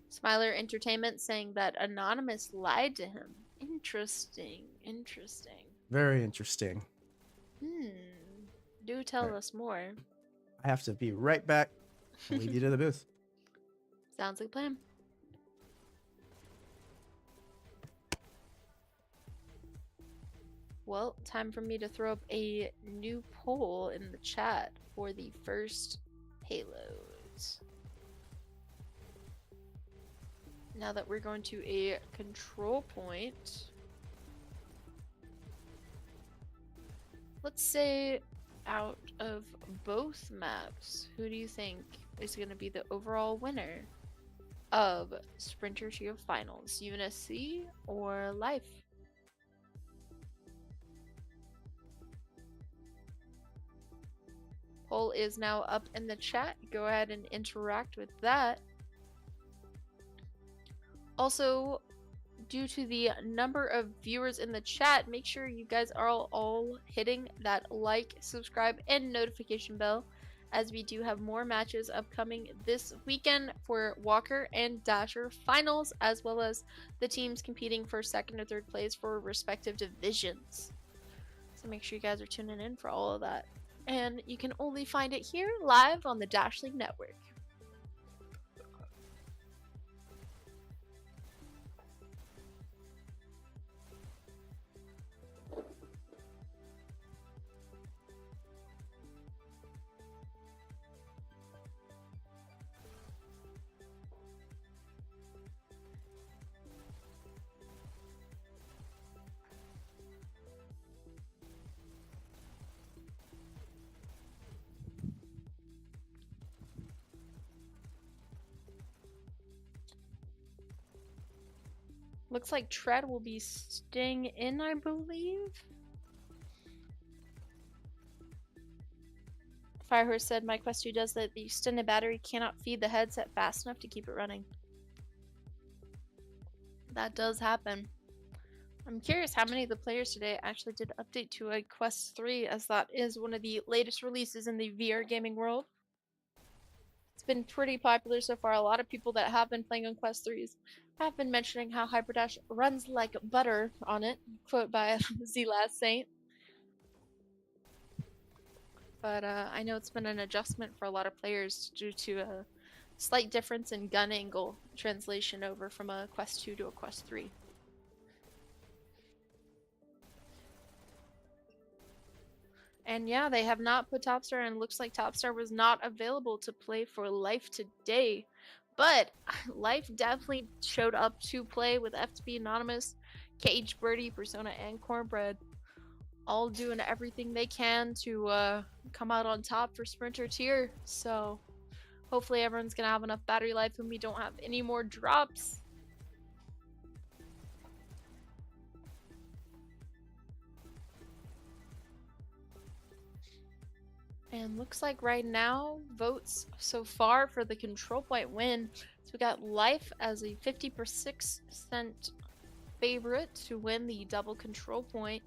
Smiler Entertainment saying that Anonymous lied to him. Interesting. Very interesting. Do tell Right. us more. I have to be right back. I'll leave you to the booth. Sounds like a plan. Well, time for me to throw up a new poll in the chat for the first payloads. Now that we're going to a control point, let's say out of both maps, who do you think is going to be the overall winner of Sprinter Tier Finals, UNSC or Life? Poll is now up in the chat. Go ahead and interact with that. Also, due to the number of viewers in the chat, make sure you guys are all hitting that like, subscribe, and notification bell, as we do have more matches upcoming this weekend for Walker and Dasher finals, as well as the teams competing for second or third place for respective divisions. So make sure you guys are tuning in for all of that. And you can only find it here live on the Dash League Network. Looks like Tread will be staying in, I believe. Firehorse said, my Quest 2 does that the extended battery cannot feed the headset fast enough to keep it running. That does happen. I'm curious how many of the players today actually did update to a Quest 3, as that is one of the latest releases in the VR gaming world. It's been pretty popular so far. A lot of people that have been playing on Quest 3s have been mentioning how Hyperdash runs like butter on it, quote by the Last Saint. But I know it's been an adjustment for a lot of players due to a slight difference in gun angle translation over from a Quest 2 to a Quest 3. And yeah, they have not put Topstar, and looks like Topstar was not available to play for Life today. But Life definitely showed up to play with FTB Anonymous, Cage Birdie, Persona, and Cornbread. All doing everything they can to come out on top for Sprinter Tier. So hopefully everyone's going to have enough battery life and we don't have any more drops. And looks like right now, votes so far for the control point win. So we got Life as a 50% favorite to win the double control point.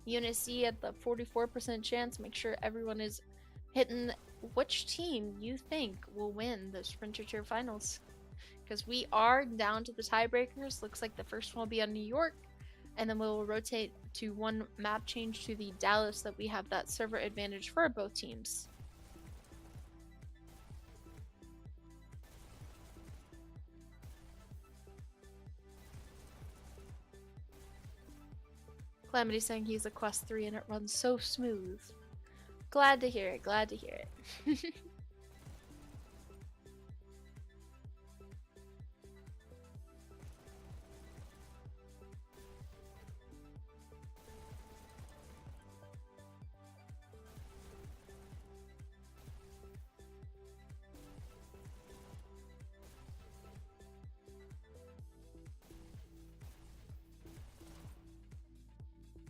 UNSC at the 44% chance. Make sure everyone is hitting which team you think will win the Sprinter Tier Finals. Because we are down to the tiebreakers. Looks like the first one will be on New York. And then we'll rotate to one map change to the Dallas, that we have that server advantage for both teams. Calamity saying he's a Quest 3 and it runs so smooth. Glad to hear it, glad to hear it.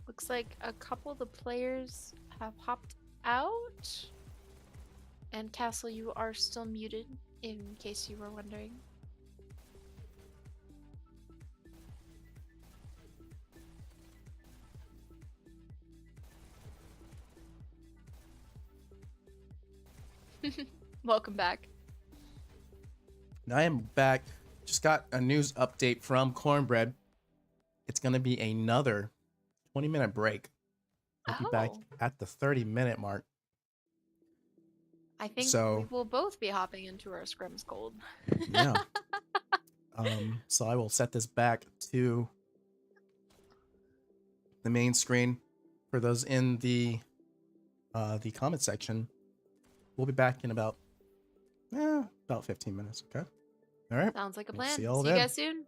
Looks like a couple of the players have hopped out. And Kastle, you are still muted, in case you were wondering. Welcome back. I am back. Just got a news update from Cornbread. It's going to be another 20-minute break. We'll be back at the 30-minute mark. I think so, we will both be hopping into our scrims gold. Yeah. So I will set this back to the main screen. For those in the comment section, we'll be back in about 15 minutes. Okay. All right. Sounds like a We'll plan. see See you all you then. guys soon.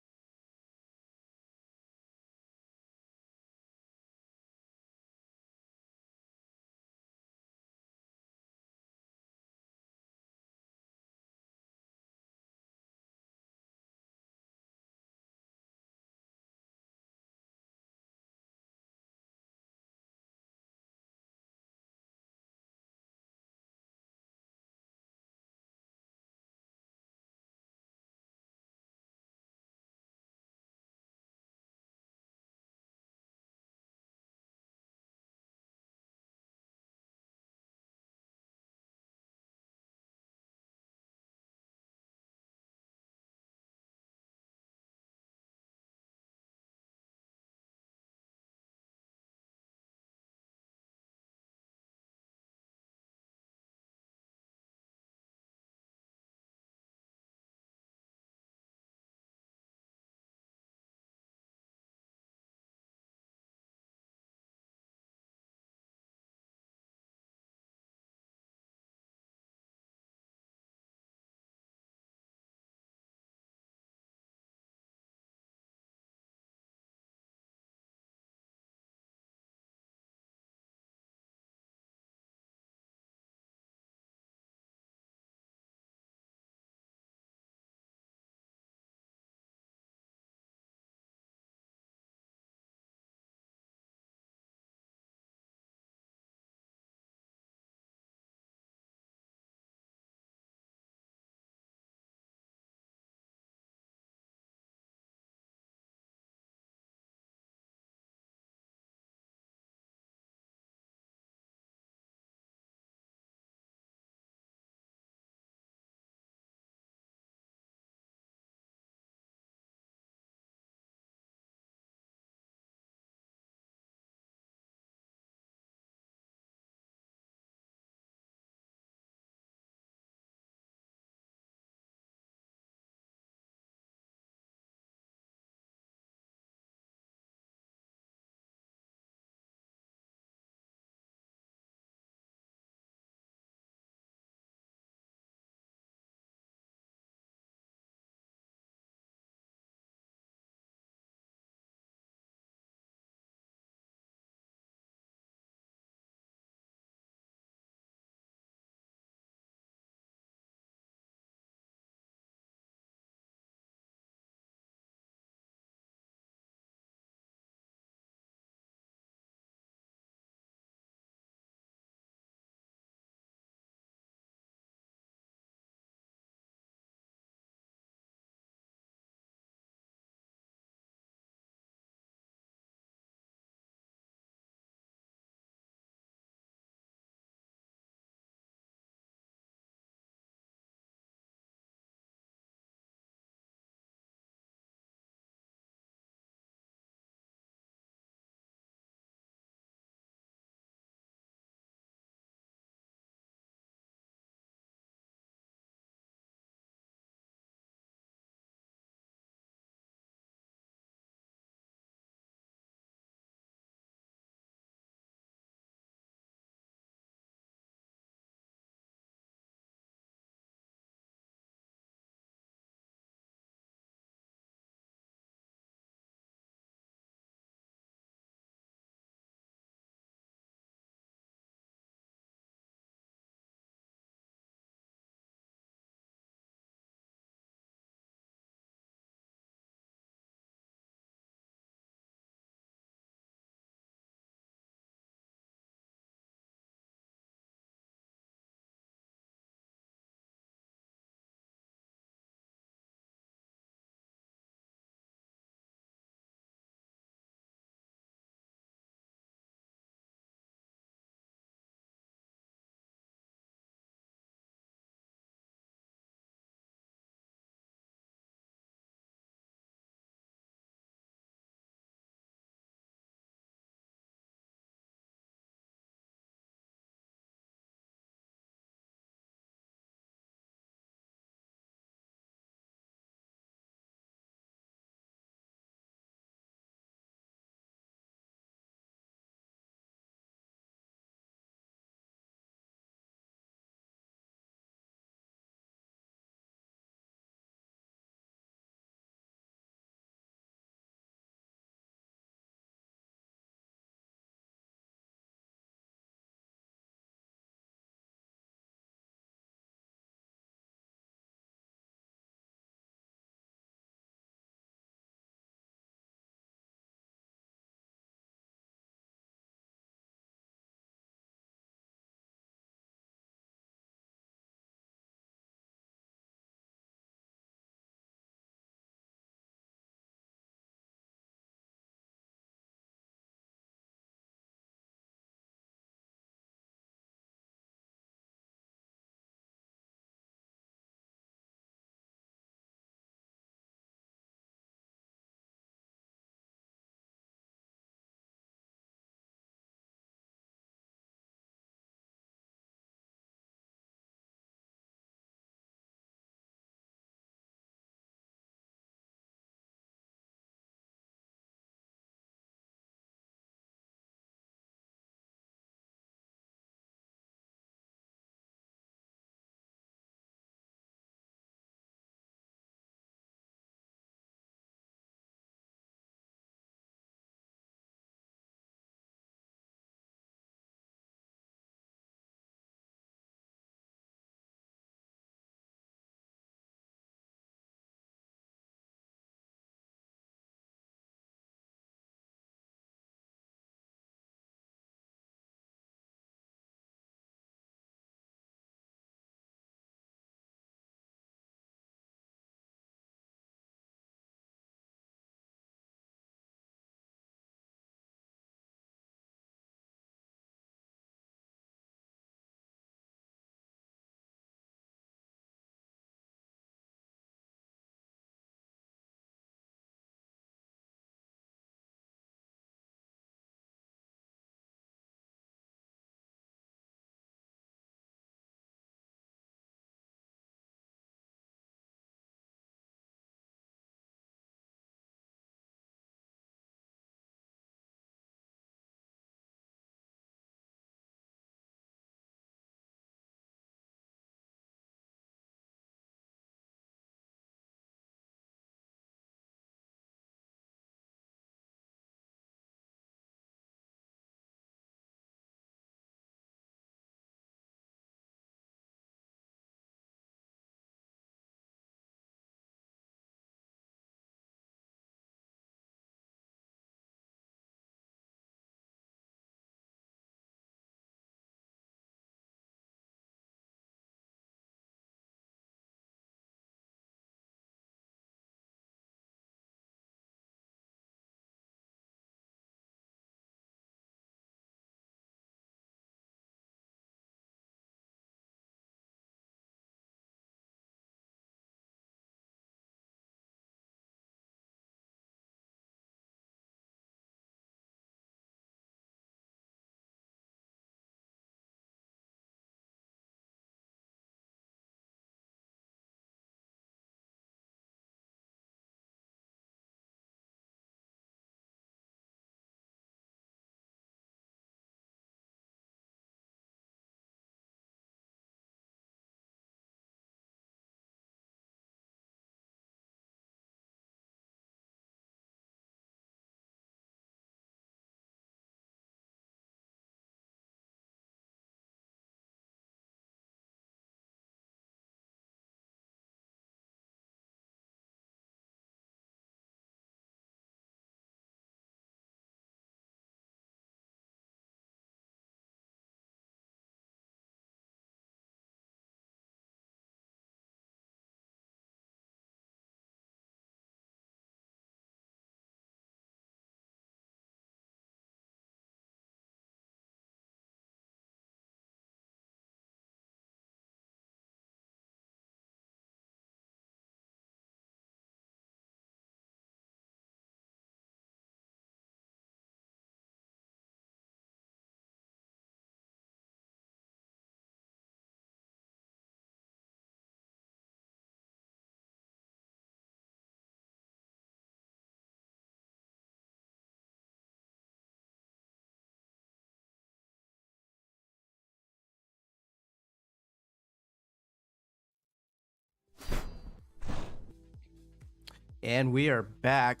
And we are back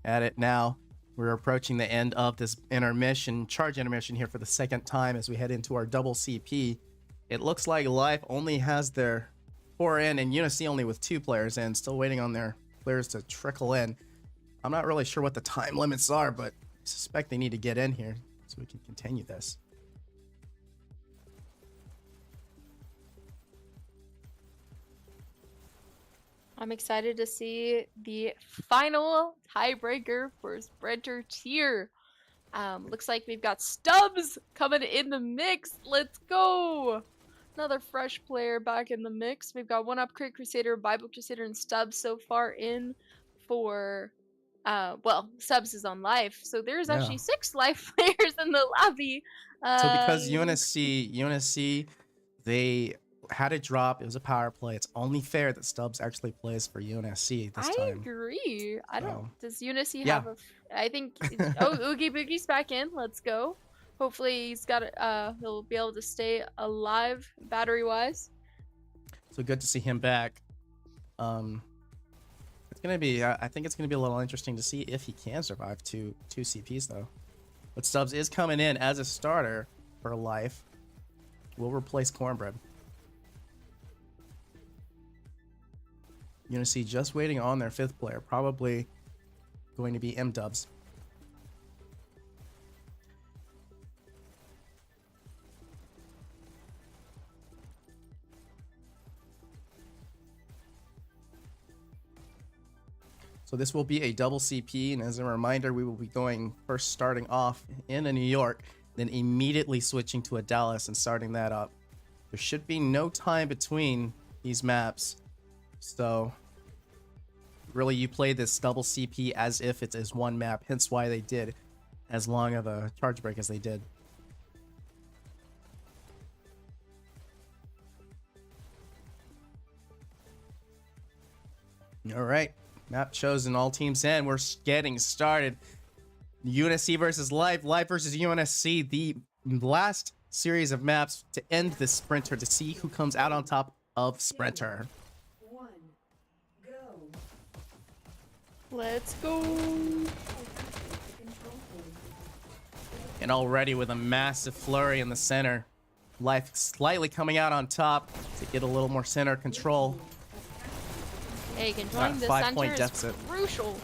at it now. We're approaching the end of this charge intermission here for the second time as we head into our double CP. It looks like Life only has their 4 in and UNSC only with 2 players in, still waiting on their players to trickle in. I'm not really sure what the time limits are, but I suspect they need to get in here so we can continue this. I'm excited to see the final tiebreaker for Sprinter tier. Looks like we've got Stubbs coming in the mix. Let's go! Another fresh player back in the mix. We've got 1UP Crusader, Bible Crusader, and Stubbs so far in for, well, Stubbs is on life. So there's actually 6 life players in the lobby. So because UNSC, they had a drop. It was a power play. It's only fair that Stubbs actually plays for UNSC this time. I agree. I don't. Does UNSC Yeah. have a? I think. Oogie Boogie's back in. Let's go. Hopefully he's got. He'll be able to stay alive battery wise. So good to see him back. It's gonna be. I think it's gonna be a little interesting to see if he can survive two CPs though. But Stubbs is coming in as a starter for Life. Will replace Cornbread. UNSC just waiting on their 5th player, probably going to be M-Dubs. So this will be a double CP, and as a reminder, we will be starting off in a New York, then immediately switching to a Dallas and starting that up. There should be no time between these maps. So really you play this double CP as if it is one map, hence why they did as long of a charge break as they did. All right, map chosen, all teams in. We're getting started. UNSC versus Life versus UNSC, the last series of maps to end this Sprinter, to see who comes out on top of Sprinter. Let's go. And already with a massive flurry in the center. Life slightly coming out on top to get a little more center control. Hey, controlling the 5-point center deficit. is crucial.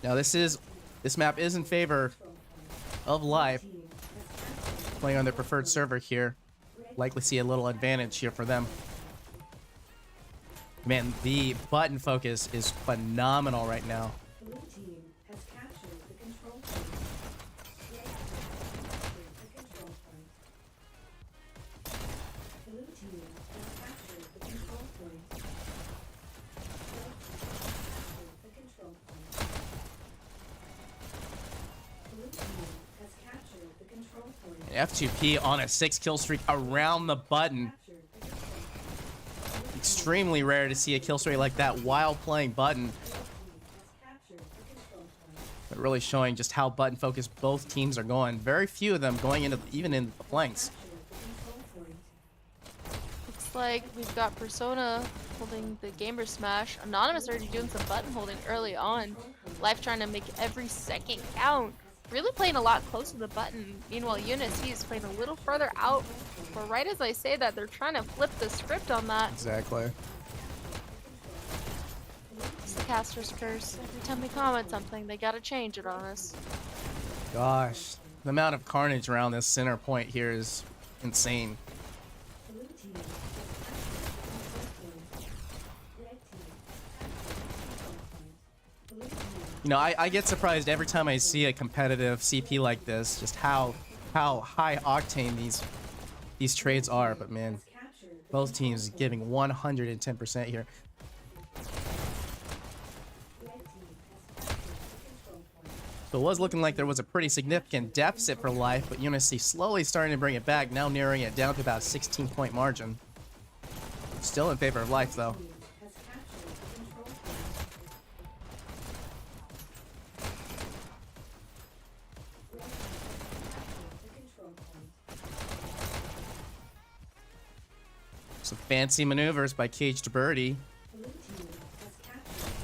Now this map is in favor of Life. Playing on their preferred server here. Likely see a little advantage here for them. Man, the button focus is phenomenal right now. Blue team has captured the control point. Red team has captured the control point. Blue team has captured the control point. Red team has captured the control point. Blue team has captured the control point. F2P on a 6 kill streak around the button. Extremely rare to see a kill streak like that while playing button. But really showing just how button focused both teams are going. Very few of them going into even in the flanks. Looks like we've got Persona holding the Gamer Smash. Anonymous already doing some button holding early on. Life trying to make every second count. Really playing a lot close to the button. Meanwhile, UNSC is playing a little further out. But right as I say that, they're trying to flip the script on that. Exactly. It's the caster's curse. Every time we comment something, they gotta change it on us. Gosh, the amount of carnage around this center point here is insane. You know, I get surprised every time I see a competitive CP like this, just how high octane these trades are. But man, both teams giving 110% here. So it was looking like there was a pretty significant deficit for Life, but UNSC slowly starting to bring it back, now narrowing it down to about a 16-point margin. Still in favor of Life though. Some fancy maneuvers by Caged Birdie.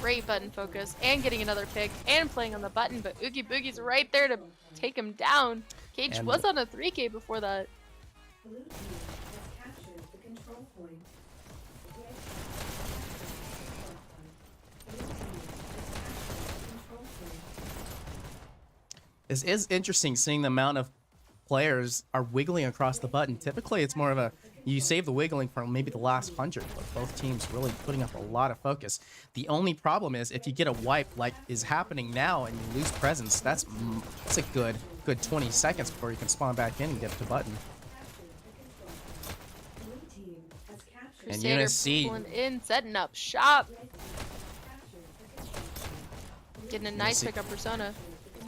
Great button focus and getting another pick and playing on the button, but Oogie Boogie's right there to take him down. Cage And- was on a 3K before that. Blue team has captured the control point. Red team has captured the control point. Blue team has captured the control point. This is interesting seeing the amount of players are wiggling across the button. Typically, it's more of a you save the wiggling for maybe the last 100, but both teams really putting up a lot of focus. The only problem is if you get a wipe like is happening now and you lose presence, that's a good 20 seconds before you can spawn back in and get to button. Blue team has captured And Crusader UNSC pulling in, setting up shop, captured the control point. getting a nice UNSC pick on Persona.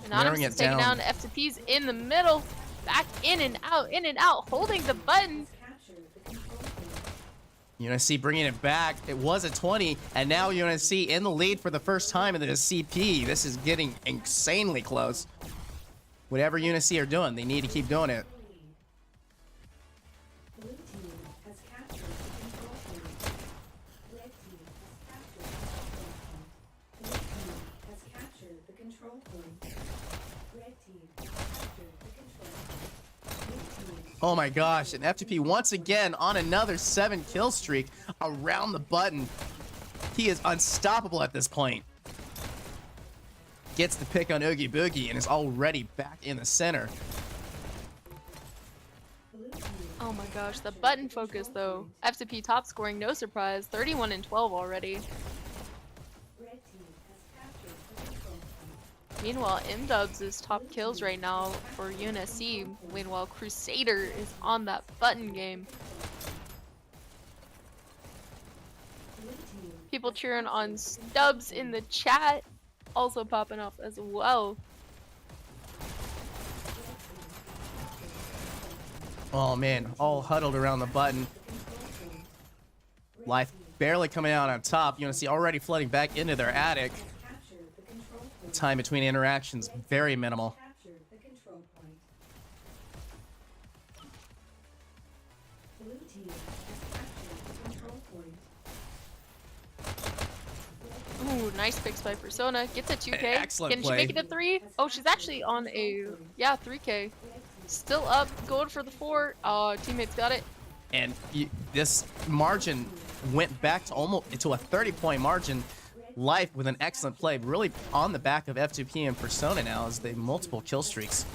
wearing Anonymous it is taking down. down F2Ps in the middle, back in and out, holding the button. Captured the control point. UNSC bringing it back. It was a 20, and now UNSC in the lead for the first time in the CP. This is getting insanely close. Whatever UNSC are doing, they need to keep doing it. Blue team has captured the control point. Red team has captured the control point. Blue team has captured the control point. Red team has captured the control point. Blue team Oh my gosh, and F2P once again on another 7 kill streak around the button. He is unstoppable at this point. Gets the pick on Oogie Boogie and is already back in the center. Oh my gosh, the button focus though. F2P top scoring, no surprise, 31 and 12 already. red team has captured the control point. Meanwhile, M-Dubs is top kills right now for UNSC. Meanwhile, Crusader is on that button game. People cheering on Stubbs in the chat, also popping off as well. Oh man, all huddled around the button. Life barely coming out on top. UNSC already flooding back into their attic. Captured the control point. Time between interactions very minimal. Captured the control point. Blue team has captured the control point. Ooh, nice picks by Persona. Gets a 2K. Excellent Can play. she make it a 3? Oh, she's actually on a, 3K. Still up, going for the 4. Teammates got it. And this margin went back to almost to a 30-point margin. Life with an excellent play, really on the back of F2P and Persona now as they multiple kill streaks.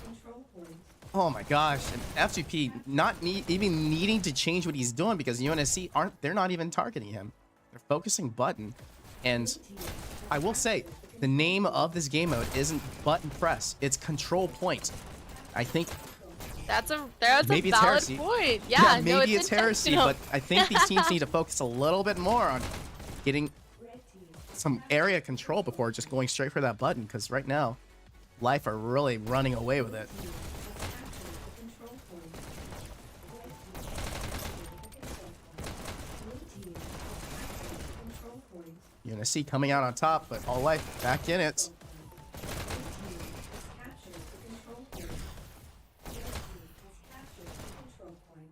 Control point. Oh my gosh, and F2P not even needing to change what he's doing because UNSC they're not even targeting him. They're focusing button. And I will say, the name of this game mode isn't button press, it's control point. I think That's a maybe it's valid heresy. point. Yeah, no, maybe it's heresy, intentional. but I think these teams need to focus a little bit more on getting some area control before just going straight for that button, because right now, Life are really running away with it. Control point. Red team has captured the control point. Blue team has captured the control point. UNSC coming out on top, but All Life back in it. Blue team has captured the control point. Red team has captured the control point.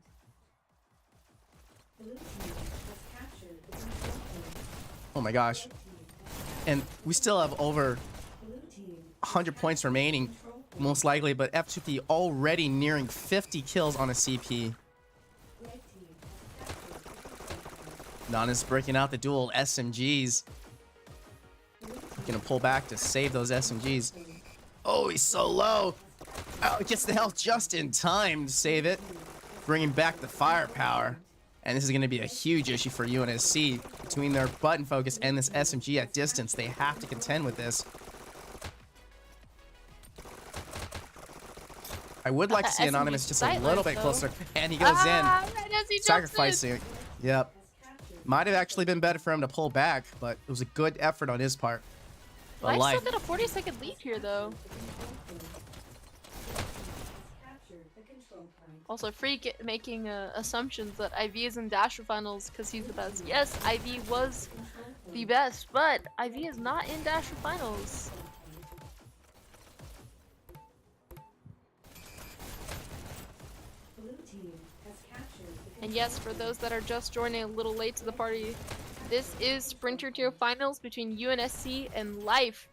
Blue team has captured the control point. Oh my gosh. And we still have over Blue team 100 points remaining, most likely, but F2P already nearing 50 kills on a CP. red team has captured the control point. Nana's breaking out the dual SMGs. Gonna pull back to save those SMGs. Oh, he's so low. Oh, he gets the health just in time to save it. Bringing back the firepower. And this is gonna be a huge issue for UNSC. Between their button focus and this SMG at distance, they have to contend with this. I would like to see SMG Anonymous just a sightless, little bit though. closer. And he goes in. Right as he jumps in. Sacrificing. Yep. Might have actually been better for him to pull back, but it was a good effort on his part. But Life Life, still got a 40-second lead here, though. Captured the control point. Also, Freak making assumptions that IV is in Dasher Finals because he's the best. Yes, IV was the best, but IV is not in Dasher Finals. Blue team has captured the And yes, for those that are just joining a little late to the party, this is Sprinter Tier Finals between UNSC and Life.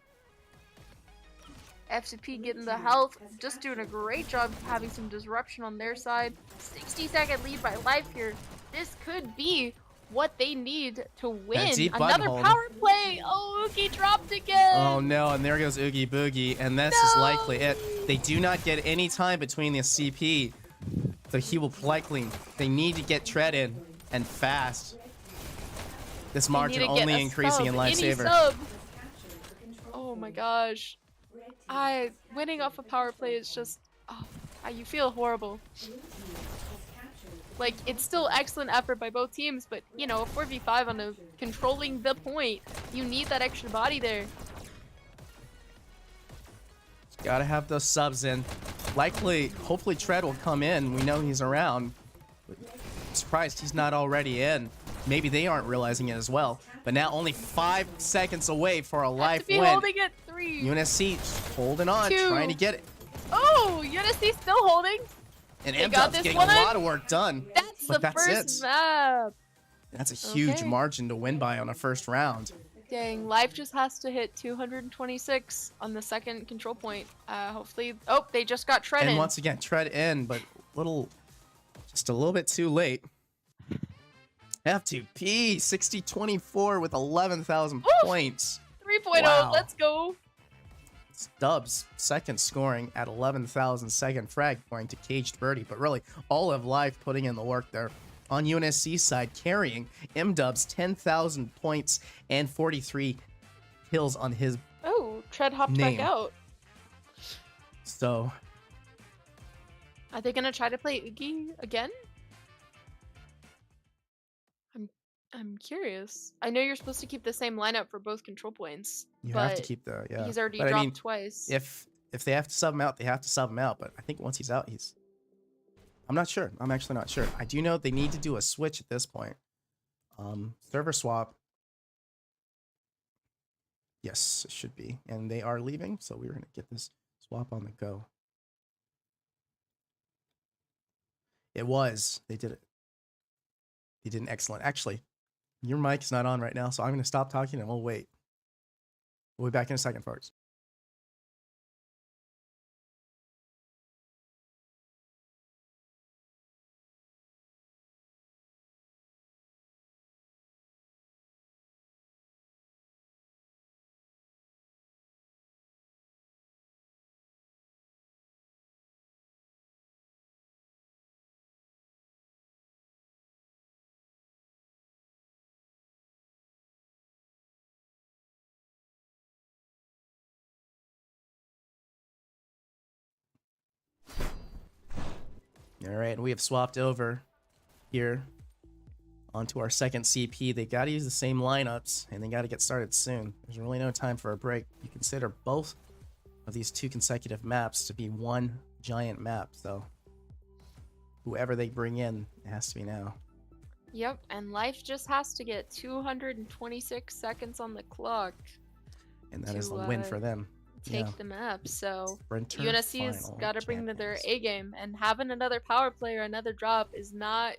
F2P getting the health, just doing a great job having some disruption on their side. 60-second lead by Life here. This could be what they need to win. deep button Another hold. power play. Oh, Oogie dropped again. Oh no, and there goes Oogie Boogie, and this is likely it. They do not get any time between the CP, so he will likely. They need to get tread in and fast. This margin only increasing in Lifesaver. Oh my gosh. Winning off a power play is just, you feel horrible. Like, it's still excellent effort by both teams, but, you know, a 4v5 on a controlling the point, you need that extra body there. Gotta have those subs in. Likely, hopefully Tread will come in. We know he's around. Surprised he's not already in. Maybe they aren't realizing it as well. But now only 5 seconds away for a Life win. Holding it 3. UNSC holding on, 2. trying to get it. Oh, UNSC still holding. And They got M-Dub's this getting one a in. lot of work done. That's But the first map. That's a huge Okay. margin to win by on a first round. Dang, Life just has to hit 226 on the second control point. Hopefully, oh, they just got Tread And in. once again, Tread in, but just a little bit too late. F2P 60-24 with 11,000 points. 3.0, Wow. let's go. Dubs second scoring at 11,000, second frag going to Caged Birdie, but really all of Life putting in the work there. On UNSC side, carrying M-Dubs 10,000 points and 43 kills on his Oh, Tread hopped Name. back out. so. Are they gonna try to play Oogie again? I'm curious. I know you're supposed to keep the same lineup for both control points. You but have to keep the he's already But I dropped mean, twice. If they have to sub him out, they have to sub him out. But I think once he's out, I'm not sure. I'm actually not sure. I do know they need to do a switch at this point. Server swap. Yes, it should be. And they are leaving, so we're gonna get this swap on the go. It was. They did it. They did an excellent. Actually, your mic's not on right now, so I'm gonna stop talking and we'll wait. We'll be back in a second, folks. All right, we have swapped over here onto our second CP. They got to use the same lineups, and they got to get started soon. There's really no time for a break. You consider both of these 2 consecutive maps to be one giant map, so whoever they bring in, it has to be now. Yep, and Life just has to get 226 seconds on the clock. And that is To, the win for them. Take the map, so Sprinter UNSC's final got to bring their champions. A game, and having another power play or another drop is not,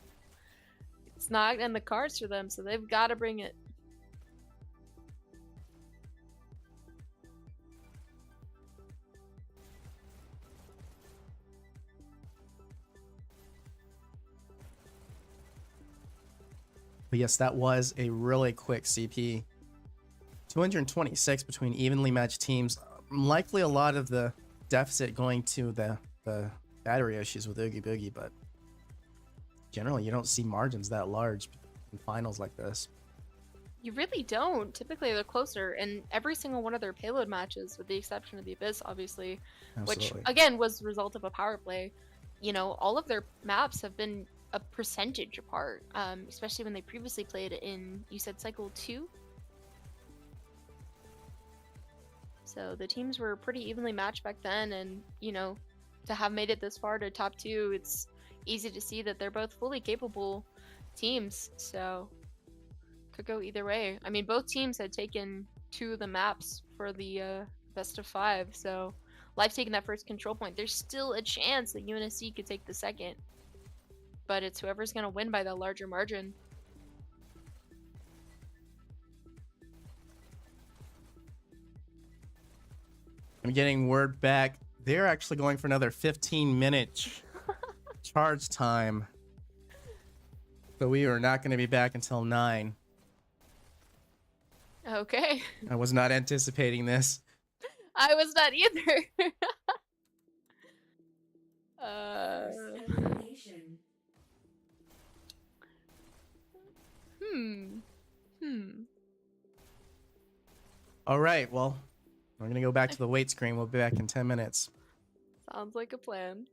it's not in the cards for them, so they've got to bring it. But yes, that was a really quick CP. 226 between evenly matched teams. Likely a lot of the deficit going to the battery issues with Oogie Boogie, but generally you don't see margins that large in finals like this. You really don't. Typically they're closer, and every single one of their payload matches, with the exception of the Abyss, obviously, Absolutely. which again was the result of a power play. You know, all of their maps have been a percentage apart, especially when they previously played in, you said cycle 2? So the teams were pretty evenly matched back then, and you know, to have made it this far to top 2, it's easy to see that they're both fully capable teams, so could go either way. I mean, both teams had taken 2 of the maps for the best of 5, so Life taking that first control point, there's still a chance that UNSC could take the second. but it's whoever's gonna win by the larger margin. I'm getting word back. They're actually going for another 15-minute charge time. So we are not going to be back until 9. Okay. I was not anticipating this. I was not either. First elimination. Hmm. All right, well, we're going to go back to the wait screen. We'll be back in 10 minutes. Sounds like a plan.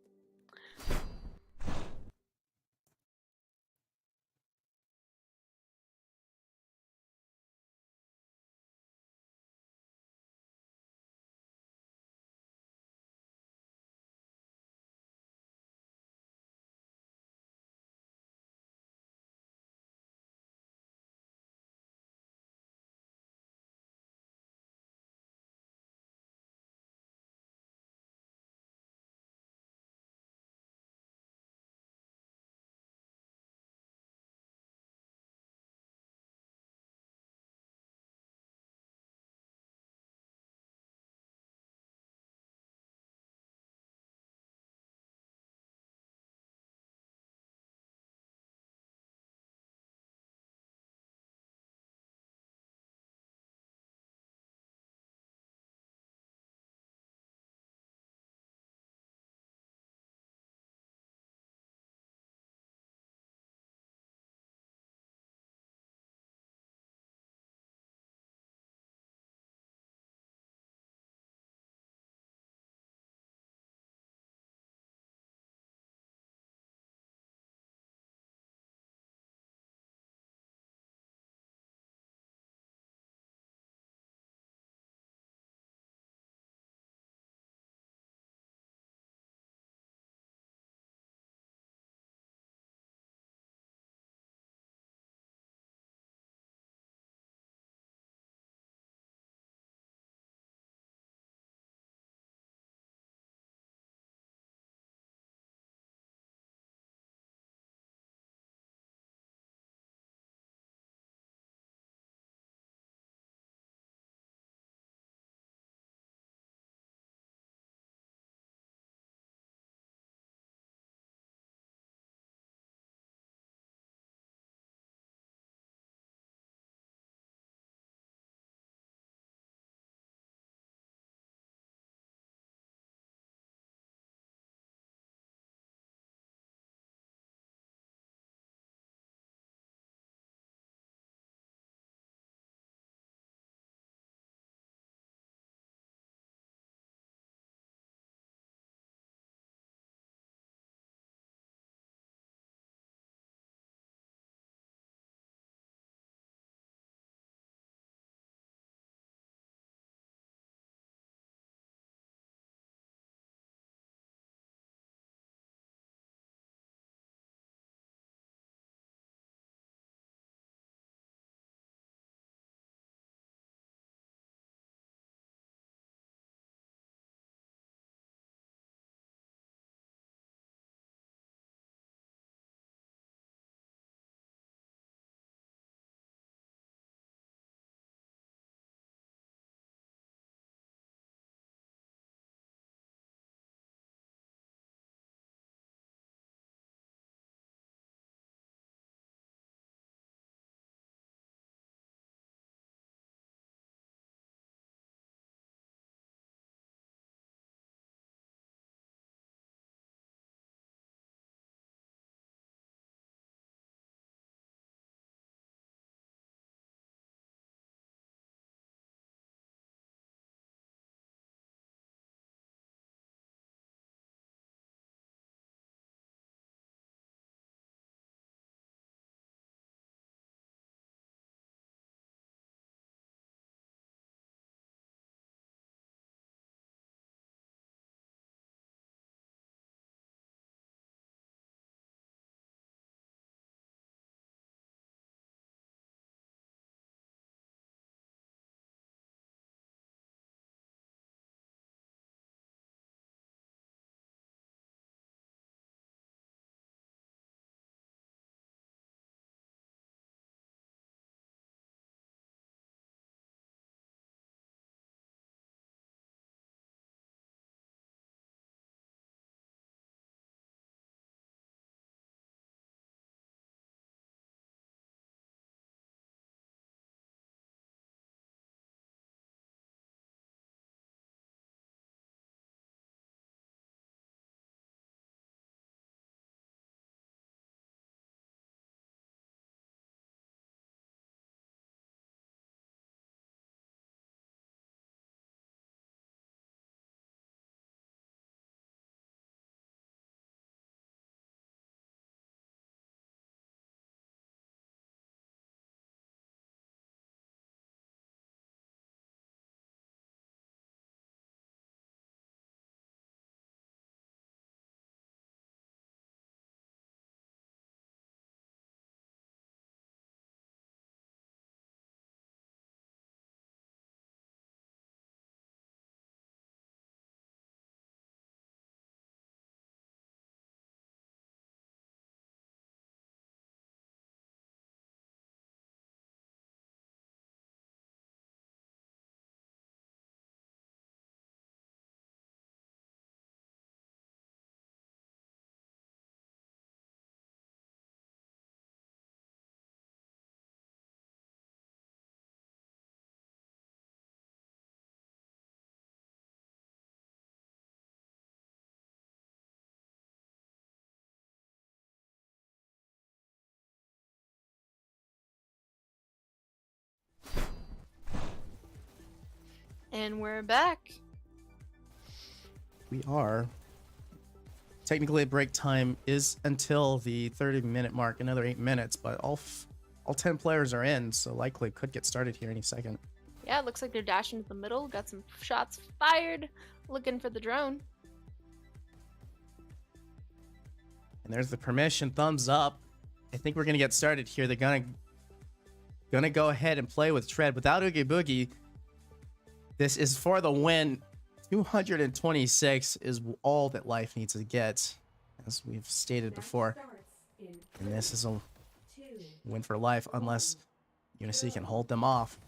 And we're back. We are. Technically, break time is until the 30-minute mark, another 8 minutes, but all 10 players are in, so likely could get started here any second. Yeah, it looks like they're dashing to the middle. Got some shots fired. Looking for the drone. And there's the permission, thumbs up. I think we're gonna get started here. They're gonna go ahead and play with Tread without Oogie Boogie. This is for the win. 226 is all that life needs to get, as we've stated before. And this is a win for life unless UNSC can hold them off.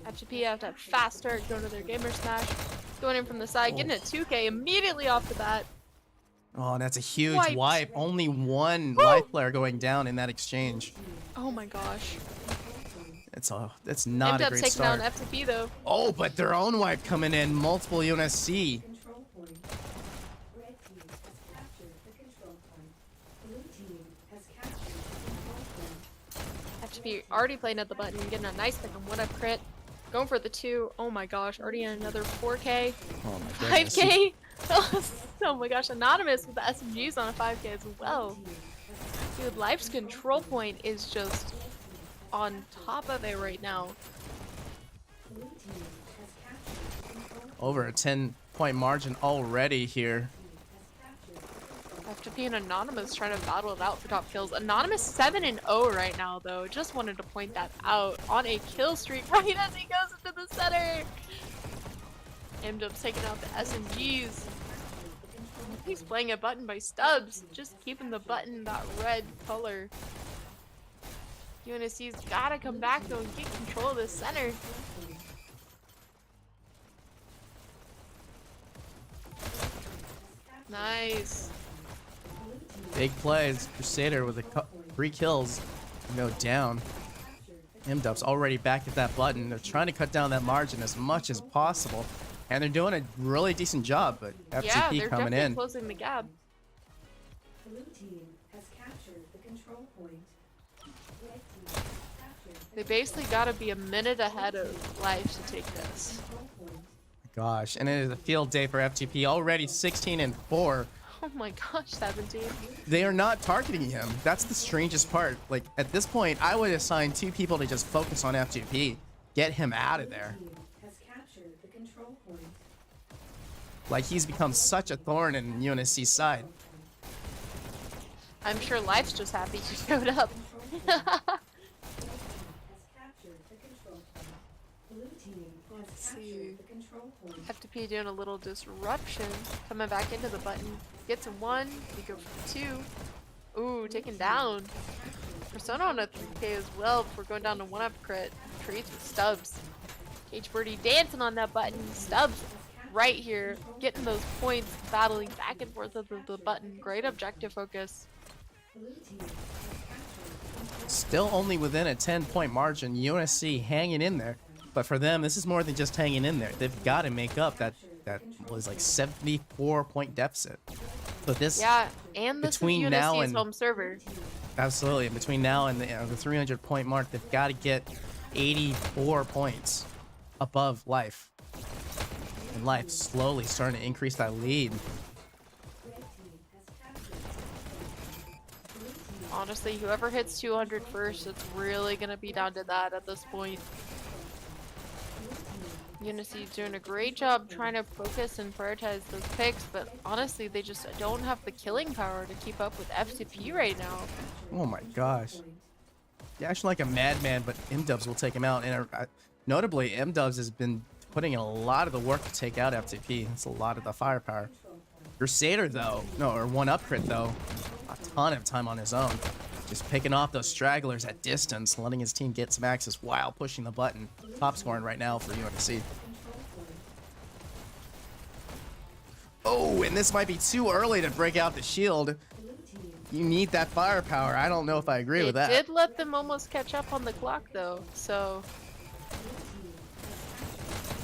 FGP have to have fast start, going to their gamer smash. Going in from the side, getting a 2K immediately off the bat. Oh, that's a huge Wiped. wipe. Only one life player going down in that exchange. Oh my gosh. That's not a Ended up great taking start. down FTP though. Oh, but their own wipe coming in. Multiple UNSC. Control point. Red team has captured the control point. Blue team has captured the control point. FTP already playing at the button, getting a nice pick on 1-up crit. Going for the 2. Oh my gosh, already in another 4K. Oh my goodness. 5K. Oh my gosh, Anonymous with the SMGs on a 5K as well. Dude, Life's control point is just on top of it right now. Blue team has captured the control point. Over a 10-point margin already here. FTP and Anonymous trying to battle it out for top kills. Anonymous 7-0 right now though. Just wanted to point that out. On a kill streak right as he goes into the center. Ended up taking out the SMGs. He's playing a button by Stubbs. Just keeping the button that red color. UNSC's gotta come back though and get control of this center. Nice. Big plays. Crusader with 3 kills. Go down. M-Dub's already back at that button. They're trying to cut down that margin as much as possible. And they're doing a really decent job, but Yeah, FTP they're coming definitely in. closing the gap. Blue team has captured the control point. Red team has captured the They basically gotta be a minute ahead of Life to take this. control point. Gosh, and it is a field day for FTP. Already 16-4. Oh my gosh, 17. They are not targeting him. That's the strangest part. Like, at this point, I would assign 2 people to just focus on FTP. Get him out of there. Team has captured the control point. Like, he's become such a thorn in UNSC's side. I'm sure Life's just happy he showed up. Has captured the control point. Blue team has see. captured the control point. FTP doing a little disruption. Coming back into the button. Gets a 1. You go for 2. Ooh, taken down. Persona on a 3K as well before going down to 1-up crit. Trades with Stubbs. Cage Birdie dancing on that button. Stubbs right here. Getting those points. Battling back and forth with the button. Great objective focus. Blue team has captured Still only within a 10-point margin. UNSC hanging in there. But for them, this is more than just hanging in there. They've got to make up that was like 74-point deficit. So this, Yeah, and this Between is now UNSC's and- home server. absolutely, between now and the 300-point mark, they've got to get 84 points above Life. And Life slowly starting to increase that lead. Honestly, whoever hits 200 first, it's really gonna be down to that at this point. UNSC's doing a great job trying to focus and prioritize those picks, but honestly, they just don't have the killing power to keep up with FTP right now. Oh my gosh. Dashing like a madman, but M-Dubs will take him out. And notably, M-Dubs has been putting in a lot of the work to take out FTP. It's a lot of the firepower. Crusader, though, no, or 1-up crit, though, a ton of time on his own. Just picking off those stragglers at distance, letting his team get some access while pushing the button. Top scoring right now for UNSC. Oh, and this might be too early to break out the shield. You need that firepower. I don't know if I agree with that. It did let them almost catch up on the clock, though, so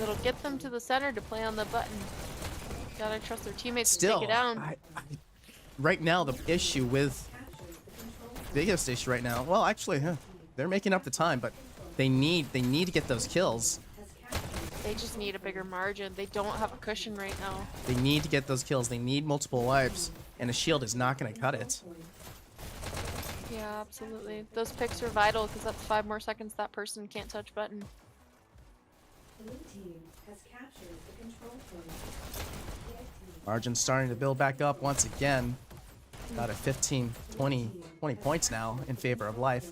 it'll get them to the center to play on the button. Gotta trust their teammates to Still, take it down. right now, the issue with biggest issue right now. Well, actually, they're making up the time, but they need to get those kills. They just need a bigger margin. They don't have a cushion right now. They need to get those kills. They need multiple lives, and a shield is not going to cut it. Yeah, absolutely. Those picks are vital because that's 5 more seconds that person can't touch button. Blue team has captured the control point. Red team Margin's starting to build back up once again. About at 15, 20 points now in favor of life.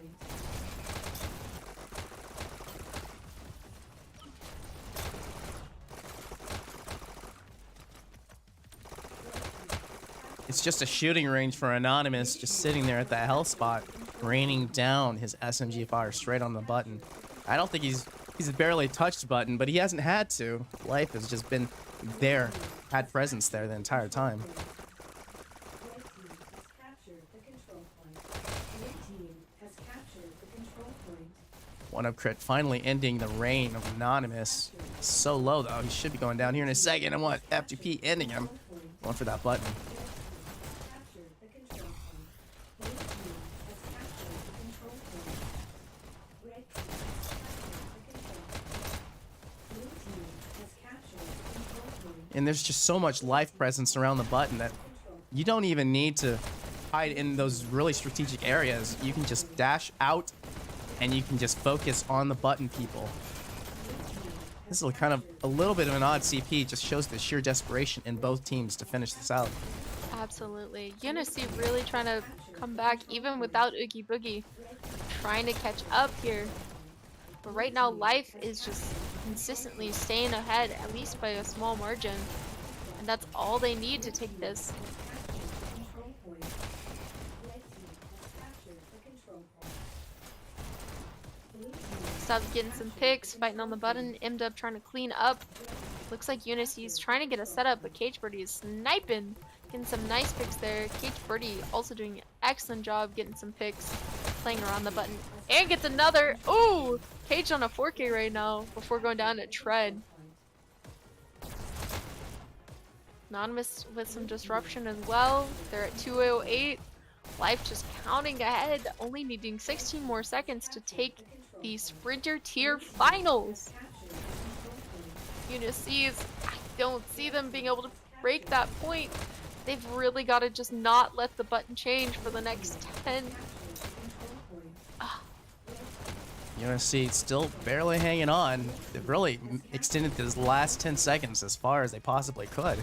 It's just a shooting range for Anonymous, just sitting there at that health spot, raining down his SMG fire straight on the button. I don't think he's barely touched the button, but he hasn't had to. Life has just been there, had presence there the entire time. Red team has captured the control point. Blue team has captured the control point. One up crit finally ending the reign of Anonymous. So low though, he should be going down here in a second. And what? F2P ending him. Going for that button. Captured the control point. Blue team has captured the control point. Red team has captured the control point. Blue team has captured the control point. And there's just so much life presence around the button that you don't even need to hide in those really strategic areas. You can just dash out and you can just focus on the button people. This is kind of a little bit of an odd CP, just shows the sheer desperation in both teams to finish this out. Absolutely. UNSC really trying to come back even without Oogie Boogie. Trying to catch up here. But right now life is just consistently staying ahead, at least by a small margin. And that's all they need to take this. Control point. Red team has captured the control point. Blue team Stop getting some picks, fighting on the button. MW trying to clean up. Looks like UNSC's trying to get a setup, but Cage Birdie is sniping. Getting some nice picks there. Cage Birdie also doing an excellent job getting some picks, playing around the button. And gets another. Ooh! Cage on a 4K right now before going down to Tread. Anonymous with some disruption as well. They're at 208. Life just counting ahead, only needing 16 more seconds to take the Sprinter Tier Finals. UNSC's, I don't see them being able to break that point. They've really got to just not let the button change for the next 10. UNSC still barely hanging on. They've really extended this last 10 seconds as far as they possibly could.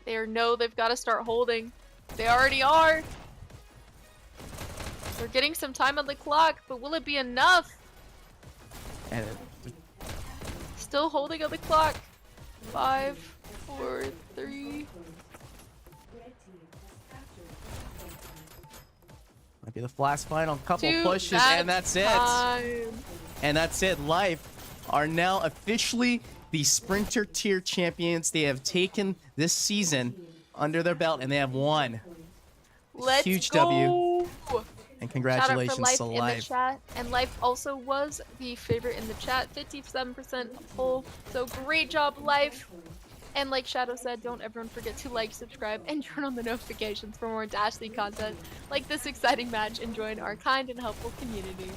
They know they've got to start holding. They already are. They're getting some time on the clock, but will it be enough? And Still holding on the clock. 5, 4, 3. might be the last final couple 2. pushes, and that's it. Time. And that's it. Life are now officially the Sprinter Tier champions. They have taken this season under their belt, and they have won. Let's Huge go. W. And Shout congratulations out for Life to in the Life. chat. And Life also was the favorite in the chat. 57% pull. So great job, Life. And like Shadow said, don't everyone forget to like, subscribe, and turn on the notifications for more Dash League content like this exciting match and join our kind and helpful community.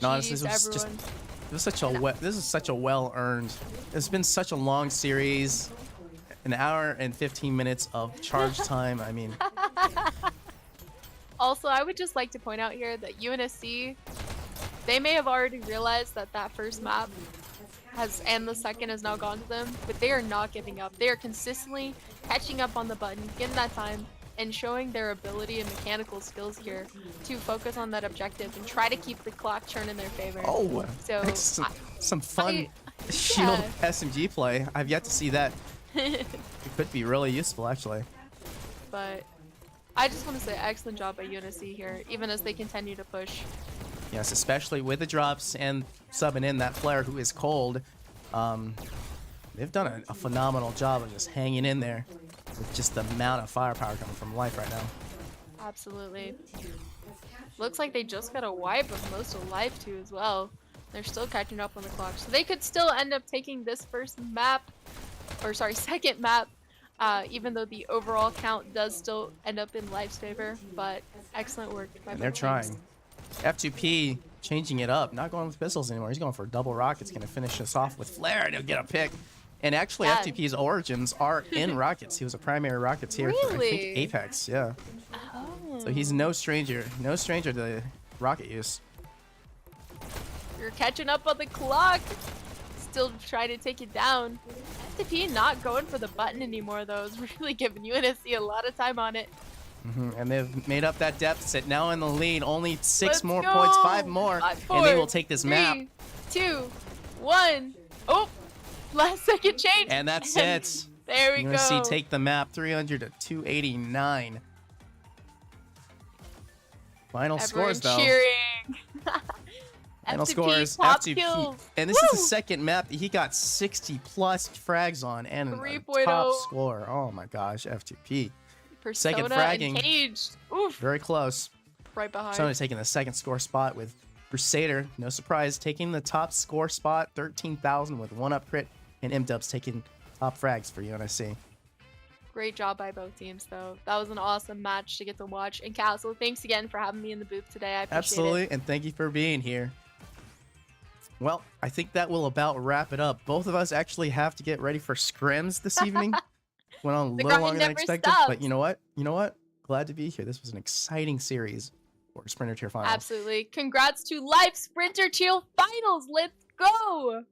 No, honestly, Jeez, this was just everyone. this is such a well earned. It's been such a long series, an hour and 15 minutes of charge time. I mean, Also, I would just like to point out here that UNSC, they may have already realized that that first map and the second has now gone to them, but they are not giving up. They are consistently catching up on the button, getting that time, and showing their ability and mechanical skills here to focus on that objective and try to keep the clock turn in their favor. oh, So, some fun shield yeah. SMG play. I've yet to see that. It could be really useful, actually. But I just want to say excellent job by UNSC here, even as they continue to push. Yes, especially with the drops and subbing in that player who is cold. They've done a phenomenal job of just hanging in there with just the amount of firepower coming from Life right now. Absolutely. Looks like they just got a wipe of most of Life too as well. They're still catching up on the clock. So they could still end up taking this first map, or sorry, second map, even though the overall count does still end up in Life's favor. But excellent work by And they're both trying. teams. F2P changing it up, not going with pistols anymore. He's going for double rockets, going to finish us off with flare, and he'll get a pick. And actually, Yeah. FTP's origins are in rockets. He was a primary rocketeer for, I think, Really? Apex, yeah. Oh. So he's no stranger to rocket use. You're catching up on the clock. Still trying to take it down. FTP not going for the button anymore, though. Is really giving UNSC a lot of time on it. And they've made up that deficit. Now in the lead, only 6 Let's more go. points, 5 more, 5, and they 4, will take this map. 3, 2, 1. Oh, last second change. And that's And it. There we UNSC go. take the map, 300 to 289. Final Everyone scores, though. cheering. Final FTP, scores, top FTP. kills. And this is the Woo! second map that he got 60 plus frags on and a 3.0. top score. Oh my gosh, FTP. Persona Second and fragging. Caged. Oof. Very close. Right behind. Persona taking the second score spot with Crusader, no surprise, taking the top score spot, 13,000 with 1-up crit, and M-Dubs taking top frags for UNSC. Great job by both teams, though. That was an awesome match to get to watch. And Kastle, thanks again for having me in the booth today. I appreciate Absolutely, it. and thank you for being here. Well, I think that will about wrap it up. Both of us actually have to get ready for scrims this evening. Went on a The little grind longer than never expected, stops. but you know what? You know what? Glad to be here. This was an exciting series for Sprinter Tier Finals. Absolutely. Congrats to Live Sprinter Tier Finals. Let's go.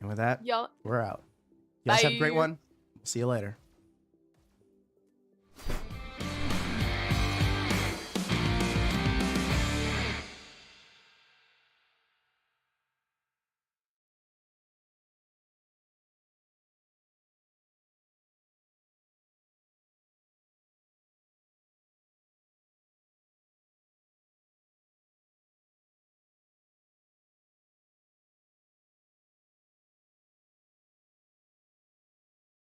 And with that, Y'all. we're out. You guys have a great Bye. one. See you later.